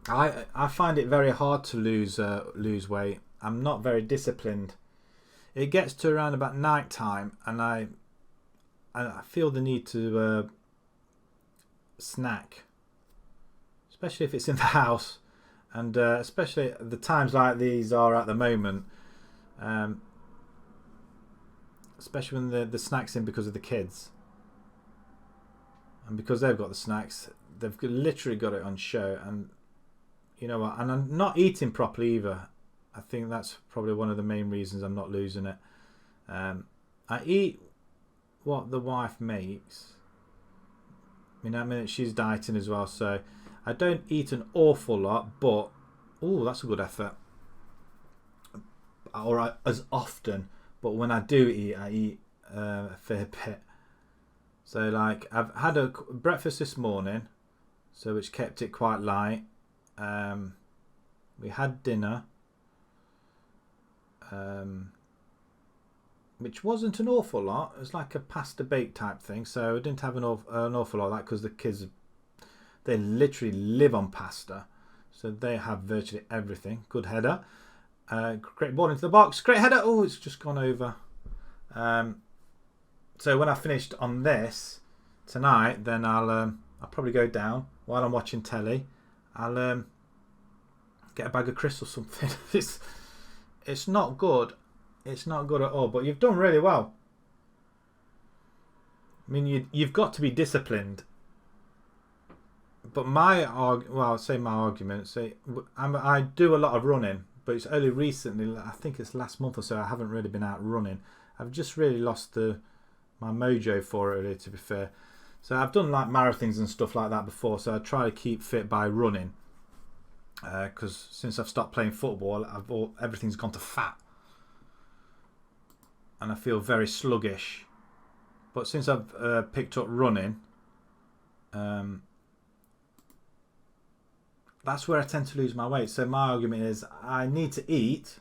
I find it very hard to lose weight. I'm not very disciplined. It gets to around about night time, and I feel the need to snack, especially if it's in the house, and especially the times like these are at the moment. Especially when the snacks in because of the kids, and because they've got the snacks, they've literally got it on show. And you know what? And I'm not eating properly either. I think that's probably one of the main reasons I'm not losing it. I eat what the wife makes. I mean, she's dieting as well, so I don't eat an awful lot. But oh, that's a good effort. Or as often, but when I do eat, I eat a fair bit. So, like, I've had a breakfast this morning, so which kept it quite light. We had dinner, which wasn't an awful lot. It was like a pasta bake type thing, so I didn't have an awful lot of that because the kids, they literally live on pasta. So they have virtually everything. Good header. Great ball into the box. Great header. Oh, it's just gone over. So when I finished on this tonight, then I'll probably go down while I'm watching telly. I'll get a bag of crisps or something. It's not good. It's not good at all. But you've done really well. I mean, you've got to be disciplined. But my argument. Say I do a lot of running, but it's only recently. I think it's last month or so. I haven't really been out running. I've just really lost my mojo for it, really, to be fair. So I've done like marathons and stuff like that before. So I try to keep fit by running. Because since I've stopped playing football, everything's gone to fat, and I feel very sluggish. But since I've picked up running, that's where I tend to lose my weight. So my argument is I need to eat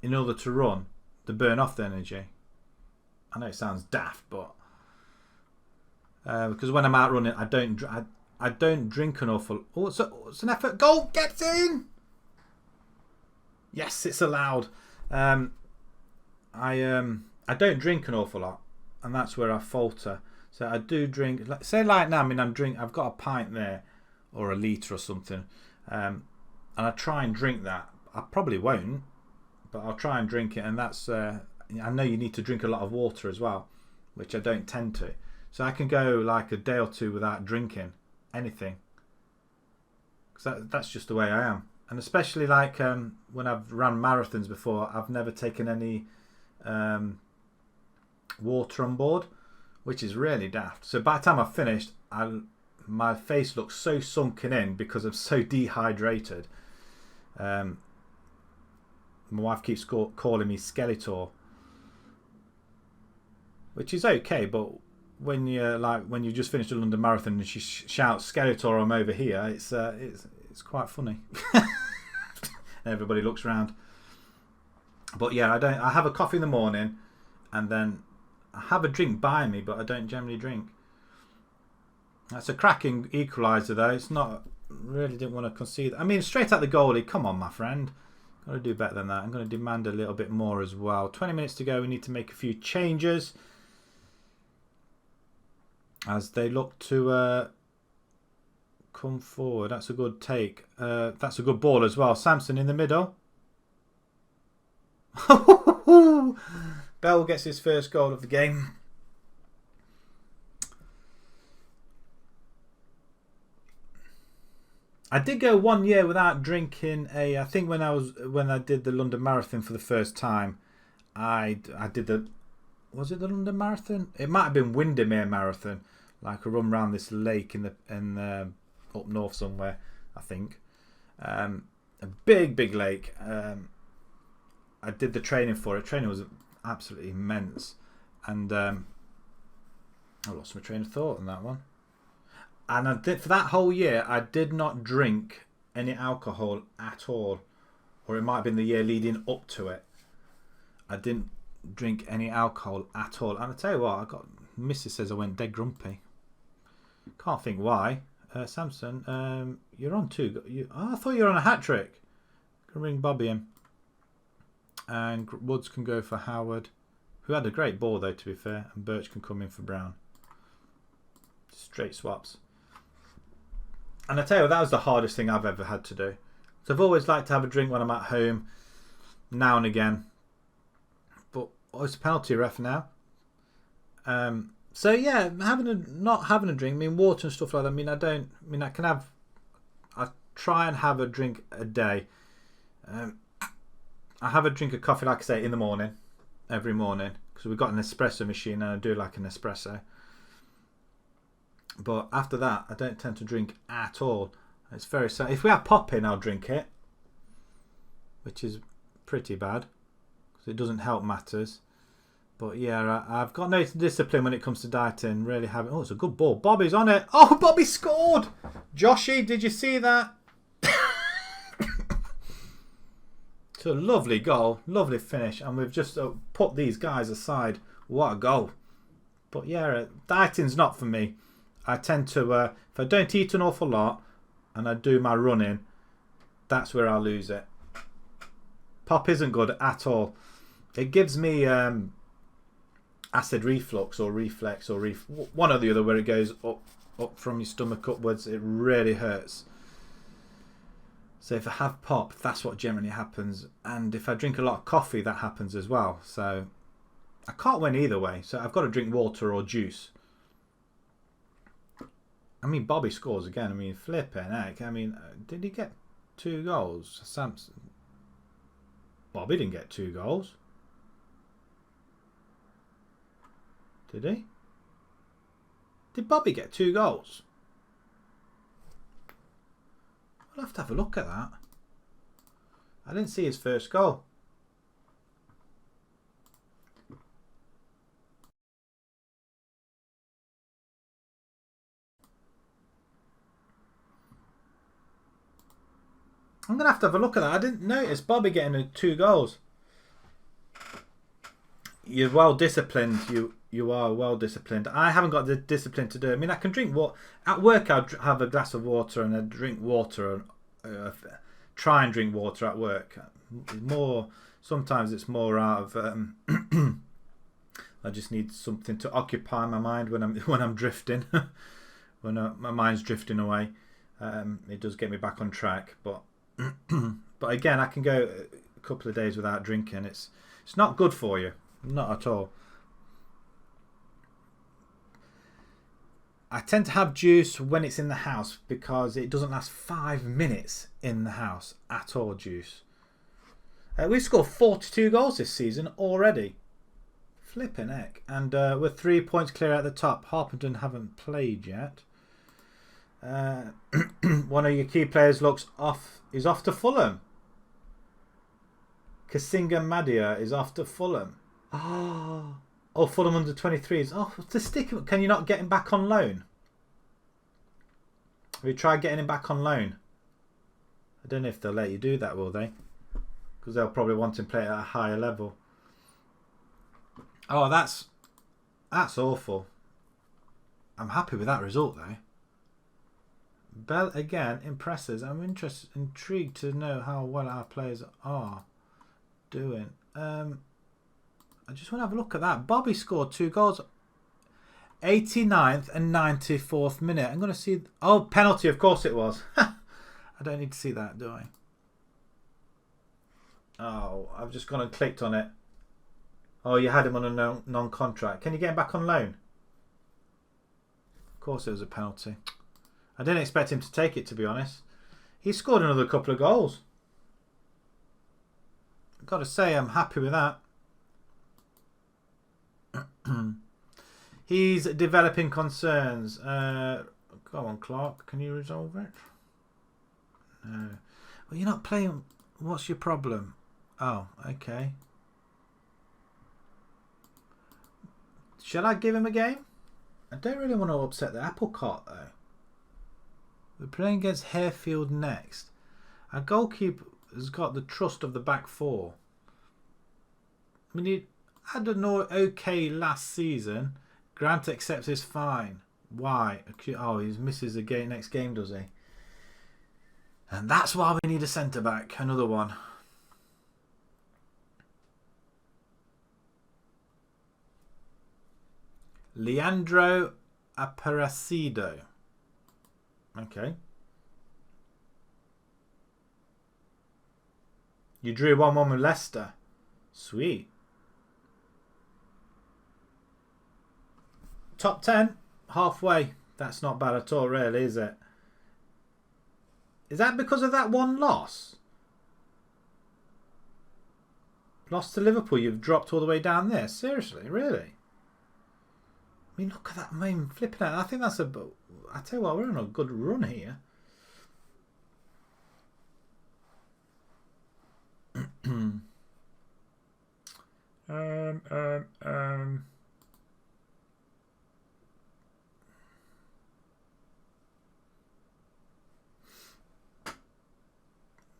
in order to run, to burn off the energy. I know it sounds daft, but because when I'm out running, I don't drink an awful. Oh, it's an effort. Goal gets in. Yes, it's allowed. I don't drink an awful lot, and that's where I falter. So I do drink. Say like now, I mean I've got a pint there, or a litre or something, and I try and drink that. I probably won't, but I'll try and drink it, and that's. I know you need to drink a lot of water as well, which I don't tend to. So I can go like a day or two without drinking anything, because that's just the way I am. And especially like when I've run marathons before, I've never taken any water on board, which is really daft. So by the time I've finished, my face looks so sunken in because I'm so dehydrated. My wife keeps calling me Skeletor, which is okay, but when you just finished a London Marathon and she shouts Skeletor, I'm over here, it's quite funny. Everybody looks around. But yeah, I have a coffee in the morning, and then I have a drink by me, but I don't generally drink. That's a cracking equaliser though. It's not really, didn't want to concede. I mean, straight at the goalie. Come on, my friend. Got to do better than that. I'm going to demand a little bit more as well. 20 minutes to go. We need to make a few changes as they look to come forward. That's a good take. That's a good ball as well. Samson in the middle. Bell gets his first goal of the game. I did go 1 year without drinking I think when I did the London Marathon for the first time, I did was it the London Marathon? It might have been Windermere Marathon, like a run around this lake in up north somewhere, I think. A big lake. I did the training for it. Training was absolutely immense, and I lost my train of thought on that one. And I did, for that whole year, I did not drink any alcohol at all, or it might have been the year leading up to it. I didn't drink any alcohol at all, and I tell you what, Mrs. says I went dead grumpy. Can't think why. Samson, you're on two. I thought you were on a hat trick. Can ring Bobby in. And Woods can go for Howard, who had a great ball though, to be fair, and Birch can come in for Brown. Straight swaps. And I tell you what, that was the hardest thing I've ever had to do. So I've always liked to have a drink when I'm at home, now and again. But it's a penalty ref now. So yeah, not having a drink, I mean water and stuff like that. I try and have a drink a day. I have a drink of coffee, like I say, in the morning, every morning, because we've got an espresso machine and I do like an espresso. But after that, I don't tend to drink at all. It's very sad. If we have pop in, I'll drink it, which is pretty bad because it doesn't help matters. But yeah, I've got no discipline when it comes to dieting. Really haven't. Oh, it's a good ball. Bobby's on it. Oh, Bobby scored. Joshy, did you see that? It's a lovely goal, lovely finish, and we've just put these guys aside. What a goal! But yeah, dieting's not for me. I tend to, if I don't eat an awful lot and I do my running, That's where I lose it. Pop isn't good at all. It gives me acid reflux or reflex or one or the other, where it goes up from your stomach upwards. It really hurts. So if I have pop, that's what generally happens. And if I drink a lot of coffee, that happens as well. So I can't win either way. So I've got to drink water or juice. I mean, Bobby scores again. I mean, flipping heck. I mean, did he get 2 goals? Samson. Bobby didn't get 2 goals. Did he? Did Bobby get 2 goals? I'll have to have a look at that. I didn't see his first goal. I'm going to have a look at that. I didn't notice Bobby getting 2 goals. You're well disciplined. You are well disciplined. I haven't got the discipline to do it. I mean, I can drink water. At work, I'd have a glass of water and I'd drink water. Try and drink water at work. Sometimes it's more out of... I just need something to occupy my mind when I'm drifting. When my mind's drifting away. It does get me back on track. But again, I can go a couple of days without drinking. It's not good for you. Not at all. I tend to have juice when it's in the house because it doesn't last 5 minutes in the house at all, juice. We've scored 42 goals this season already. Flipping heck. And we're 3 points clear at the top. Harpenden haven't played yet. One of your key players is off to Fulham. Kasinga Madia is off to Fulham. Oh, Fulham under 23s. Oh, to stick him. Can you not get him back on loan? Have you tried getting him back on loan? I don't know if they'll let you do that, will they? Because they'll probably want him to play at a higher level. Oh, that's awful. I'm happy with that result, though. Bell again impresses. I'm intrigued to know how well our players are doing. I just want to have a look at that. Bobby scored 2 goals. 89th and 94th minute. I'm going to see... Oh, penalty, of course it was. I don't need to see that, do I? Oh, I've just gone and clicked on it. Oh, you had him on a non-contract. Can you get him back on loan? Of course it was a penalty. I didn't expect him to take it, to be honest. He scored another couple of goals. I've got to say, I'm happy with that. He's developing concerns. Go on, Clark. Can you resolve it? No. Well, you're not playing. What's your problem? Oh, okay. Shall I give him a game? I don't really want to upset the apple cart, though. We're playing against Harefield next. Our goalkeeper has got the trust of the back four. I mean, he had an okay last season. Grant accepts his fine. Why? Oh, he misses the next game, does he? And that's why we need a centre-back. Another one. Leandro Aparecido. Okay. You drew 1-1 with Leicester. Sweet. Top 10. Halfway. That's not bad at all, really, is it? Is that because of that one loss? Lost to Liverpool. You've dropped all the way down there. Seriously? Really? I mean, look at that. I mean, flipping out. I think that's a... I tell you what, we're on a good run here.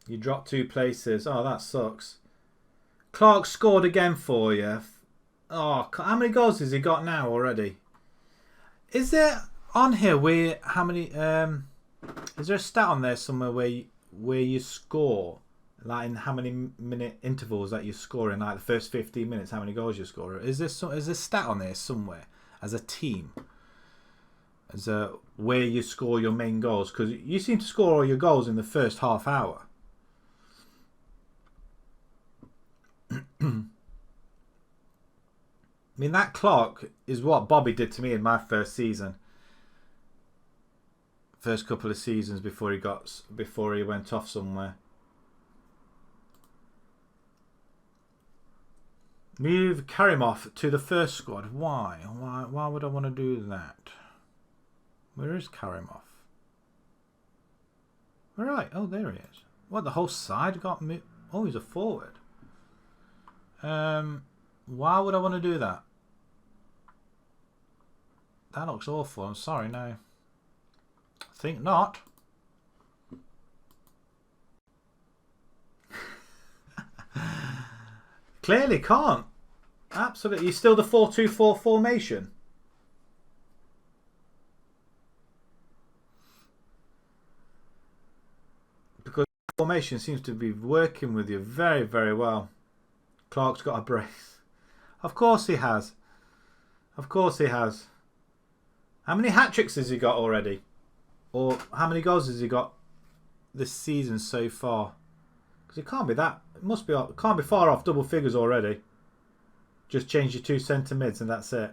You dropped 2 places. Oh, that sucks. Clark scored again for you. Oh, how many goals has he got now already? Is there on here where how many? Is there a stat on there somewhere where where you score, like in how many minute intervals that you score in, like the first 15 minutes, how many goals you score? Is there a stat on there somewhere as a team? As a where you score your main goals? Because you seem to score all your goals in the first half hour. I mean, that clock is what Bobby did to me in my first season. First couple of seasons before he went off somewhere. Move Karimov to the first squad. Why? Why would I want to do that? Where is Karimov? All right. Oh, there he is. What, the whole side got moved? Oh, he's a forward. Why would I want to do that? That looks awful. I'm sorry, no. I think not. Clearly can't. Absolutely. He's still the 4-2-4 formation. Because formation seems to be working with you very, very well. Clark's got a brace. Of course he has. Of course he has. How many hat-tricks has he got already? Or how many goals has he got this season so far? Because it can't be that. It can't be far off double figures already. Just change your 2 centre mids and that's it.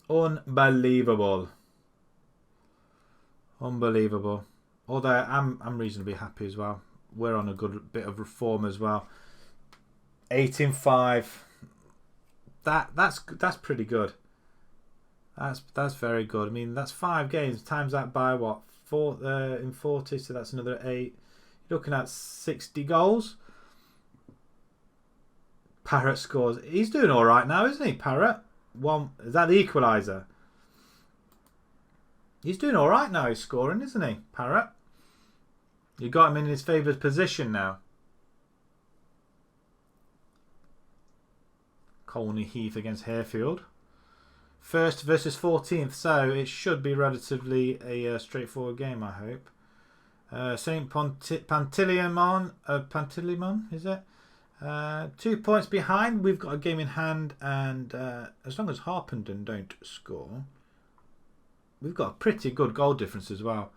Unbelievable. Unbelievable. Although I'm reasonably happy as well. We're on a good bit of reform as well. 18-5. That's pretty good. That's very good. I mean, that's 5 games. Times that by what? 4 in 40, so that's another 8. You're looking at 60 goals. Parrott scores. He's doing all right now, isn't he, Parrott? Is that the equaliser? He's doing all right now. He's scoring, isn't he, Parrott? You got him in his favoured position now. Colney Heath against Harefield. 1st versus 14th, so it should be relatively a straightforward game, I hope. St. Panteleimon, is it? 2 points behind. We've got a game in hand, and as long as Harpenden don't score, we've got a pretty good goal difference as well.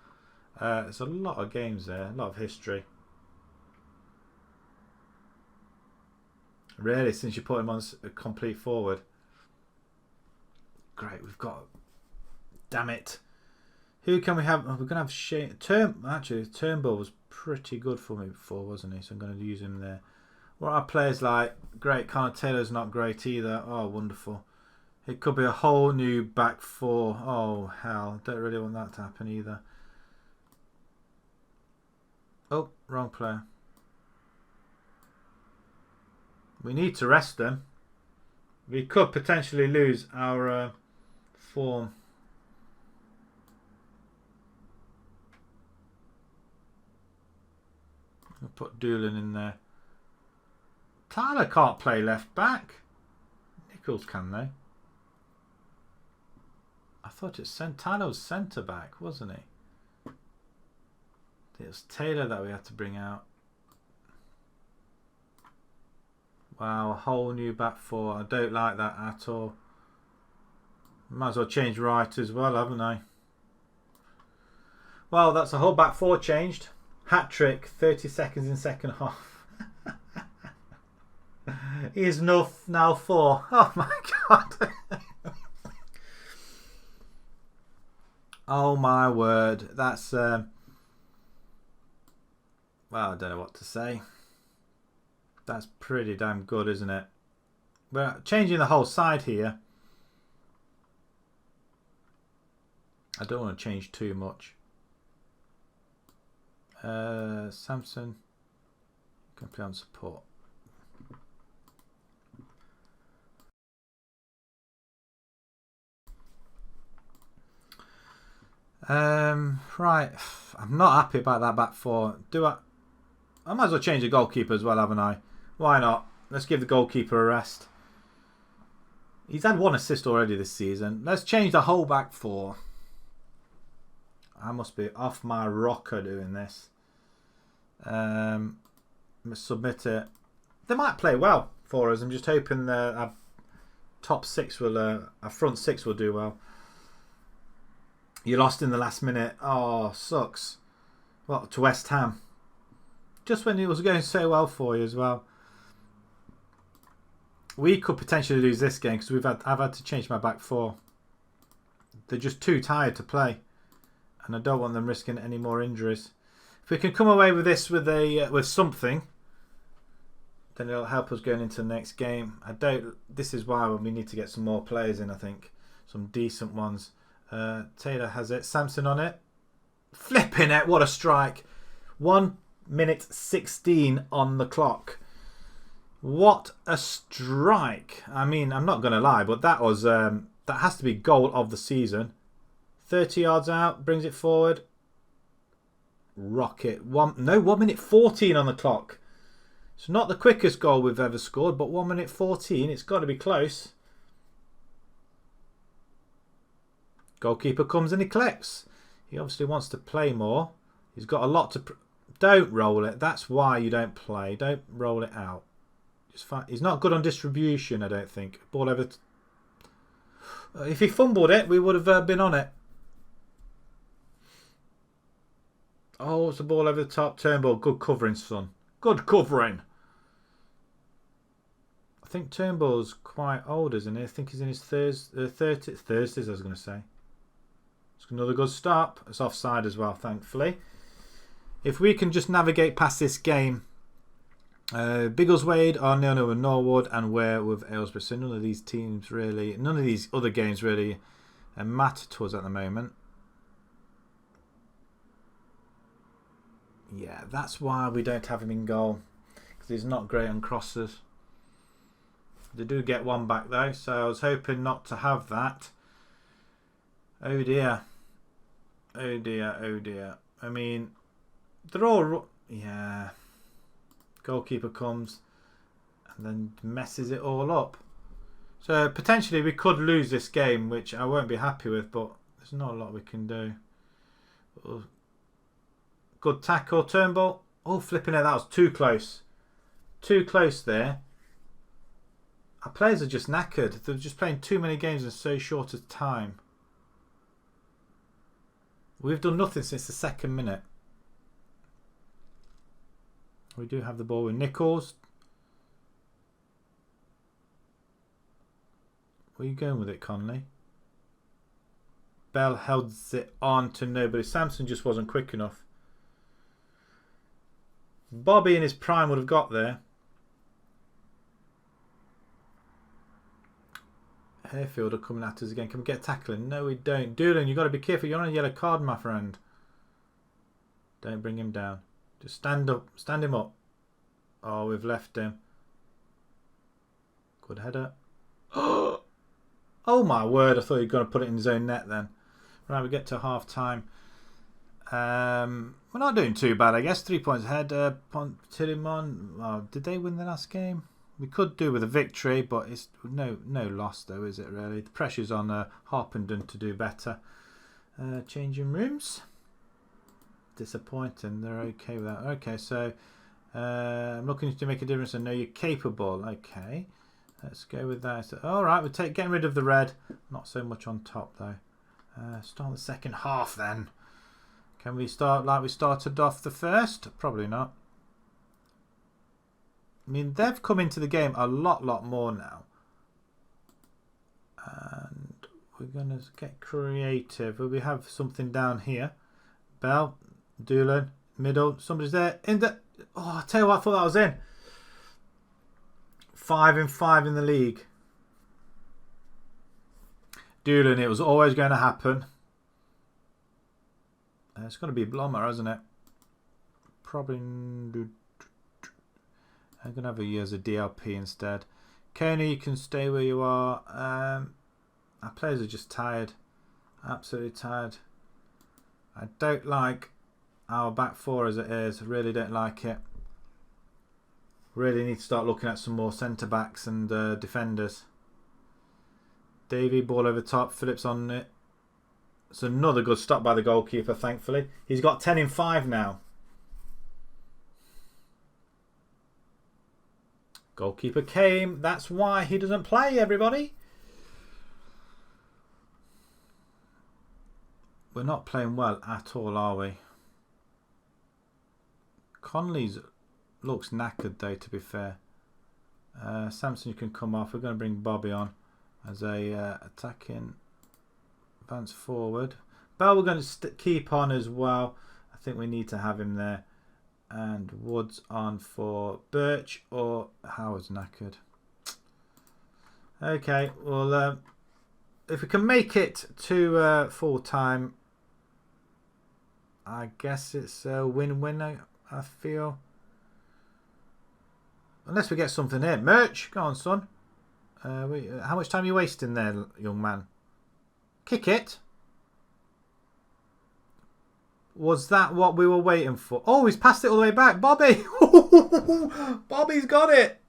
There's a lot of games there, a lot of history. Really, since you put him on a complete forward. Great, we've got... Damn it. Who can we have? Oh, we're going to have Shane... Actually, Turnbull was pretty good for me before, wasn't he? So I'm going to use him there. What are players like? Great, Connor Taylor's not great either. Oh, wonderful. It could be a whole new back 4. Oh, hell. Don't really want that to happen either. Oh, wrong player. We need to rest them. We could potentially lose our form. I'll put Doolan in there. Tyler can't play left back. Nichols can, though. I thought Tyler was centre back, wasn't he? It was Taylor that we had to bring out. Wow, a whole new back 4. I don't like that at all. Might as well change right as well, haven't I? Well, that's a whole back 4 changed. Hat trick, 30 seconds in second half. He is now 4. Oh my god. Oh my word. That's well, I don't know what to say. That's pretty damn good, isn't it? We're changing the whole side here. I don't want to change too much. Samson can play on support. Right. I'm not happy about that back 4. I might as well change the goalkeeper as well, haven't I? Why not? Let's give the goalkeeper a rest. He's had 1 assist already this season. Let's change the whole back 4. I must be off my rocker doing this. Submit it. They might play well for us. I'm just hoping our top six will, our front six will do well. You lost in the last minute. Oh, sucks. Well, to West Ham. Just when it was going so well for you as well. We could potentially lose this game because I've had to change my back four. They're just too tired to play, and I don't want them risking any more injuries. If we can come away with this with something, then it'll help us going into the next game. This is why we need to get some more players in. I think some decent ones. Taylor has it. Samson on it. Flipping it! What a strike! 1 minute 16 on the clock. What a strike! I mean, I'm not going to lie, but that was that has to be goal of the season. 30 yards out, brings it forward. Rocket. 1 minute 14 on the clock. It's not the quickest goal we've ever scored, but 1 minute 14. It's got to be close. Goalkeeper comes and he collects. He obviously wants to play more. He's got a lot to... Don't roll it. That's why you don't play. Don't roll it out. He's not good on distribution, I don't think. Ball over... If he fumbled it, we would have been on it. Oh, it's the ball over the top. Turnbull. Good covering, son. Good covering. I think Turnbull's quite old, isn't he? I think he's in his Thursdays, I was going to say. It's another good stop. It's offside as well, thankfully. If we can just navigate past this game... Biggleswade are 0-0 with Norwood, and we're with Aylesbury. So none of these teams really... None of these other games really matter to us at the moment. Yeah, that's why we don't have him in goal. Because he's not great on crosses. They do get one back though, so I was hoping not to have that. Oh dear. Oh dear, oh dear. I mean, they're all... Yeah. Goalkeeper comes and then messes it all up. So potentially we could lose this game, which I won't be happy with, but there's not a lot we can do. Good tackle, Turnbull. Oh, flipping it, that was too close. Too close there. Our players are just knackered. They're just playing too many games in so short a time. We've done nothing since the 2nd minute. We do have the ball with Nichols. Where are you going with it, Conley? Bell held it on to nobody. Samson just wasn't quick enough. Bobby in his prime would have got there. Hayfield are coming at us again. Can we get tackling? No, we don't. Doolan, you've got to be careful. You're on a yellow card, my friend. Don't bring him down. Just stand up. Stand him up. Oh, we've left him. Good header. Oh my word. I thought you were going to put it in his own net then. Right, we get to half time. We're not doing too bad, I guess. 3 points ahead. Pontillimon. Oh, did they win the last game? We could do with a victory, but it's no loss though, is it really? The pressure's on Harpenden to do better. Changing rooms. Disappointing. They're okay with that. Okay, so I'm looking to make a difference. I know you're capable. Okay, let's go with that. So, all right, we're getting rid of the red. Not so much on top though. Start the second half then. Can we start like we started off the first? Probably not. I mean, they've come into the game a lot more now. And we're going to get creative. We have something down here. Bell, Doolan, middle. Somebody's there. In the... Oh, I tell you what, I thought that was in. 5-5 in the league. Doolan, it was always going to happen. It's going to be Blommer, isn't it? Probably... I'm going to have you as a DLP instead. Coney, you can stay where you are. Our players are just tired. Absolutely tired. I don't like our back four as it is. I really don't like it. Really need to start looking at some more centre-backs and defenders. Davey, ball over top. Phillips on it. It's another good stop by the goalkeeper, thankfully. He's got 10 in 5 now. Goalkeeper came. That's why he doesn't play, everybody. We're not playing well at all, are we? Conley's looks knackered, though, to be fair. Samson, you can come off. We're going to bring Bobby on as a attacking advance forward. Bell we're going to keep on as well. I think we need to have him there. And Woods on for Birch, or Howard's knackered. Okay, well, if we can make it to full time, I guess it's a win-win, I feel. Unless we get something in. Merch, go on, son. How much time are you wasting there, young man? Kick it. Was that what we were waiting for? Oh, he's passed it all the way back. Bobby! Bobby's got it!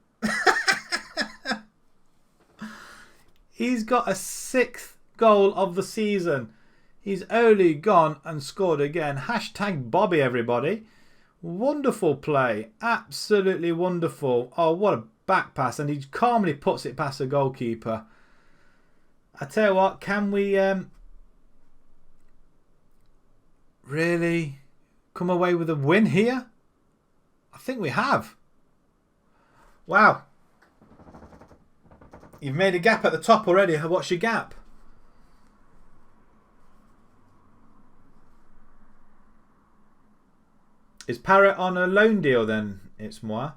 He's got a 6th goal of the season. He's only gone and scored again. Hashtag Bobby, everybody. Wonderful play. Absolutely wonderful. Oh, what a back pass. And he calmly puts it past the goalkeeper. I tell you what, can we really come away with a win here? I think we have. Wow. You've made a gap at the top already. What's your gap? Is Parrott on a loan deal then? It's moi.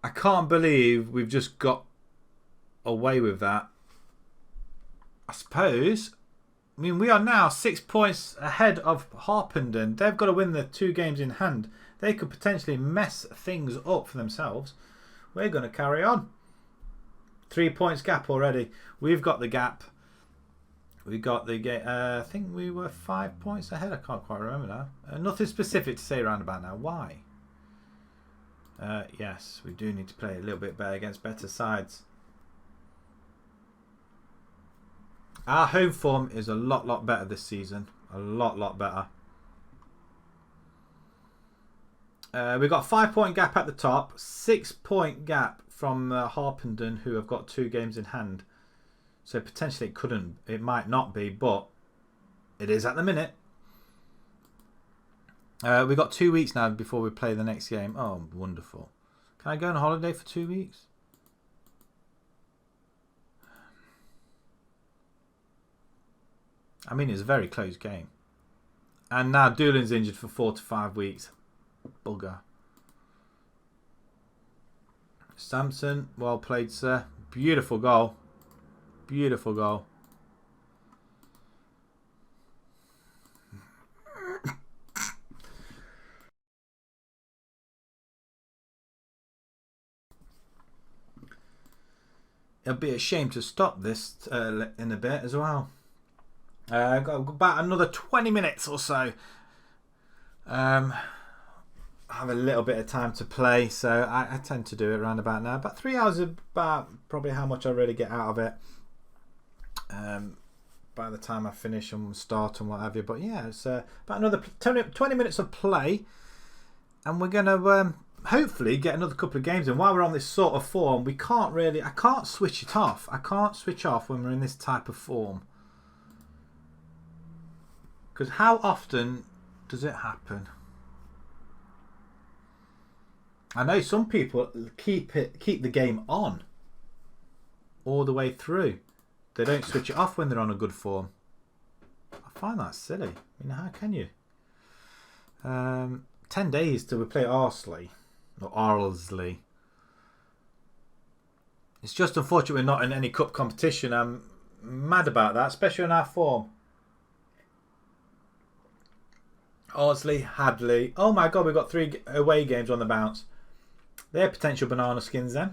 I can't believe we've just got away with that. I suppose. I mean, we are now 6 points ahead of Harpenden. They've got to win the 2 games in hand. They could potentially mess things up for themselves. We're going to carry on. 3 points gap already. We've got the gap. We got the game. I think we were 5 points ahead. I can't quite remember now. Nothing specific to say around about now. Why? Yes, we do need to play a little bit better against better sides. Our home form is a lot better this season. A lot better. We've got a 5 point gap at the top. 6 point gap from Harpenden, who have got 2 games in hand. So potentially it might not be, but it is at the minute. We've got 2 weeks now before we play the next game. Oh, wonderful. Can I go on holiday for 2 weeks? I mean, it's a very close game. And now Doolin's injured for 4 to 5 weeks. Bugger. Samson, well played, sir. Beautiful goal. Beautiful goal. It'll be a shame to stop this in a bit as well. I've got about another 20 minutes or so. I have a little bit of time to play, so I tend to do it around about now. About 3 hours is about probably how much I really get out of it. By the time I finish and start and what have you. But yeah, it's about another 20 minutes of play. And we're going to hopefully get another couple of games in. While we're on this sort of form, I can't switch it off. I can't switch off when we're in this type of form. Because how often does it happen? I know some people keep the game on all the way through. They don't switch it off when they're on a good form. I find that silly. I mean, how can you? 10 days till we play Arsley. Or Arlsley. It's just unfortunate we're not in any cup competition. I'm mad about that, especially in our form. Arsley, Hadley. Oh my god, we've got 3 away games on the bounce. They're potential banana skins then.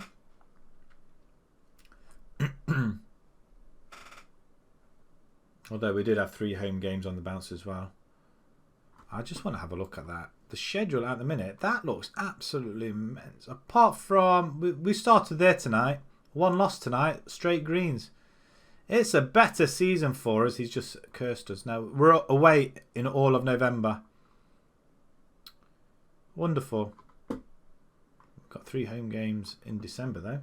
Although we did have 3 home games on the bounce as well. I just want to have a look at that. The schedule at the minute, that looks absolutely immense. Apart from, we started there tonight. 1 loss tonight, straight greens. It's a better season for us. He's just cursed us. Now, we're away in all of November. Wonderful. We've got 3 home games in December, though.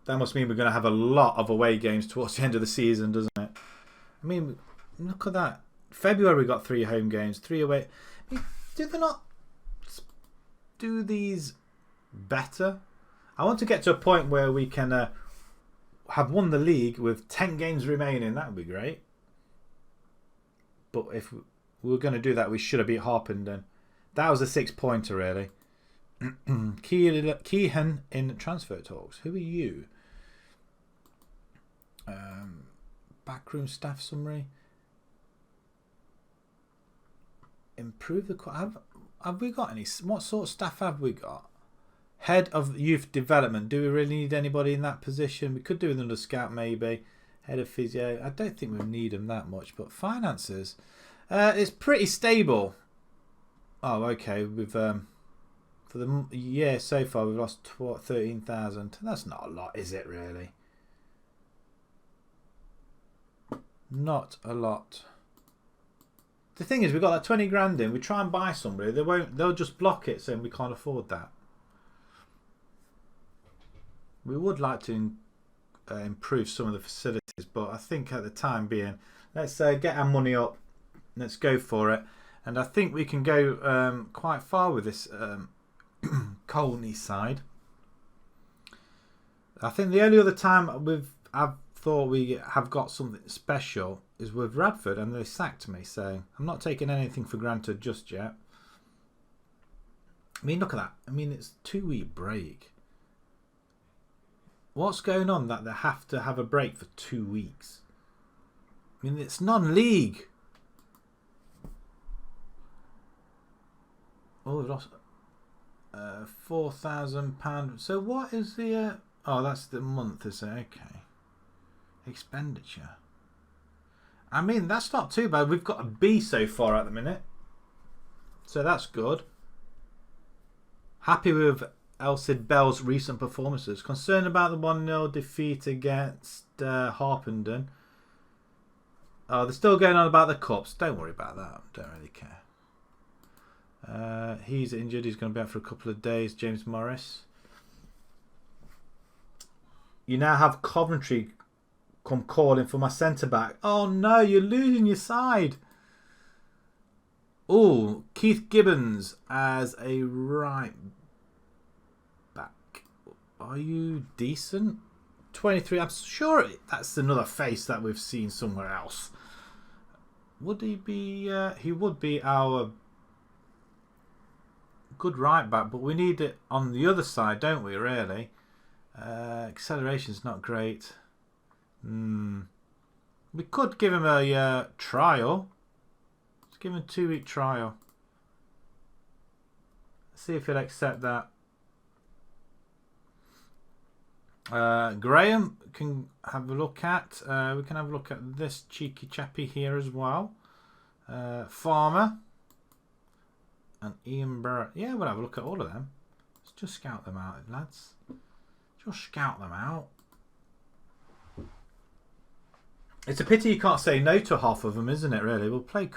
That must mean we're going to have a lot of away games towards the end of the season, doesn't it? I mean, look at that. February we got 3 home games, 3 away. I mean, do they not do these better? I want to get to a point where we can have won the league with 10 games remaining. That would be great. But if we were going to do that, we should have beat Harpenden. That was a 6-pointer, really. Keehan in transfer talks. Who are you? Backroom staff summary. Improve the... Have we got any? What sort of staff have we got? Head of youth development. Do we really need anybody in that position? We could do with another scout, maybe. Head of physio. I don't think we need them that much. But finances. It's pretty stable. Oh, okay. We've for the year so far, we've lost 13,000. That's not a lot, is it? Really? Not a lot. The thing is, we've got that 20 grand in. We try and buy somebody, they won't. They'll just block it, saying we can't afford that. We would like to improve some of the facilities, but I think at the time being, let's get our money up. Let's go for it, and I think we can go quite far with this Colney side. I think the only other time I've thought we have got something special is with Radford, and they sacked me, so I'm not taking anything for granted just yet. I mean, look at that. I mean, it's a 2-week break. What's going on that they have to have a break for 2 weeks? I mean, it's non-league. Oh, we've lost £4,000. So what is the... oh, that's the month, is it? Okay. Expenditure. I mean, that's not too bad. We've got a B so far at the minute. So that's good. Happy with Elsid Bell's recent performances. Concerned about the 1-0 defeat against Harpenden. Oh, they're still going on about the cups. Don't worry about that. Don't really care. He's injured. He's going to be out for a couple of days. James Morris. You now have Coventry come calling for my centre-back. Oh no, you're losing your side. Oh, Keith Gibbons as a right back. Are you decent? 23. I'm sure that's another face that we've seen somewhere else. Would he be... he would be our good right back, but we need it on the other side, don't we, really? Acceleration's not great. We could give him a trial. Let's give him a 2-week trial. See if he'll accept that. Graham can have a look at. We can have a look at this cheeky chappy here as well. Farmer and Ian Barrett. Yeah, we'll have a look at all of them. Let's just scout them out, lads. Just scout them out. It's a pity you can't say no to half of them, isn't it, really? We'll praise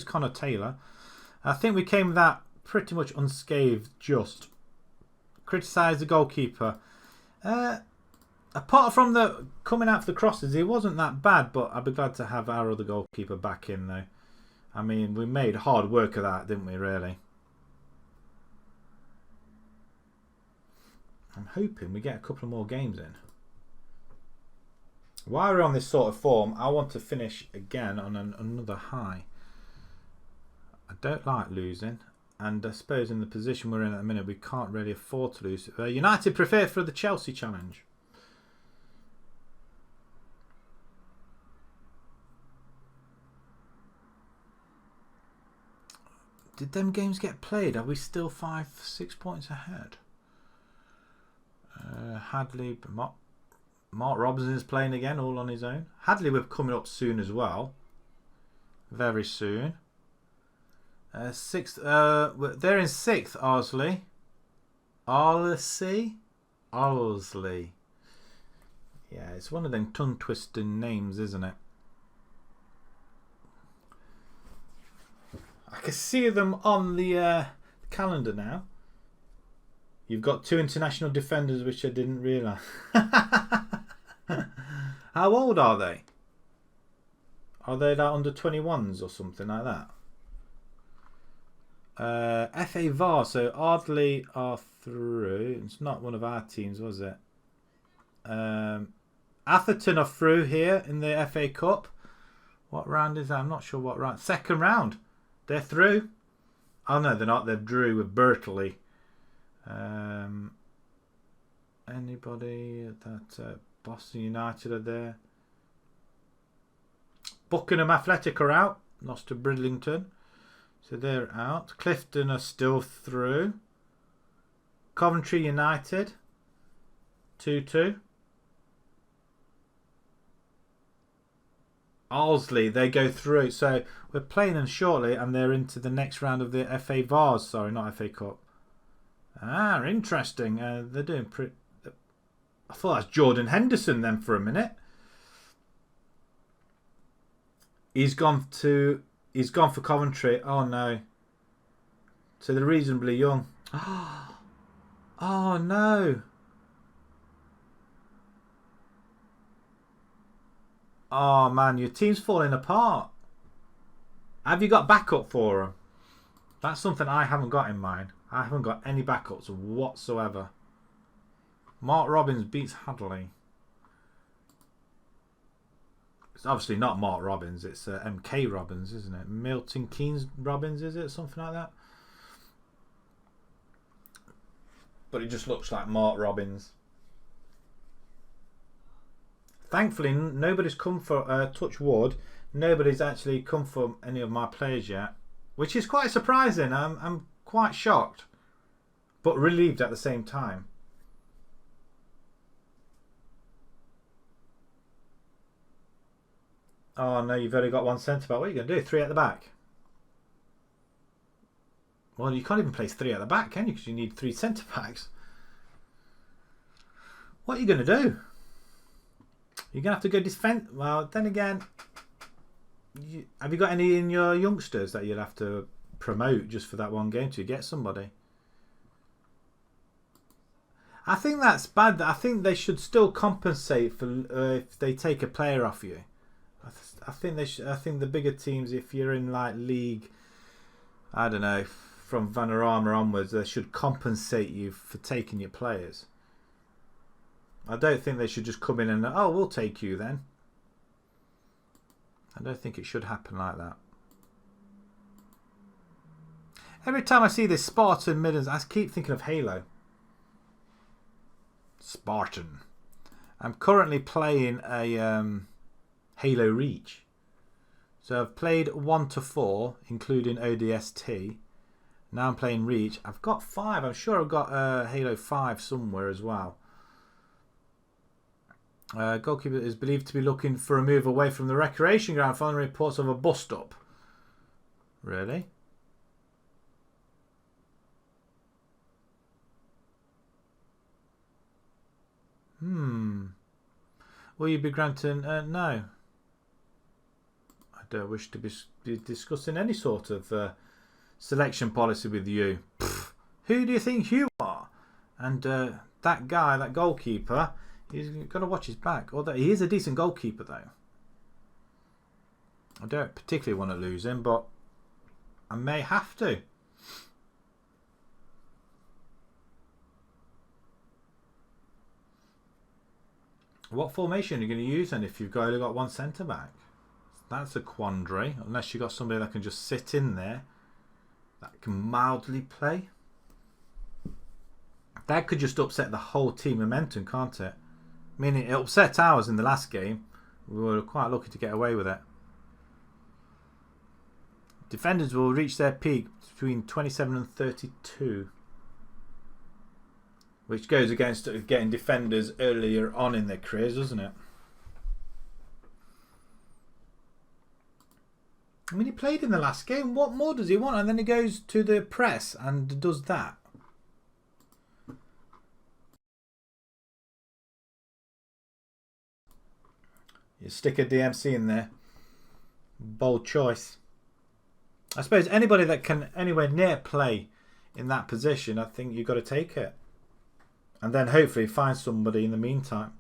Connor Taylor. I think we came that pretty much unscathed, just. Criticise the goalkeeper. Apart from the coming out for the crosses, he wasn't that bad, but I'd be glad to have our other goalkeeper back in, though. I mean, we made hard work of that, didn't we, really? I'm hoping we get a couple of more games in. While we're on this sort of form, I want to finish again on another high. I don't like losing, and I suppose in the position we're in at the minute, we can't really afford to lose. United prepare for the Chelsea challenge. Did them games get played? Are we still 5-6 points ahead? Hadley, Mark Robinson is playing again, all on his own. Hadley, we're coming up soon as well. Very soon. Sixth. They're in 6th, Arsley. Arsley? Yeah, it's one of them tongue-twisting names, isn't it? I can see them on the calendar now. You've got 2 international defenders, which I didn't realise. How old are they? Are they like under 21s or something like that? FA VAR, so Ardley are through. It's not one of our teams, was it? Atherton are through here in the FA Cup. What round is that? I'm not sure what round. Second round. They're through. Oh no, they're not. They've drew with Bertley. Anybody that Boston United are there? Buckingham Athletic are out. Lost to Bridlington. So they're out. Clifton are still through. Coventry United 2-2. Arlsley, they go through. So we're playing them shortly and they're into the next round of the FA Vars. Sorry, not FA Cup. Ah, interesting. They're doing pretty... I thought that's Jordan Henderson then for a minute. He's gone for Coventry. Oh no. So they're reasonably young. Oh no. Oh man, your team's falling apart. Have you got backup for them? That's something I haven't got in mind. I haven't got any backups whatsoever. Mark Robbins beats Hadley. It's obviously not Mark Robbins. It's MK Robbins, isn't it? Milton Keynes Robbins, is it? Something like that. But it just looks like Mark Robbins. Thankfully, nobody's come for touch wood. Nobody's actually come for any of my players yet, which is quite surprising. I'm quite shocked, but relieved at the same time. Oh no, you've only got 1 centre back. What are you going to do? 3 at the back? Well, you can't even place 3 at the back, can you? Because you need 3 centre backs. What are you going to do? You're going to have to go defend. Well, then again, have you got any in your youngsters that you'll have to promote just for that one game to get somebody? I think that's bad. I think they should still compensate for if they take a player off you. I think they should. I think the bigger teams, if you're in like league, I don't know, from Vanarama onwards, they should compensate you for taking your players. I don't think they should just come in and, oh, we'll take you then. I don't think it should happen like that. Every time I see this Spartan Midlands, I keep thinking of Halo. Spartan. I'm currently playing a Halo Reach. So I've played 1 to 4, including ODST. Now I'm playing Reach. I've got 5. I'm sure I've got Halo 5 somewhere as well. Goalkeeper is believed to be looking for a move away from the recreation ground following reports of a bust-up. Really? Will you be granting... no. I don't wish to be discussing any sort of selection policy with you. Pfft, who do you think you are? And that guy, that goalkeeper... He's got to watch his back. Although he is a decent goalkeeper, though. I don't particularly want to lose him, but I may have to. What formation are you going to use then if you've only got 1 centre back? That's a quandary. Unless you've got somebody that can just sit in there that can mildly play. That could just upset the whole team momentum, can't it? Meaning it upset ours in the last game. We were quite lucky to get away with it. Defenders will reach their peak between 27 and 32. Which goes against getting defenders earlier on in their careers, doesn't it? I mean, he played in the last game. What more does he want? And then he goes to the press and does that. You stick a DMC in there. Bold choice. I suppose anybody that can anywhere near play in that position, I think you've got to take it. And then hopefully find somebody in the meantime.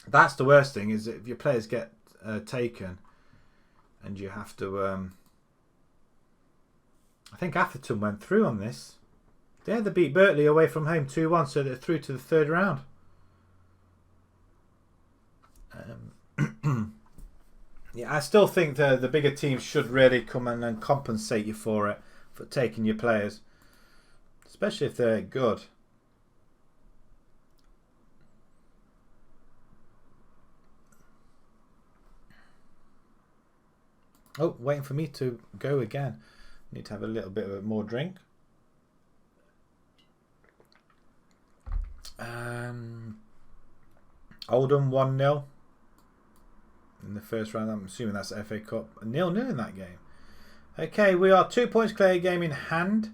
That's the worst thing, is if your players get taken and you have to... I think Atherton went through on this. They had to beat Berkeley away from home 2-1, so they're through to the third round. Yeah, I still think the bigger teams should really come in and compensate you for it, for taking your players, especially if they're good. Oh, waiting for me to go again. Need to have a little bit of more drink. Oldham 1-0 in the first round. I'm assuming that's FA Cup. 0-0 in that game. Okay, we are 2 points clear, game in hand,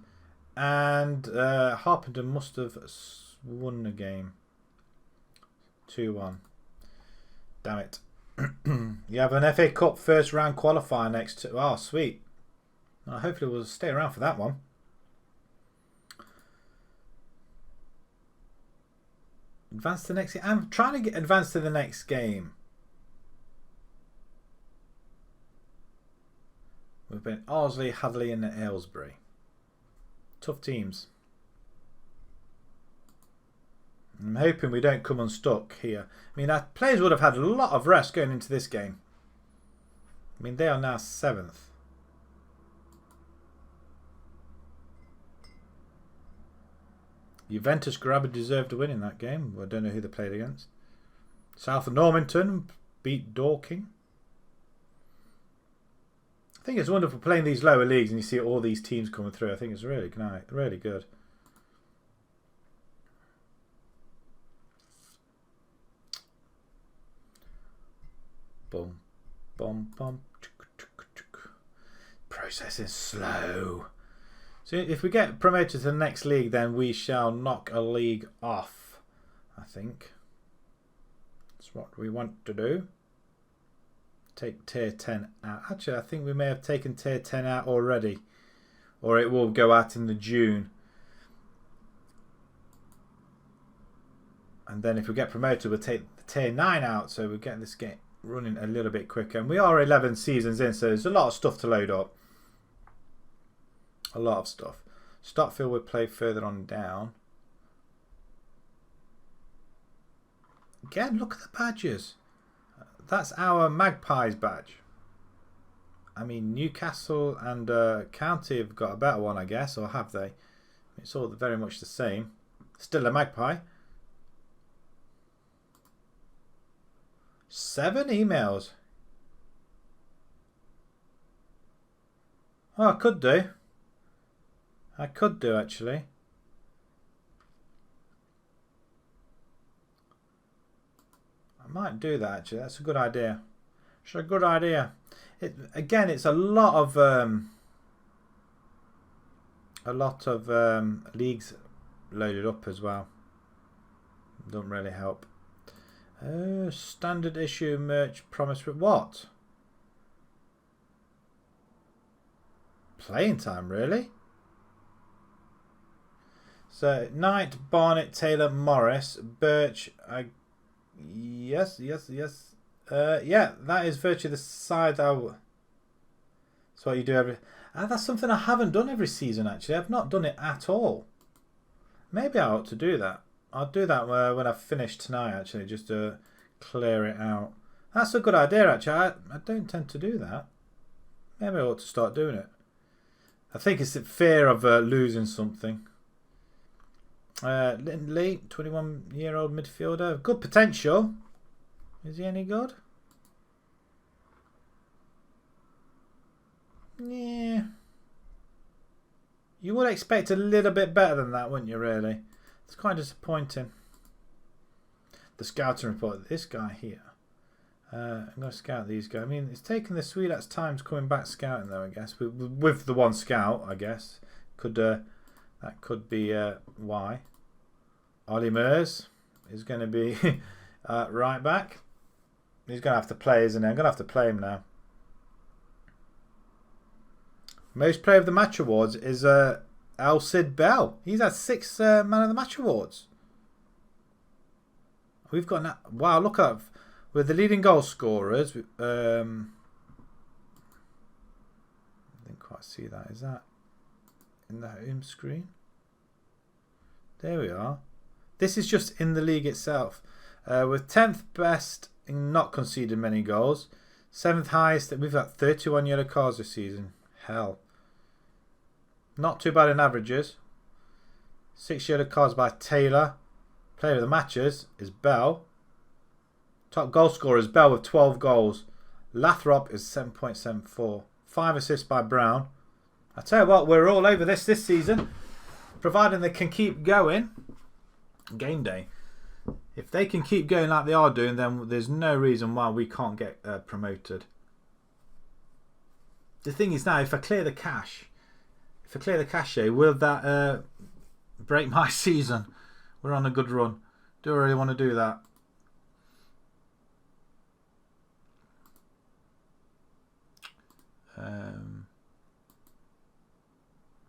and Harpenden must have won the game. 2-1. Damn it. You have an FA Cup first round qualifier next to... Oh, sweet. Well, hopefully we'll stay around for that one. Advance to the next game. I'm trying to get advanced to the next game. We've been Ardsley, Hadley and Aylesbury. Tough teams. I'm hoping we don't come unstuck here. I mean, our players would have had a lot of rest going into this game. I mean, they are now 7th. Juventus Grabber deserved to win in that game. I don't know who they played against. South of Normanton beat Dorking. I think it's wonderful playing these lower leagues and you see all these teams coming through. I think it's really good. Boom, boom, boom. Processing slow. So if we get promoted to the next league, then we shall knock a league off, I think. That's what we want to do. Take tier 10 out. Actually, I think we may have taken tier 10 out already. Or it will go out in the June. And then if we get promoted, we'll take the tier 9 out. So we'll get this game running a little bit quicker. And we are 11 seasons in, so there's a lot of stuff to load up. A lot of stuff. Stotfield would play further on down. Again, look at the badges. That's our Magpies badge. I mean, Newcastle and County have got a better one, I guess, or have they? It's all very much the same. Still a Magpie. 7 emails. Oh, I could do. I could do, actually. I might do that, actually. That's a good idea. It's a good idea. Again, it's a lot of leagues loaded up as well. Doesn't really help. Standard issue merch promise for what? Playing time, really? So, Knight, Barnett, Taylor, Morris, Birch. Yes. Yeah, that is virtually the side that's what you do every... that's something I haven't done every season, actually. I've not done it at all. Maybe I ought to do that. I'll do that when I've finished tonight, actually, just to clear it out. That's a good idea, actually. I don't tend to do that. Maybe I ought to start doing it. I think it's the fear of losing something. Lindley, 21-year-old midfielder. Good potential. Is he any good? Yeah. You would expect a little bit better than that, wouldn't you, really? It's quite disappointing. The scouting report. This guy here. I'm going to scout these guys. I mean, it's taken the Swedex times coming back scouting, though, I guess. With the one scout, I guess. That could be why. Ollie Mers is going to be right back. He's going to have to play, isn't he? I'm going to have to play him now. Most Player of the Match awards is Sid Bell. He's had 6 Man of the Match awards. We've got... Wow, look up. We're the leading goal scorers. I didn't quite see that. Is that in the home screen? There we are. This is just in the league itself. We're 10th best in not conceding many goals. 7th highest. We've got 31 yellow cards this season. Hell. Not too bad in averages. 6 yellow cards by Taylor. Player of the matches is Bell. Top goal scorer is Bell with 12 goals. Lathrop is 7.74. 5 assists by Brown. I tell you what, we're all over this season. Providing they can keep going. Game day. If they can keep going like they are doing, then there's no reason why we can't get promoted. The thing is now, if I clear the cache, will that break my season? We're on a good run. Do I really want to do that?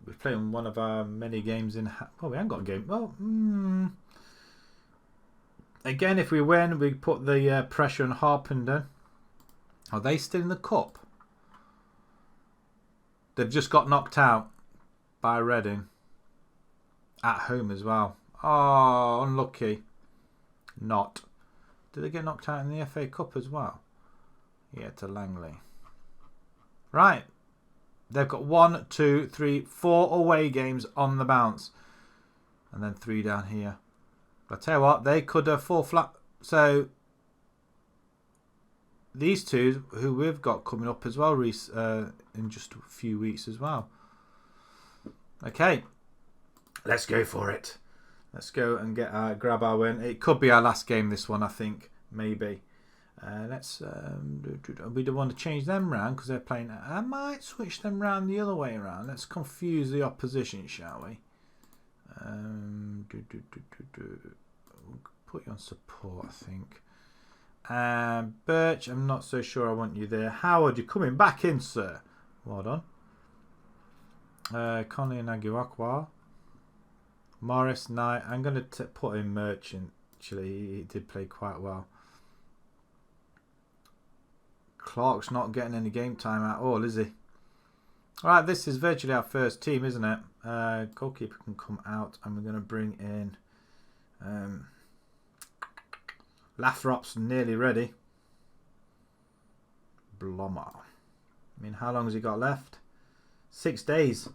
We're playing one of our many games in... Well, we haven't got a game. Well, again, if we win, we put the pressure on Harpenden. Are they still in the cup? They've just got knocked out by Reading. At home as well. Oh, unlucky. Not. Did they get knocked out in the FA Cup as well? Yeah, to Langley. Right. They've got 1, 2, 3, 4 away games on the bounce. And then 3 down here. But I tell you what, they could fall flat. So, these two, who we've got coming up as well, Reece, in just a few weeks as well. Okay. Let's go for it. Let's go and grab our win. It could be our last game, this one, I think. Maybe. Let's. We don't want to change them round because they're playing. I might switch them round the other way around. Let's confuse the opposition, shall we? Put you on support, I think. Birch, I'm not so sure I want you there. Howard, you're coming back in, sir. Well done. Conley and Aguakwa. Morris, Knight. I'm going to put in Merchant. Actually, he did play quite well. Clark's not getting any game time at all, is he? Alright, this is virtually our first team, isn't it? Goalkeeper can come out, and we're going to bring in Lathrop's nearly ready. Blommer. I mean, how long has he got left? 6 days.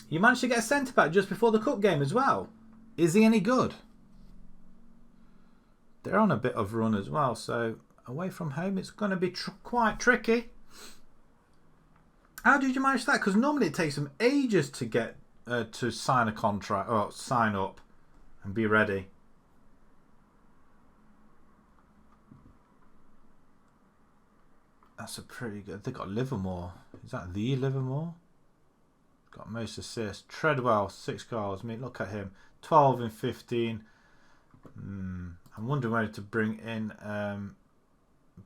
You managed to get a centre back just before the cup game as well. Is he any good? They're on a bit of run as well, so away from home it's going to be quite tricky. How did you manage that? Because normally it takes them ages to get to sign a contract or sign up and be ready. That's a pretty good. They got Livermore. Is that the Livermore? Got most assists. Treadwell, 6 goals. I mean, look at him. 12 and 15. I'm wondering whether to bring in...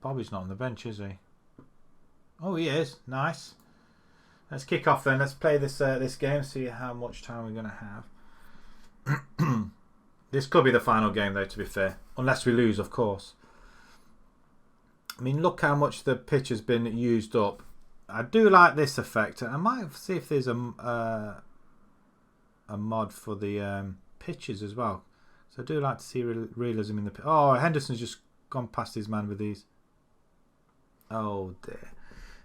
Bobby's not on the bench, is he? Oh, he is. Nice. Let's kick off then. Let's play this this game. See how much time we're going to have. This could be the final game, though, to be fair. Unless we lose, of course. I mean, look how much the pitch has been used up. I do like this effect. I might see if there's a mod for the pitches as well. So I do like to see realism in the pitch. Oh, Henderson's just gone past his man with these. Oh dear.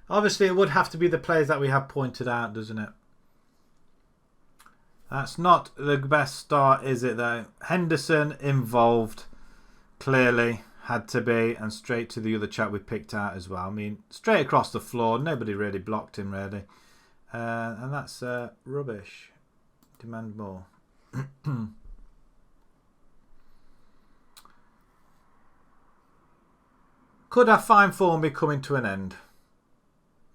Obviously, it would have to be the players that we have pointed out, doesn't it? That's not the best start, is it, though? Henderson involved, clearly. Had to be, and straight to the other chap we picked out as well. I mean, straight across the floor. Nobody really blocked him, really. And that's rubbish. Demand more. Could our fine form be coming to an end?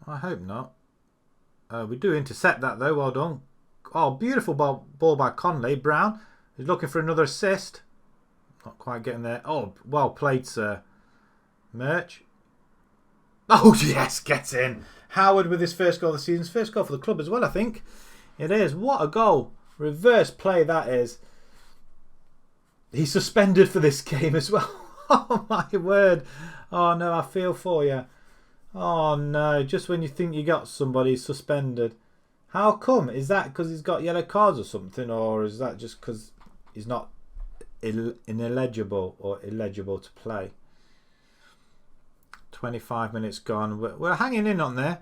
I hope not. We do intercept that though. Well done. Oh, beautiful ball by Conley. Brown is looking for another assist. Not quite getting there. Oh, well played, sir. Murch. Oh, yes, get in. Howard with his first goal of the season. First goal for the club as well, I think. It is. What a goal. Reverse play that is. He's suspended for this game as well. Oh, my word. Oh, no, I feel for you. Oh, no. Just when you think you got somebody suspended. How come? Is that because he's got yellow cards or something? Or is that just because he's not ineligible or illegible to play? 25 minutes gone. We're hanging in on there.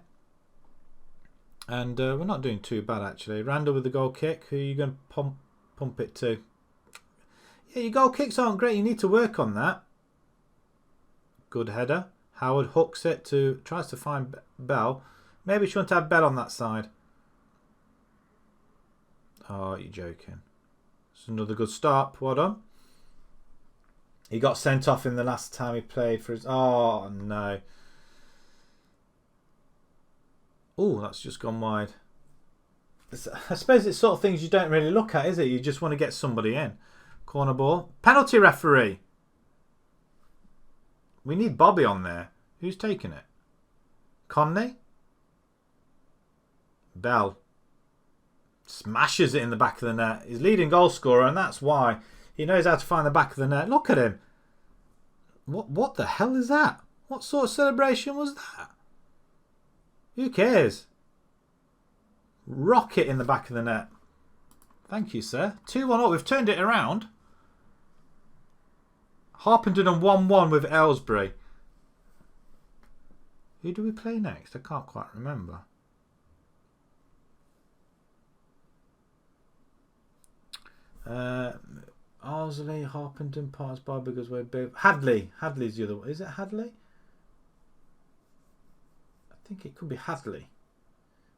And we're not doing too bad, actually. Randall with the goal kick. Who are you going to pump it to? Yeah, your goal kicks aren't great. You need to work on that. Good header. Howard hooks it to... Tries to find Bell. Maybe she wants to have Bell on that side. Oh, you're joking. It's another good start. Well done. He got sent off in the last time he played for his... Oh, no. Oh, that's just gone wide. I suppose it's sort of things you don't really look at, is it? You just want to get somebody in. Corner ball. Penalty referee. We need Bobby on there. Who's taking it? Conley? Bell. Smashes it in the back of the net. He's leading goal scorer, and that's why. He knows how to find the back of the net. Look at him. What the hell is that? What sort of celebration was that? Who cares? Rocket in the back of the net. Thank you, sir. 2-1 up. We've turned it around. Harpenden on 1-1 with Aylesbury. Who do we play next? I can't quite remember. Arsley, Harpenden, Parts by because we're big. Hadley. Hadley's the other one. Is it Hadley? I think it could be Hadley.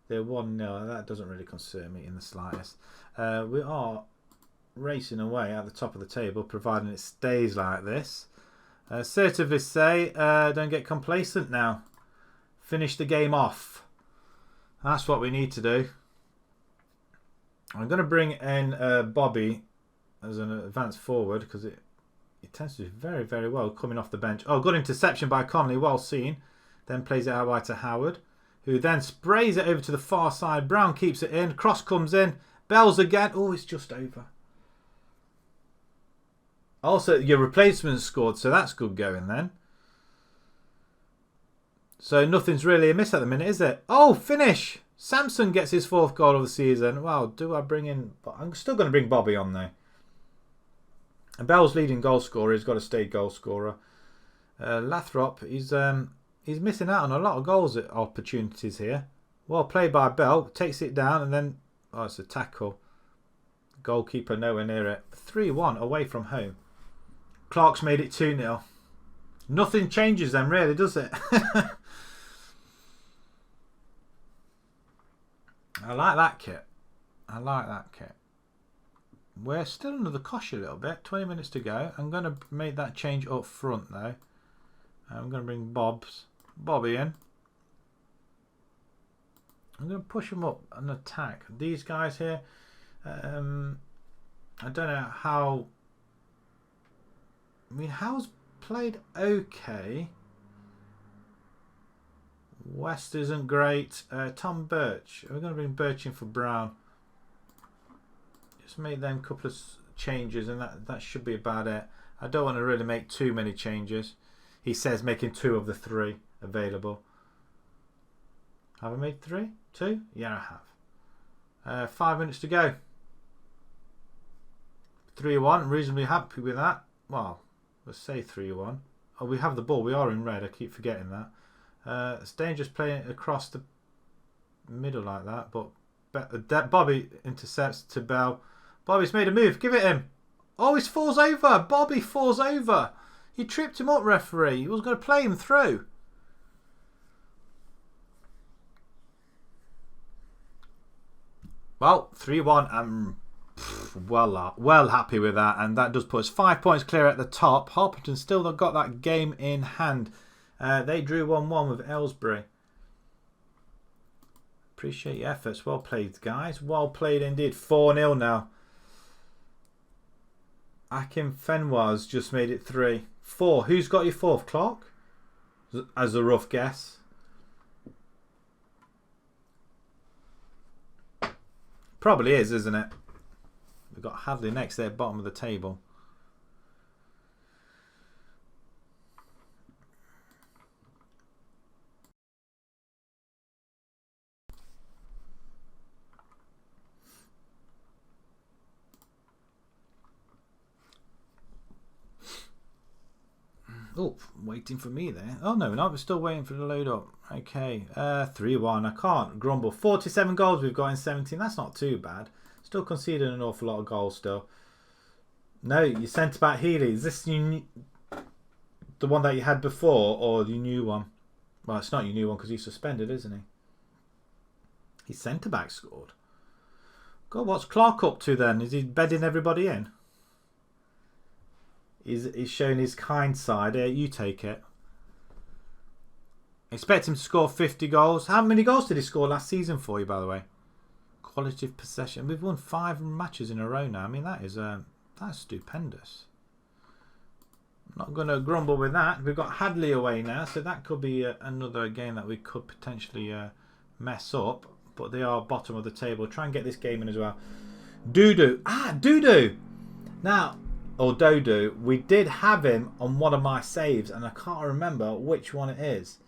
They're 1-0. That doesn't really concern me in the slightest. We are racing away at the top of the table, providing it stays like this. Assertively say, don't get complacent now. Finish the game off. That's what we need to do. I'm going to bring in Bobby as an advanced forward because it tends to do very, very well coming off the bench. Oh, good interception by Conley. Well seen. Then plays it out wide to Howard, who then sprays it over to the far side. Brown keeps it in. Cross comes in. Bells again. Oh, it's just over. Also, your replacement scored, so that's good going then. So nothing's really amiss at the minute, is it? Oh, finish! Samson gets his 4th goal of the season. Wow, do I bring in... I'm still going to bring Bobby on though. And Bell's leading goal scorer. He's got a state goal scorer. Lathrop, he's missing out on a lot of goals opportunities here. Well played by Bell. Takes it down and then... Oh, it's a tackle. Goalkeeper nowhere near it. 3-1 away from home. Clark's made it 2-0. Nothing changes then really, does it? I like that kit. I like that kit. We're still under the cosh a little bit. 20 minutes to go. I'm going to make that change up front though. I'm going to bring Bobby in. I'm going to push him up and attack. These guys here, I don't know how... I mean, Howe's played okay. West isn't great. Tom Birch. We're going to bring Birch in for Brown. Just make them a couple of changes and that should be about it. I don't want to really make too many changes. He says making 2 of the 3 available. Have I made 3? 2? Yeah, I have. 5 minutes to go. 3-1. Reasonably happy with that. Well, let's say 3-1. Oh, we have the ball. We are in red. I keep forgetting that. It's dangerous playing it across the middle like that. But Bobby intercepts to Bell. Bobby's made a move. Give it him. Oh, he falls over. Bobby falls over. You tripped him up, referee. He was going to play him through. Well, 3-1. I'm well happy with that. And that does put us 5 points clear at the top. Harpenden still got that game in hand. They drew 1-1 with Aylesbury. Appreciate your efforts. Well played, guys. Well played indeed. 4-0 now. Akim Fenwaz just made it 3. 4. Who's got your 4th, Clark? As a rough guess. Probably is, isn't it? We've got Hadley next there, bottom of the table. Oh, waiting for me there. Oh no, we're still waiting for the load up. Okay, 3-1. I can't grumble. 47 goals we've got in 17. That's not too bad. Still conceding an awful lot of goals still. No, you sent about Healy. Is this the one that you had before or the new one? Well, it's not your new one because he's suspended, isn't he? His centre back scored. God, what's Clark up to then? Is he bedding everybody in? He's showing his kind side. You take it. Expect him to score 50 goals. How many goals did he score last season for you, by the way? Quality of possession. We've won 5 matches in a row now. I mean, that is that's stupendous. I'm not going to grumble with that. We've got Hadley away now, so that could be another game that we could potentially mess up. But they are bottom of the table. Try and get this game in as well. Doodoo. Ah, Doodoo. Now, or Dodo, we did have him on one of my saves, and I can't remember which one it is.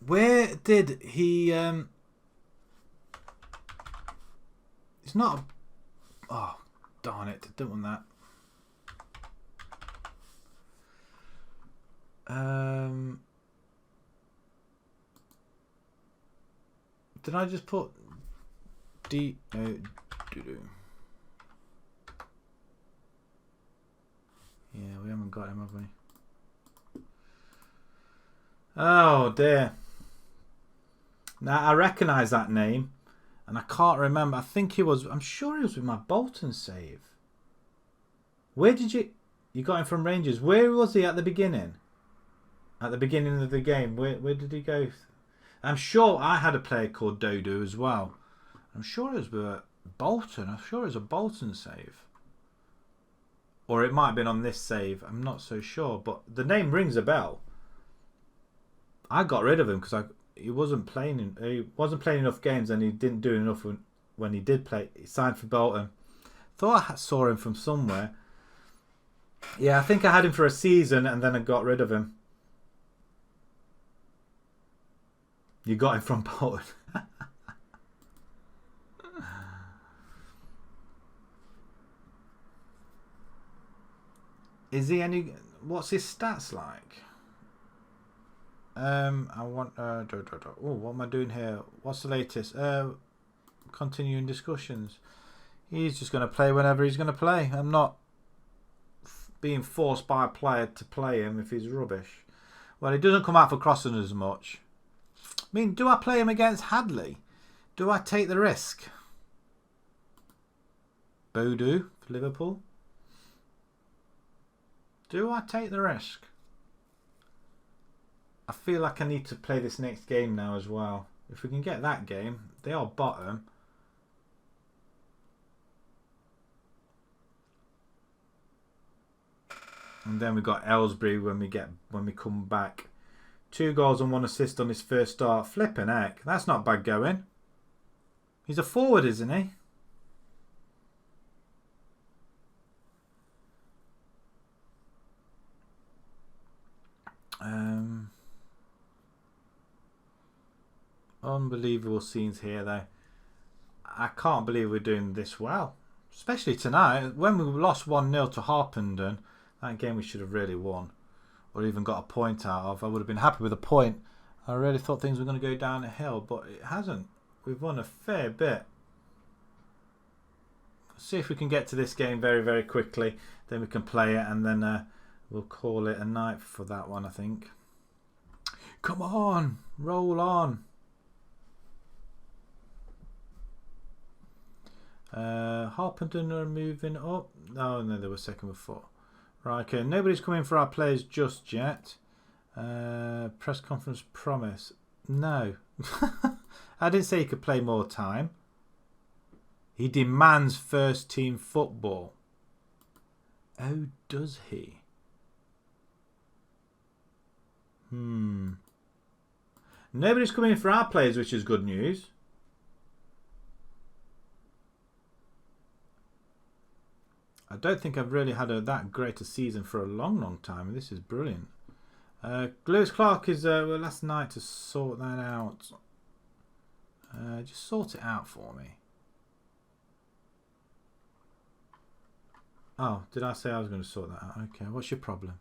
Where did he... It's not a... Oh, darn it. I don't want that. Did I just put D... No, doo-doo. Yeah, we haven't got him, have we? Oh, dear. Now, I recognise that name. And I can't remember. I think he was... I'm sure he was with my Bolton save. Where did you... You got him from Rangers. Where was he at the beginning? At the beginning of the game. Where did he go? I'm sure I had a player called Dodo as well. I'm sure it was Bolton. I'm sure it was a Bolton save. Or it might have been on this save. I'm not so sure. But the name rings a bell. I got rid of him because he wasn't playing. He wasn't playing enough games, and he didn't do enough when he did play. He signed for Bolton. Thought I saw him from somewhere. Yeah, I think I had him for a season, and then I got rid of him. You got him from Bolton. Is he any... What's his stats like? I want... Oh, what am I doing here? What's the latest? Continuing discussions. He's just going to play whenever he's going to play. I'm not being forced by a player to play him if he's rubbish. Well, he doesn't come out for crossing as much. I mean, do I play him against Hadley? Do I take the risk? Bodu for Liverpool. Do I take the risk? I feel like I need to play this next game now as well. If we can get that game, they are bottom. And then we've got Aylesbury when we come back. 2 goals and 1 assist on his first start. Flipping heck. That's not bad going. He's a forward, isn't he? Unbelievable scenes here, though. I can't believe we're doing this well. Especially tonight. When we lost 1-0 to Harpenden, that game we should have really won. Or even got a point out of. I would have been happy with a point. I really thought things were going to go down a hill, but it hasn't. We've won a fair bit. Let's see if we can get to this game very, very quickly. Then we can play it, and then we'll call it a night for that one, I think. Come on, roll on. Harpenden are moving up. Oh no, they were second before. Right, okay. Nobody's coming for our players just yet. Press conference promise. No. I didn't say he could play more time. He demands first team football. Oh, does he? Nobody's coming for our players, which is good news. I don't think I've really had that great a season for a long time, and this is brilliant. Lewis Clark is last night to sort that out. Just sort it out for me. Oh, did I say I was going to sort that out? Okay, what's your problem?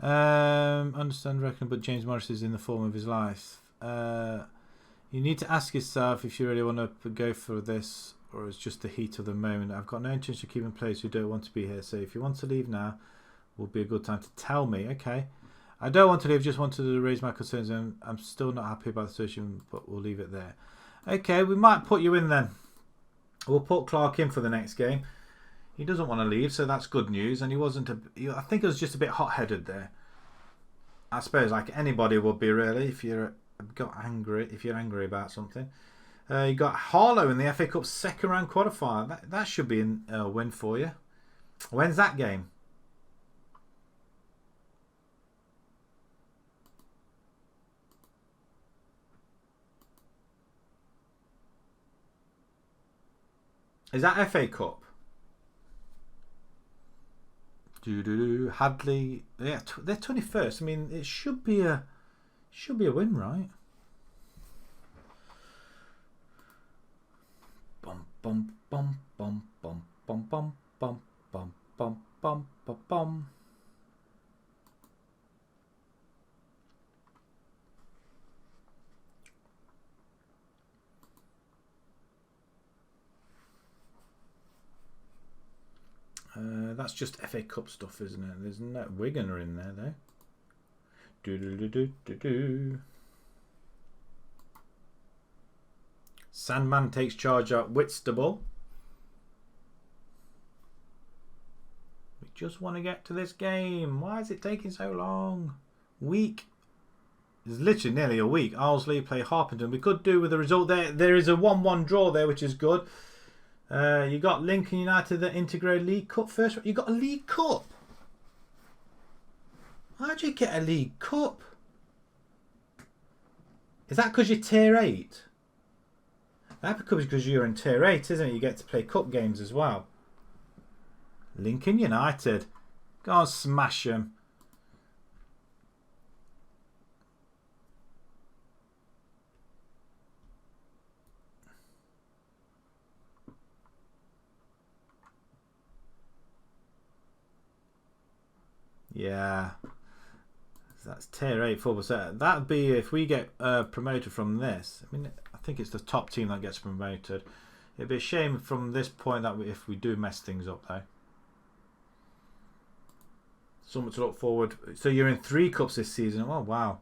Understand, reckon, but James Morris is in the form of his life. You need to ask yourself if you really want to go for this, or it's just the heat of the moment. I've got no intention of keeping players who don't want to be here, so if you want to leave now, will be a good time to tell me. Okay. I don't want to leave, just wanted to raise my concerns, and I'm still not happy about the situation, but we'll leave it there. Okay, we might put you in then. We'll put Clark in for the next game. He doesn't want to leave, so that's good news. And he wasn't. I think it was just a bit hot-headed there. I suppose like anybody would be really if you're angry about something. You got Harlow in the FA Cup second round qualifier. That should be a win for you. When's that game? Is that FA Cup? Hadley, yeah, they're 21st. I mean, it should be a win, right? Bum bum bum bum bum bum bum bum bum bum bum bum bum. That's just FA Cup stuff, isn't it? There's no Wigan are in there though. Sandman takes charge at Whitstable. We just want to get to this game. Why is it taking so long? Week. It's literally nearly a week. Arlesleigh play Harpenden. We could do with the result there. There is a 1-1 draw there, which is good. You got Lincoln United, the Integrated League Cup first. You got a League Cup. How'd you get a League Cup? Is that because you're Tier 8? That becomes because you're in Tier 8, isn't it? You get to play cup games as well. Lincoln United. Go on, smash them. Yeah, that's Tier 8 football. So that'd be if we get promoted from this. I mean, I think it's the top team that gets promoted. It'd be a shame from this point that if we do mess things up, though. Something to look forward. So you're in 3 cups this season. Oh wow!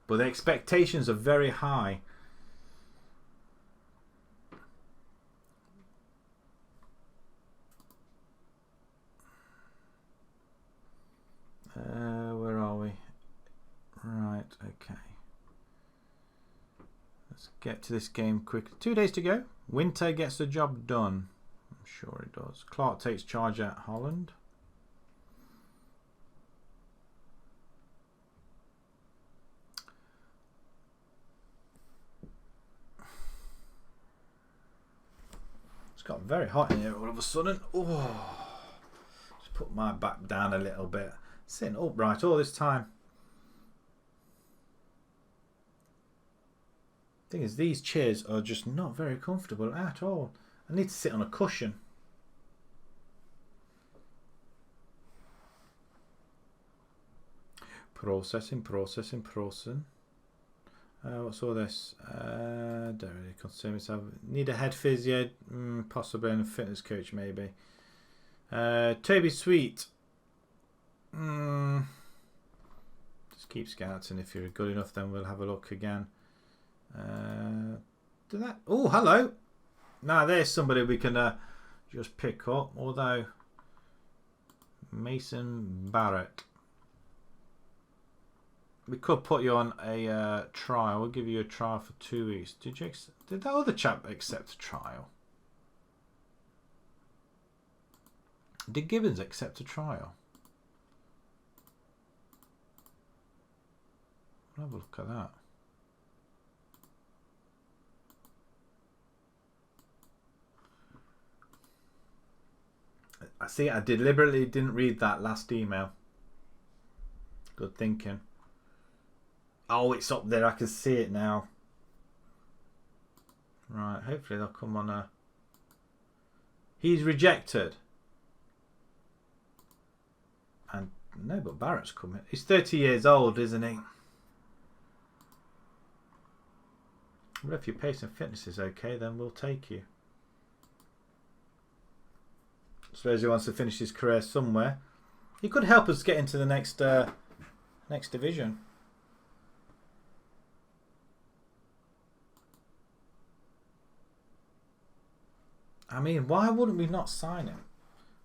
But the expectations are very high. Where are we? Right, okay. Let's get to this game quick. 2 days to go. Winter gets the job done. I'm sure it does. Clark takes charge at Holland. It's got very hot in here all of a sudden. Oh, just put my back down a little bit. Sitting upright all this time. Thing is, these chairs are just not very comfortable at all. I need to sit on a cushion. Processing. What's all this? Don't really concern myself. Need a head physio, possibly, and a fitness coach maybe. Toby Sweet. Just keep scouting. If you're good enough, then we'll have a look again. Do that. Oh, hello. Now there's somebody we can just pick up. Although Mason Barrett, we could put you on a trial. We'll give you a trial for 2 weeks. Did that other chap accept a trial? Did Gibbons accept a trial? I'll have a look at that. I see. I deliberately didn't read that last email. Good thinking. Oh, it's up there. I can see it now. Right. Hopefully they'll come on a... He's rejected. And no, but Barrett's coming. He's 30 years old, isn't he? Well, if your pace and fitness is okay, then we'll take you. I suppose he wants to finish his career somewhere. He could help us get into the next division. I mean, why wouldn't we not sign him?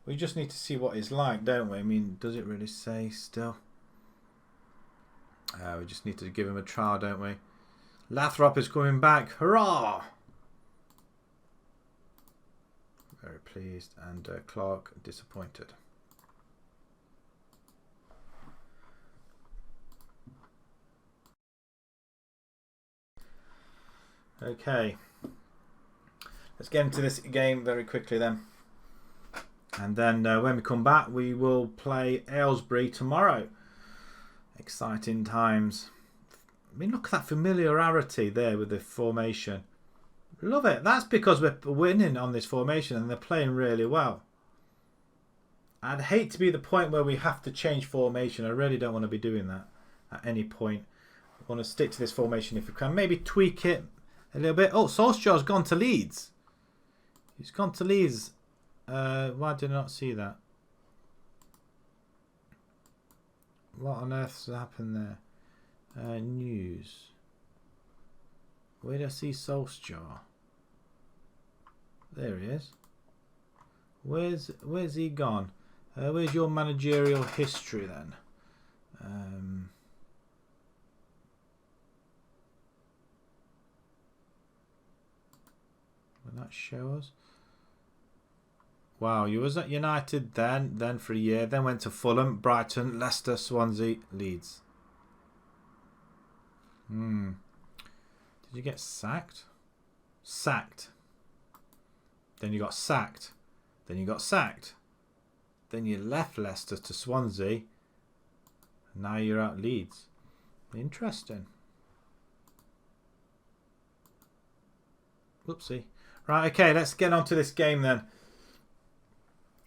We just need to see what he's like, don't we? I mean, does it really say still? We just need to give him a trial, don't we? Lathrop is coming back. Hurrah! Very pleased. And Clark disappointed. Okay. Let's get into this game very quickly then. And then when we come back, we will play Aylesbury tomorrow. Exciting times. I mean, look at that familiarity there with the formation. Love it. That's because we're winning on this formation and they're playing really well. I'd hate to be the point where we have to change formation. I really don't want to be doing that at any point. I want to stick to this formation if we can. Maybe tweak it a little bit. Oh, Solskjaer's gone to Leeds. He's gone to Leeds. Why did I not see that? What on earth's happened there? News. Where did I see Solskjaer? There he is. Where's he gone? Where's your managerial history then? Will that show us? Wow, you was at United then for a year, then went to Fulham, Brighton, Leicester, Swansea, Leeds. Did you get sacked? Sacked. Then you got sacked. Then you got sacked. Then you left Leicester to Swansea. And now you're at Leeds. Interesting. Whoopsie. Right, okay, let's get on to this game then.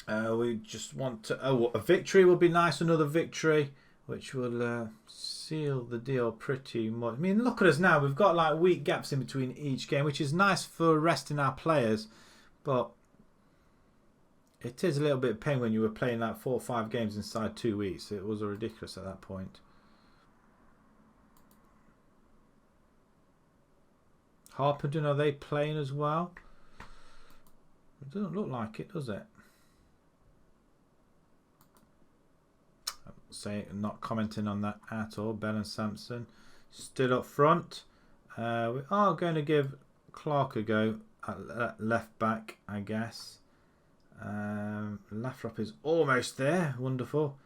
We just want to... Oh, a victory would be nice. Another victory, which will seal the deal pretty much. I mean, look at us now. We've got like week gaps in between each game, which is nice for resting our players. But it is a little bit of pain when you were playing like 4 or 5 games inside 2 weeks. It was ridiculous at that point. Harpenden, are they playing as well? It doesn't look like it, does it? Not commenting on that at all. Bell and Sampson still up front. We are going to give Clark a go at left back, I guess. Lathrop is almost there. Wonderful.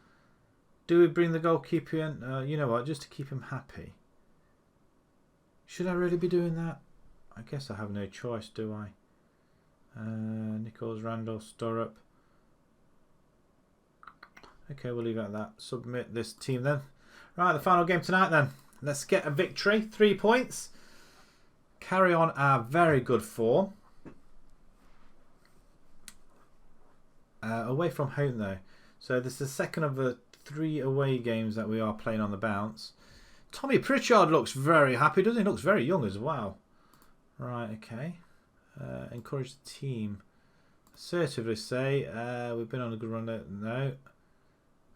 Do we bring the goalkeeper in? You know what? Just to keep him happy. Should I really be doing that? I guess I have no choice, do I? Nichols, Randall, Sturrop. Okay, we'll leave it at that. Submit this team then. Right, the final game tonight then. Let's get a victory. 3 points. Carry on our very good form. Away from home though. So this is the second of the 3 away games that we are playing on the bounce. Tommy Pritchard looks very happy, doesn't he? Looks very young as well. Right, okay. Encourage the team. Assertively say, we've been on a good run. No.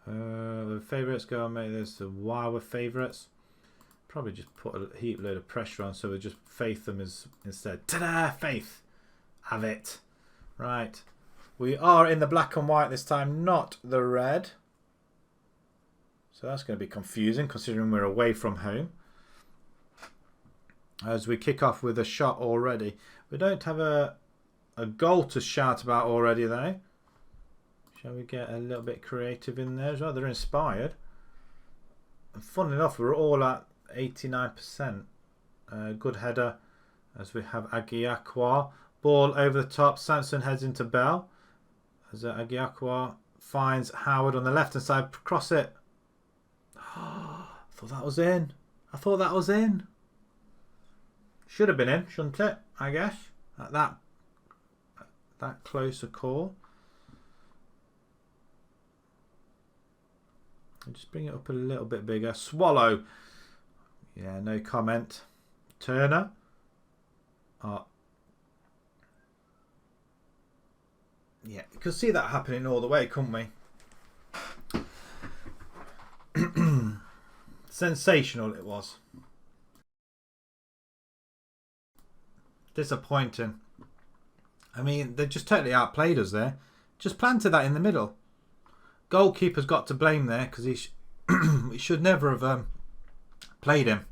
The favourites, go and make this a while with favourites. Probably just put a heap load of pressure on, so we just faith them as instead. Ta-da! Faith! Have it. Right. We are in the black and white this time, not the red. So that's going to be confusing considering we're away from home. As we kick off with a shot already. We don't have a goal to shout about already though. Shall we get a little bit creative in there as well? They're inspired. And fun enough, we're all at 89%. Good header as we have Agiakwa. Ball over the top. Samson heads into Bell. As Agiakwa finds Howard on the left hand side. Cross it. I thought that was in. I thought that was in. Should have been in, shouldn't it? I guess. At that closer call. I'll just bring it up a little bit bigger. Swallow. Yeah, no comment. Turner. Oh. Yeah, you could see that happening all the way, couldn't we? Sensational it was. Disappointing. I mean, they just totally outplayed us there. Just planted that in the middle. Goalkeeper's got to blame there because he should never have played him.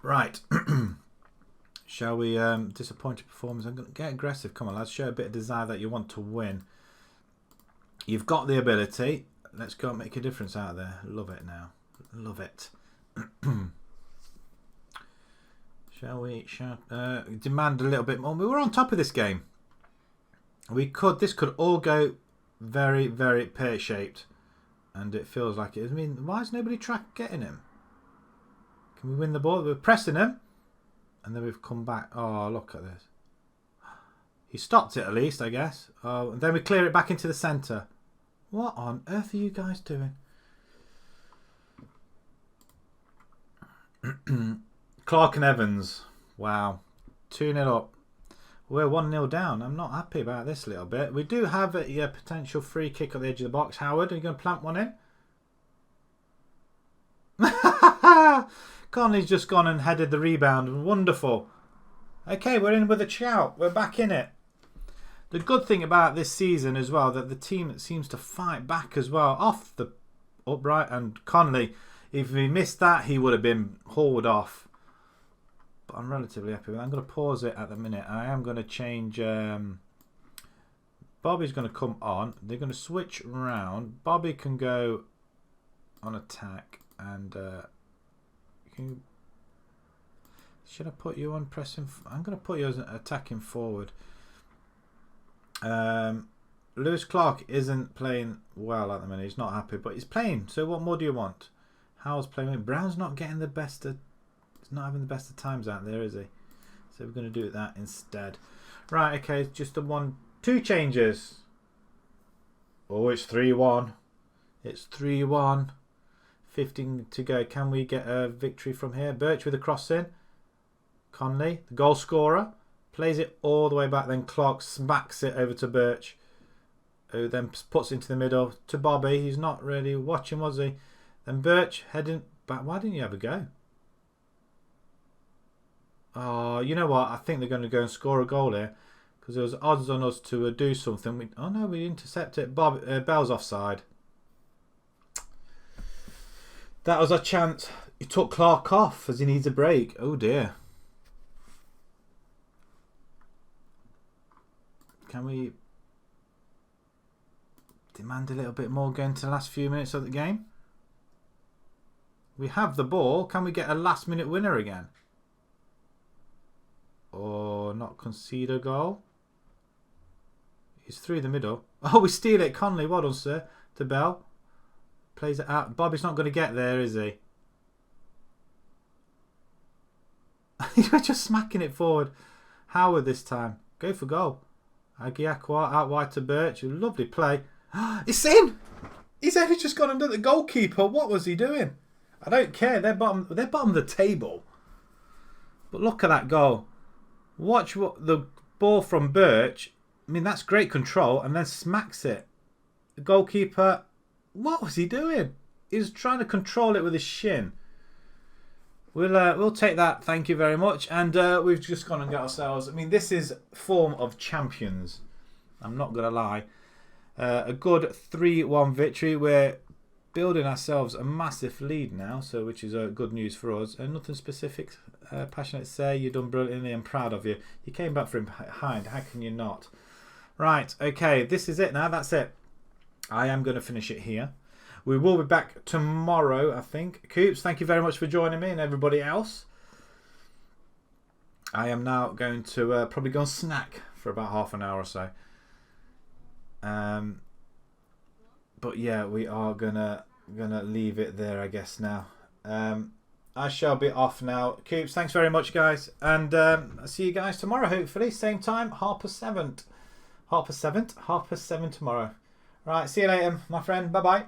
Right. Shall we disappointed performance? I'm going to get aggressive. Come on, lads. Show a bit of desire that you want to win. You've got the ability. Let's go and make a difference out there. Love it now. Love it. Shall we demand a little bit more? We were on top of this game. This could all go very, very pear-shaped. And it feels like it is. I mean, why is nobody getting him? Can we win the ball? We're pressing him. And then we've come back. Oh, look at this. He stopped it at least, I guess. Oh, and then we clear it back into the centre. What on earth are you guys doing? Clark and Evans. Wow. 2-0 up. We're 1-0 down. I'm not happy about this little bit. We do have a potential free kick at the edge of the box. Howard, are you going to plant one in? Conley's just gone and headed the rebound. Wonderful. Okay, we're in with a shout. We're back in it. The good thing about this season as well, that the team seems to fight back as well. Off the upright, and Conley, if he missed that, he would have been hauled off. But I'm relatively happy with that. I'm going to pause it at the minute. I am going to change... Bobby's going to come on. They're going to switch round. Bobby can go on attack. And... should I put you on pressing? I'm going to put you as attacking forward. Lewis Clark isn't playing well at the minute. He's not happy, but he's playing. So what more do you want? Howell's playing. Brown's not getting the best of... He's not having the best of times out there, is he? So we're going to do that instead. Right, okay. It's just two changes. Oh, it's 3-1. It's 3-1. 15 to go. Can we get a victory from here? Birch with a cross in. Conley, the goal scorer, plays it all the way back. Then Clark smacks it over to Birch, who then puts it into the middle to Bobby. He's not really watching, was he? Then Birch heading back. Why didn't you have a go? Oh, you know what? I think they're going to go and score a goal here because there was odds on us to do something. Oh no, we intercept it. Bell's offside. That was our chance. He took Clark off as he needs a break. Oh dear. Can we demand a little bit more going to the last few minutes of the game? We have the ball. Can we get a last minute winner again? Or not concede a goal? He's through the middle. Oh, we steal it. Conley, well done, sir. To Bell. Plays it out. Bobby's not going to get there, is he? He's just smacking it forward. Howard this time. Go for goal. Agiakwa out wide to Birch. Lovely play. It's in! He's only just gone under the goalkeeper. What was he doing? I don't care. They're bottom of the table. But look at that goal. Watch what the ball from Birch. I mean, that's great control. And then smacks it. The goalkeeper... What was he doing? He was trying to control it with his shin. We'll take that. Thank you very much. And we've just gone and got ourselves. I mean, this is form of champions. I'm not gonna lie. A good 3-1 victory. We're building ourselves a massive lead now, so which is good news for us. And nothing specific, passionate to say. You've done brilliantly. I'm proud of you. You came back from behind. How can you not? Right. Okay. This is it now. That's it. I am going to finish it here. We will be back tomorrow, I think. Coops, thank you very much for joining me and everybody else. I am now going to probably go and snack for about half an hour or so. But yeah, we are gonna leave it there, I guess, now. I shall be off now. Coops, thanks very much, guys. And I'll see you guys tomorrow, hopefully. Same time, 7:30. 7:30 tomorrow. Right, see you later, my friend. Bye-bye.